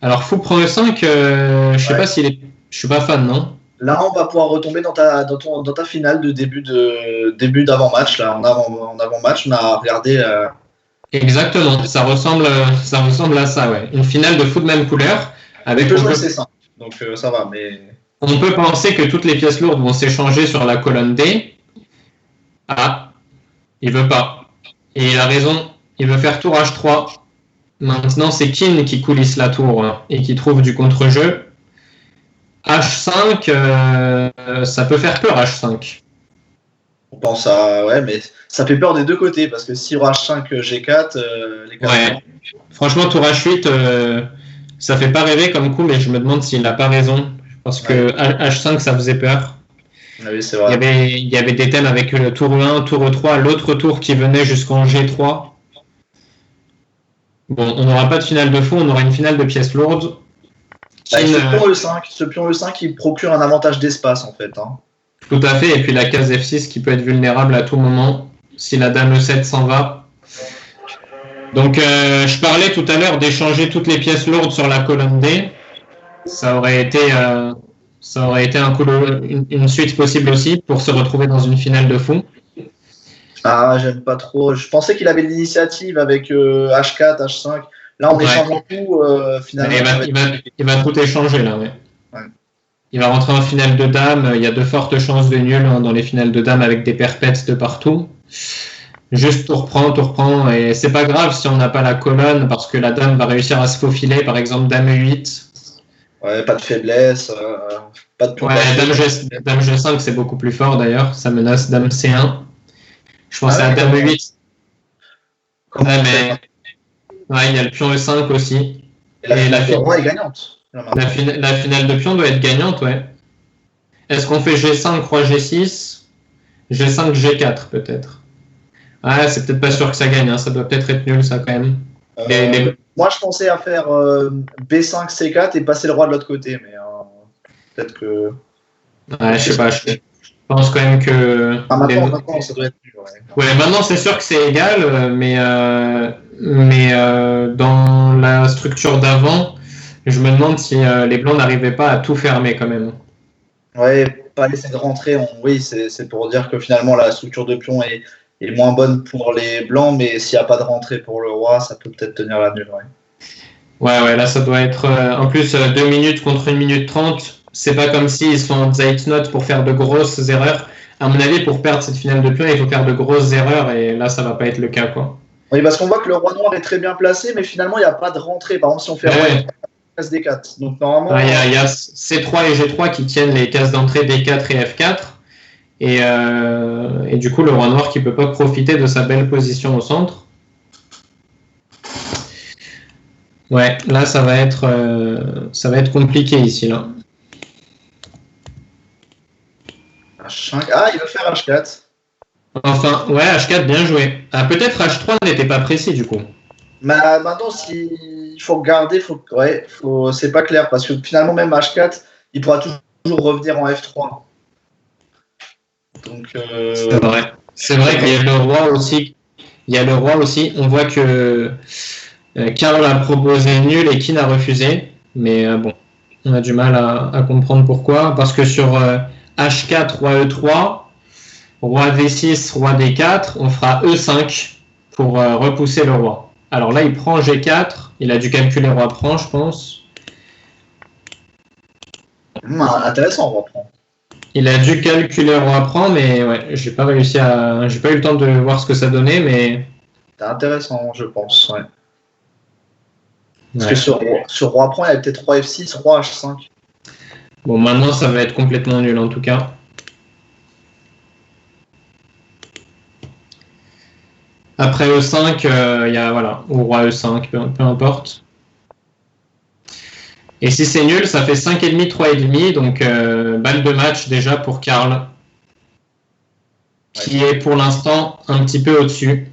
B: Alors fou prend E5, je sais pas s'il est. Je suis pas fan, non?
C: Là, on va pouvoir retomber dans ta finale de début d'avant-match. Là, en avant-match, on a regardé.
B: Exactement, ça ressemble à ça, ouais. Une finale de fou de même couleur.
C: Avec le jeu, c'est ça. Donc ça va, mais.
B: On peut penser que toutes les pièces lourdes vont s'échanger sur la colonne D. Ah, il veut pas. Et il a raison, il veut faire tour H3. Maintenant, c'est Kin qui coulisse la tour et qui trouve du contre-jeu. H5, ça peut faire peur, H5.
C: On pense à... Ouais, mais ça fait peur des deux côtés, parce que si H5, G4, les gars...
B: Ouais. Franchement, tour H8, ça fait pas rêver comme coup, mais je me demande s'il n'a pas raison. Parce que H5, ça faisait peur.
C: Oui, c'est vrai.
B: Il y avait des thèmes avec le tour 1, tour 3, l'autre tour qui venait jusqu'en G3. Bon, on n'aura pas de finale de fou, on aura une finale de pièces lourdes.
C: Ce pion E5, il procure un avantage d'espace, en fait. Hein.
B: Tout à fait, et puis la case F6 qui peut être vulnérable à tout moment si la dame E7 s'en va. Donc, je parlais tout à l'heure d'échanger toutes les pièces lourdes sur la colonne D. Ça aurait été une suite possible aussi pour se retrouver dans une finale de fou.
C: Ah, j'aime pas trop. Je pensais qu'il avait l'initiative avec H4, H5. Là, on échange tout, finalement.
B: Il va tout échanger, là, ouais.
C: Ouais.
B: Il va rentrer en finale de dames. Il y a de fortes chances de nul dans les finales de dames avec des perpètes de partout. Juste tour prend. Et c'est pas grave si on n'a pas la colonne parce que la dame va réussir à se faufiler. Par exemple, dame E8.
C: Ouais, pas de faiblesse. Pas de pion.
B: Ouais, dame G5, c'est beaucoup plus fort d'ailleurs. Ça menace dame C1. Je pense à dame E8. Ouais, il y a le pion E5 aussi.
C: Et la finale de roi est gagnante.
B: La finale de pion doit être gagnante, ouais. Est-ce qu'on fait G5, roi G6, G5, G4 peut-être? Ouais, c'est peut-être pas sûr que ça gagne, hein. Ça doit peut-être être nul ça quand même.
C: Moi je pensais à faire B5, C4 et passer le roi de l'autre côté, mais peut-être que...
B: Ouais, je sais pas, je pense quand même que...
C: Maintenant, ça doit être nul,
B: ouais, maintenant c'est sûr que c'est égal, mais dans la structure d'avant, je me demande si les blancs n'arrivaient pas à tout fermer quand même.
C: Ouais, pas laisser de rentrer. Oui, c'est pour dire que finalement la structure de pion est moins bonne pour les blancs, mais s'il n'y a pas de rentrée pour le roi, ça peut peut-être tenir la nulle.
B: Ouais, là ça doit être en plus 2 minutes contre 1 minute 30. C'est pas comme s'ils sont en Zeitnot pour faire de grosses erreurs. À mon avis, pour perdre cette finale de pion, il faut faire de grosses erreurs et là ça va pas être le cas, quoi.
C: Oui, parce qu'on voit que le roi noir est très bien placé, mais finalement il n'y a pas de rentrée. Par exemple, si on fait roi casse D4. Donc normalement.
B: Il y a C3 et G3 qui tiennent les cases d'entrée D4 et F4. Et du coup, le roi noir qui peut pas profiter de sa belle position au centre. Ouais, là ça va être compliqué ici là.
C: H5. Ah, il veut faire H4.
B: Enfin, ouais, H4, bien joué. Ah, peut-être H3 n'était pas précis du coup.
C: Maintenant, il faut regarder, c'est pas clair parce que finalement, même H4, il pourra toujours revenir en F3. Donc,
B: c'est vrai qu'il y a le roi aussi. On voit que Karl a proposé nul et Kin a refusé. Mais bon, on a du mal à comprendre pourquoi. Parce que sur H4, roi E3, roi D6, roi D4, on fera E5 pour repousser le roi. Alors là, il prend G4. Il a dû calculer roi prend, je pense.
C: Intéressant, roi prend.
B: Il a dû calculer roi prend, mais ouais, j'ai pas eu le temps de voir ce que ça donnait, mais...
C: C'est intéressant, je pense, ouais. Parce que sur roi prend, il y a peut-être roi F6, roi H5.
B: Bon, maintenant, ça va être complètement nul, en tout cas. Après E5, il y a, ou roi E5, peu importe. Et si c'est nul, ça fait 5,5, 3,5, donc balle de match déjà pour Karl, qui est pour l'instant un petit peu au-dessus.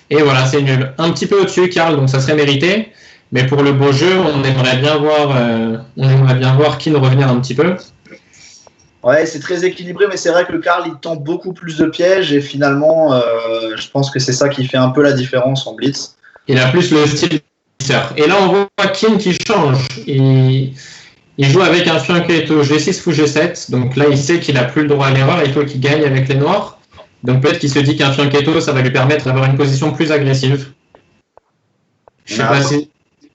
B: Et voilà, c'est nul. Un petit peu au-dessus, Karl, donc ça serait mérité. Mais pour le beau jeu, on aimerait bien voir Kin revenir un petit peu.
C: Ouais, c'est très équilibré, mais c'est vrai que Karl, il tente beaucoup plus de pièges et finalement, je pense que c'est ça qui fait un peu la différence en blitz.
B: Il a plus le style. Et là, on voit Kin qui change. Il joue avec un fianchetto G6 fou G7. Donc là, il sait qu'il n'a plus le droit à l'erreur et il faut qu'il gagne avec les noirs. Donc peut-être qu'il se dit qu'un fianchetto, ça va lui permettre d'avoir une position plus agressive. Je sais pas si...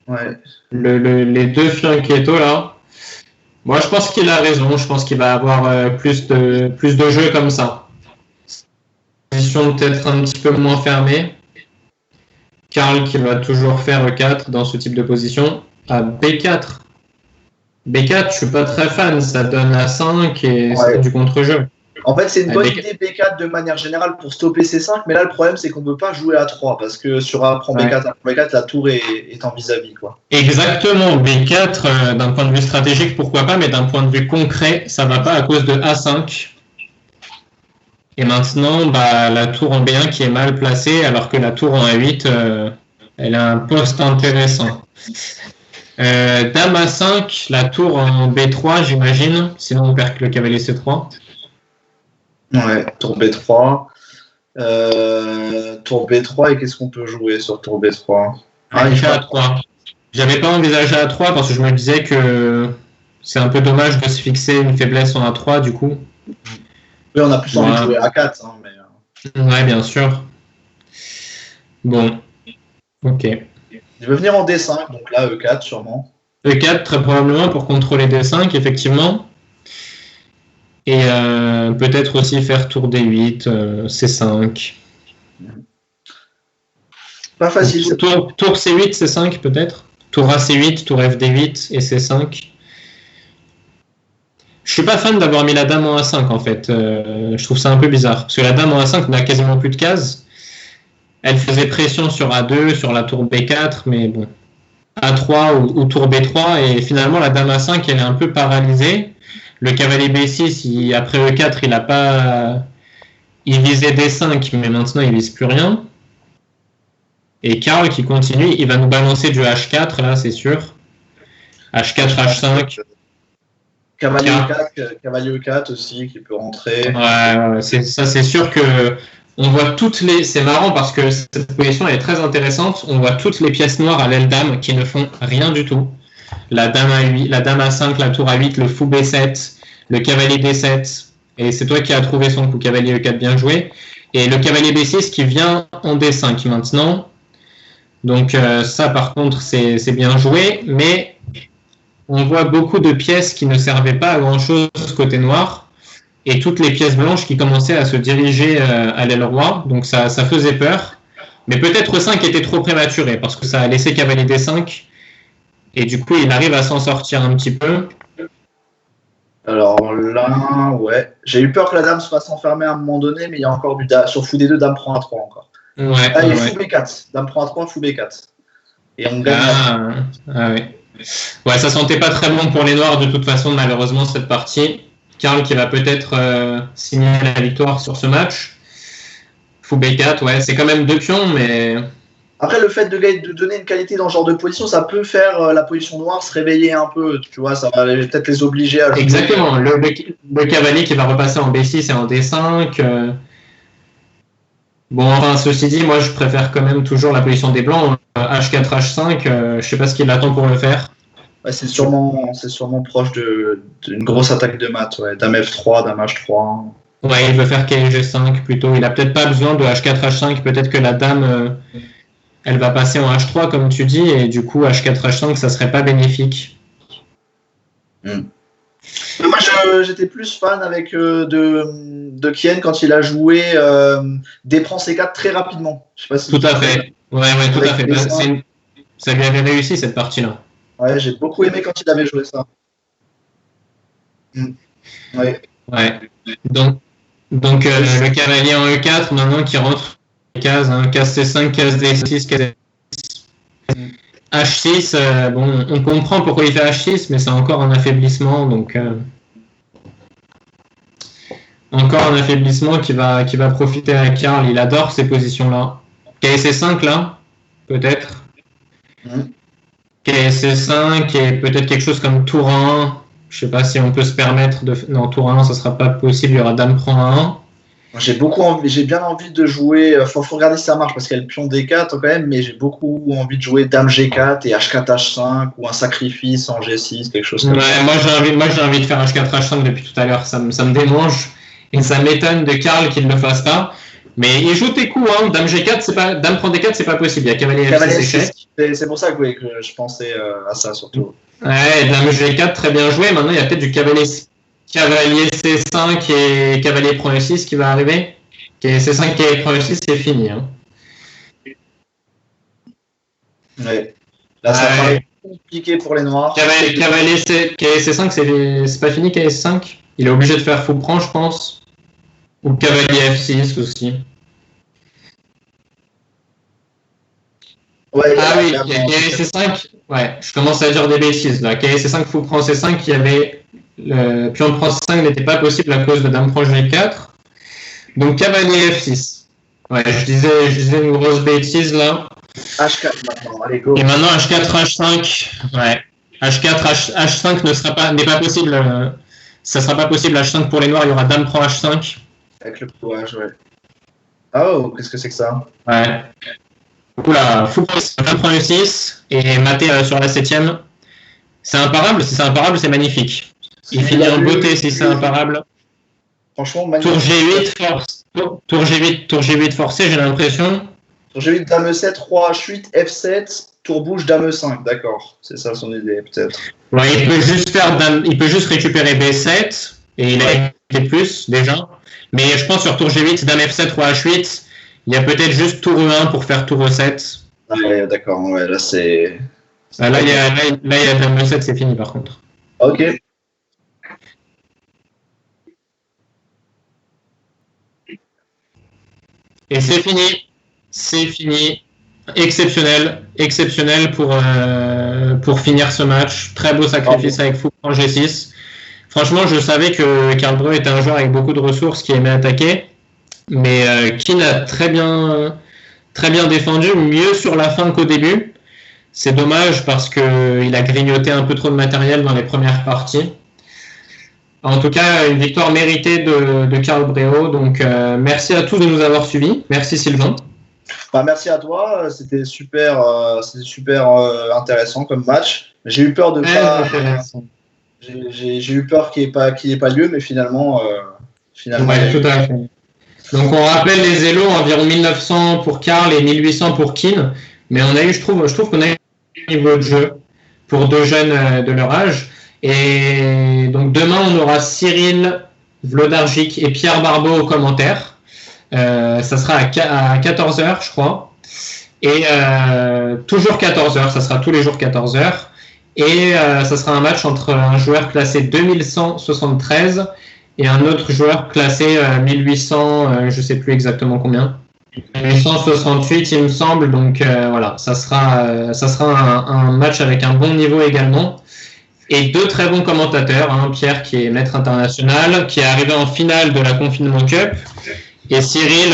C: Ouais.
B: Les deux fianchettos, là... Moi, je pense qu'il a raison. Je pense qu'il va avoir plus de jeux comme ça. Position peut-être un petit peu moins fermée. Karl qui va toujours faire E4 dans ce type de position. À B4. B4, je suis pas très fan. Ça donne A5 et c'est du contre-jeu.
C: En fait, c'est une bonne idée B4 de manière générale pour stopper C5, mais là, le problème, c'est qu'on ne peut pas jouer à 3 parce que sur A prend B4, la tour est en vis-à-vis, quoi.
B: Exactement. B4, d'un point de vue stratégique, pourquoi pas, mais d'un point de vue concret, ça va pas à cause de A5. Et maintenant, la tour en B1 qui est mal placée, alors que la tour en A8, elle a un poste intéressant. Dame A5, la tour en B3, j'imagine. Sinon, on perd que le cavalier C3.
C: Ouais, tour B3. Tour B3, et qu'est-ce qu'on peut jouer sur tour B3?
B: Il fait A3. J'avais pas envisagé A3 parce que je me disais que c'est un peu dommage de se fixer une faiblesse en A3, du coup.
C: Oui, on a plus envie de jouer A4. Hein, mais...
B: Ouais, bien sûr. Bon. Ok.
C: Il veut venir en D5, donc là, E4 sûrement.
B: E4, très probablement, pour contrôler D5, effectivement. Et peut-être aussi faire tour D8, C5.
C: Pas facile.
B: Tour C8, C5, peut-être. Tour AC8, tour FD8 et C5. Je suis pas fan d'avoir mis la dame en A5, en fait. Je trouve ça un peu bizarre. Parce que la dame en A5 n'a quasiment plus de cases. Elle faisait pression sur A2, sur la tour B4, mais bon. A3 ou tour B3, et finalement la dame A5 elle est un peu paralysée. Le cavalier B6, après E4, il a pas, il visait D5, mais maintenant il vise plus rien. Et Karl qui continue, il va nous balancer du H4 là, c'est sûr. H4, H5.
C: Cavalier E4 aussi qui peut rentrer.
B: Ouais, c'est sûr que on voit toutes les. C'est marrant parce que cette position elle est très intéressante. On voit toutes les pièces noires à l'aile dame qui ne font rien du tout. La dame A8, la dame A5, la tour A8, le fou B7, le cavalier D7. Et c'est toi qui as trouvé son coup, cavalier E4 bien joué. Et le cavalier B6 qui vient en D5 maintenant. Donc ça par contre c'est bien joué, mais on voit beaucoup de pièces qui ne servaient pas à grand chose côté noir. Et toutes les pièces blanches qui commençaient à se diriger à l'aile roi, donc ça faisait peur. Mais peut-être 5 était trop prématuré, parce que ça a laissé cavalier D5, et du coup il arrive à s'en sortir un petit peu.
C: Alors là, ouais, j'ai eu peur que la dame se fasse enfermer à un moment donné, mais il y a encore sur fou D2, dame prend A3 encore.
B: Ouais,
C: il y a fou B4, dame prend A3, fou B4. Et on gagne.
B: Ouais, ça sentait pas très bon pour les noirs de toute façon, malheureusement, cette partie. Karl qui va peut-être signer la victoire sur ce match. Fou B4, ouais, c'est quand même 2 pions, mais...
C: Après, le fait de donner une qualité dans ce genre de position, ça peut faire la position noire se réveiller un peu, tu vois, ça va peut-être les obliger à jouer.
B: Exactement, le cavalier qui va repasser en B6 et en D5. Bon, enfin, ceci dit, moi je préfère quand même toujours la position des blancs. H4, H5, je sais pas ce qu'il attend pour le faire.
C: Ouais, c'est sûrement proche d'une grosse attaque de mat, ouais. Dame F3, dame H3.
B: Ouais, il veut faire G5 plutôt. Il a peut-être pas besoin de H4, H5. Peut-être que la dame, elle va passer en H3 comme tu dis, et du coup H4, H5, ça serait pas bénéfique.
C: Moi, j'étais plus fan avec de Kien quand il a joué D prend C4 très rapidement. Je sais pas si
B: tout à fait. Ouais, tout à fait. Ça lui avait réussi cette partie-là.
C: Ouais, j'ai beaucoup aimé quand il avait joué ça. Ouais.
B: Donc le cavalier en E4 maintenant qui rentre les cases, case C5, case D6, case D6. H6, bon, on comprend pourquoi il fait H6, mais c'est encore un affaiblissement, donc encore un affaiblissement qui va profiter à Karl. Il adore ces positions-là. KSC5 là, peut-être. KSC5 et peut-être quelque chose comme tour 1. Je sais pas si on peut se permettre de. Non, tour 1, ça sera pas possible. Il y aura dame prend 1.
C: J'ai bien envie de jouer. Faut regarder si ça marche parce qu'il y a le pion D4 quand même, mais j'ai beaucoup envie de jouer dame G4 et H4 H5 ou un sacrifice en G6, quelque chose comme ça.
B: Moi j'ai envie de faire H4 H5 depuis tout à l'heure. Ça me démange et ça m'étonne de Karl qu'il ne le fasse pas. Mais il joue tes coups, dame G4, dame prend D4, c'est pas possible. Il y a cavalier F6 échec.
C: C'est pour ça que je pensais à ça surtout.
B: Ouais, dame G4, très bien joué. Maintenant, il y a peut-être du cavalier C5 et cavalier prend E6 qui va arriver. C5, cavalier prend E6, c'est fini.
C: Ouais. Là, ça paraît compliqué pour les noirs.
B: Cavalier C5, c'est pas fini, cavalier C5. Il est obligé de faire fou prend, je pense. Ou cavalier F6 aussi.
C: Ouais,
B: oui, cavalier C5. Ouais, je commence à dire des bêtises là. Cavalier C5, fou prend C5, il y avait le pion prend C5 n'était pas possible à cause de dame prend G4. Donc cavalier F6. Ouais, je disais une grosse bêtise là.
C: H4 maintenant, allez go.
B: Et maintenant H4, H5. Ouais. H4, H5 n'est pas possible. Ça sera pas possible. H5 pour les noirs, il y aura Dame prend H5.
C: Avec le courage, ouais. Oh, qu'est-ce que c'est que ça?
B: Ouais. Oula, fou Dame prend E6 et maté sur la 7ème. C'est imparable. Si c'est imparable, c'est magnifique. Il finit en beauté si c'est imparable.
C: Franchement, magnifique.
B: Tour G8 forcé, j'ai l'impression.
C: Tour G8, Dame E7, Roi H8, F7, tour bouge, Dame E5. D'accord, c'est ça son idée, peut-être.
B: Ouais, il peut juste récupérer B7 et il a été plus déjà. Mais je pense sur tour G8, Dame F7, Roi H8, il y a peut-être juste tour E1 pour faire tour E7.
C: Ouais, d'accord, ouais, là c'est.
B: Là, il y a Dame E7, c'est fini par contre.
C: Ok.
B: Et c'est fini. C'est fini. Exceptionnel pour finir ce match. Très beau sacrifice avec fou en G6. Franchement, je savais que Karl Breu était un joueur avec beaucoup de ressources qui aimait attaquer. Mais Keane a très bien défendu, mieux sur la fin qu'au début. C'est dommage parce qu'il a grignoté un peu trop de matériel dans les premières parties. En tout cas, une victoire méritée de Karl Breu. Donc, merci à tous de nous avoir suivis. Merci Sylvain.
C: Merci à toi. C'était super intéressant comme match. J'ai eu peur de pas. J'ai eu peur qu'il n'y ait pas lieu, mais finalement.
B: Ouais, tout à fait. Donc, on rappelle les élos, environ 1900 pour Karl et 1800 pour Keane. Mais on a eu, je trouve qu'on a eu un niveau de jeu pour deux jeunes de leur âge. Et donc demain, on aura Cyril Vlodargic et Pierre Barbeau aux commentaires. Ça sera à 14h, je crois. Et toujours 14h, ça sera tous les jours 14h. Et ça sera un match entre un joueur classé 2173 et un autre joueur classé 1800, je ne sais plus exactement combien. 1868, il me semble. Donc voilà, ça sera un match avec un bon niveau également. Et deux très bons commentateurs, hein, Pierre qui est maître international, qui est arrivé en finale de la Confinement Cup, et Cyril,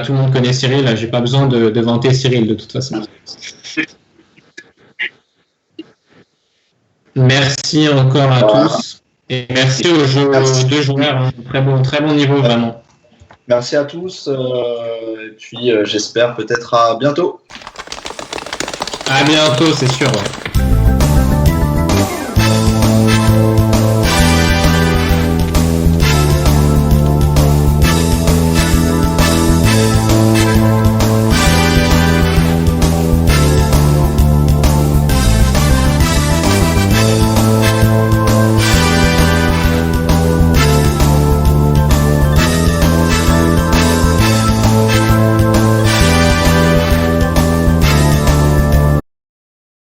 B: tout le monde connaît Cyril, j'ai pas besoin de vanter Cyril de toute façon. Merci encore à tous, et merci aux deux joueurs, hein, très bon niveau vraiment.
C: Merci à tous, et puis j'espère peut-être à bientôt.
B: À bientôt, c'est sûr. Ouais.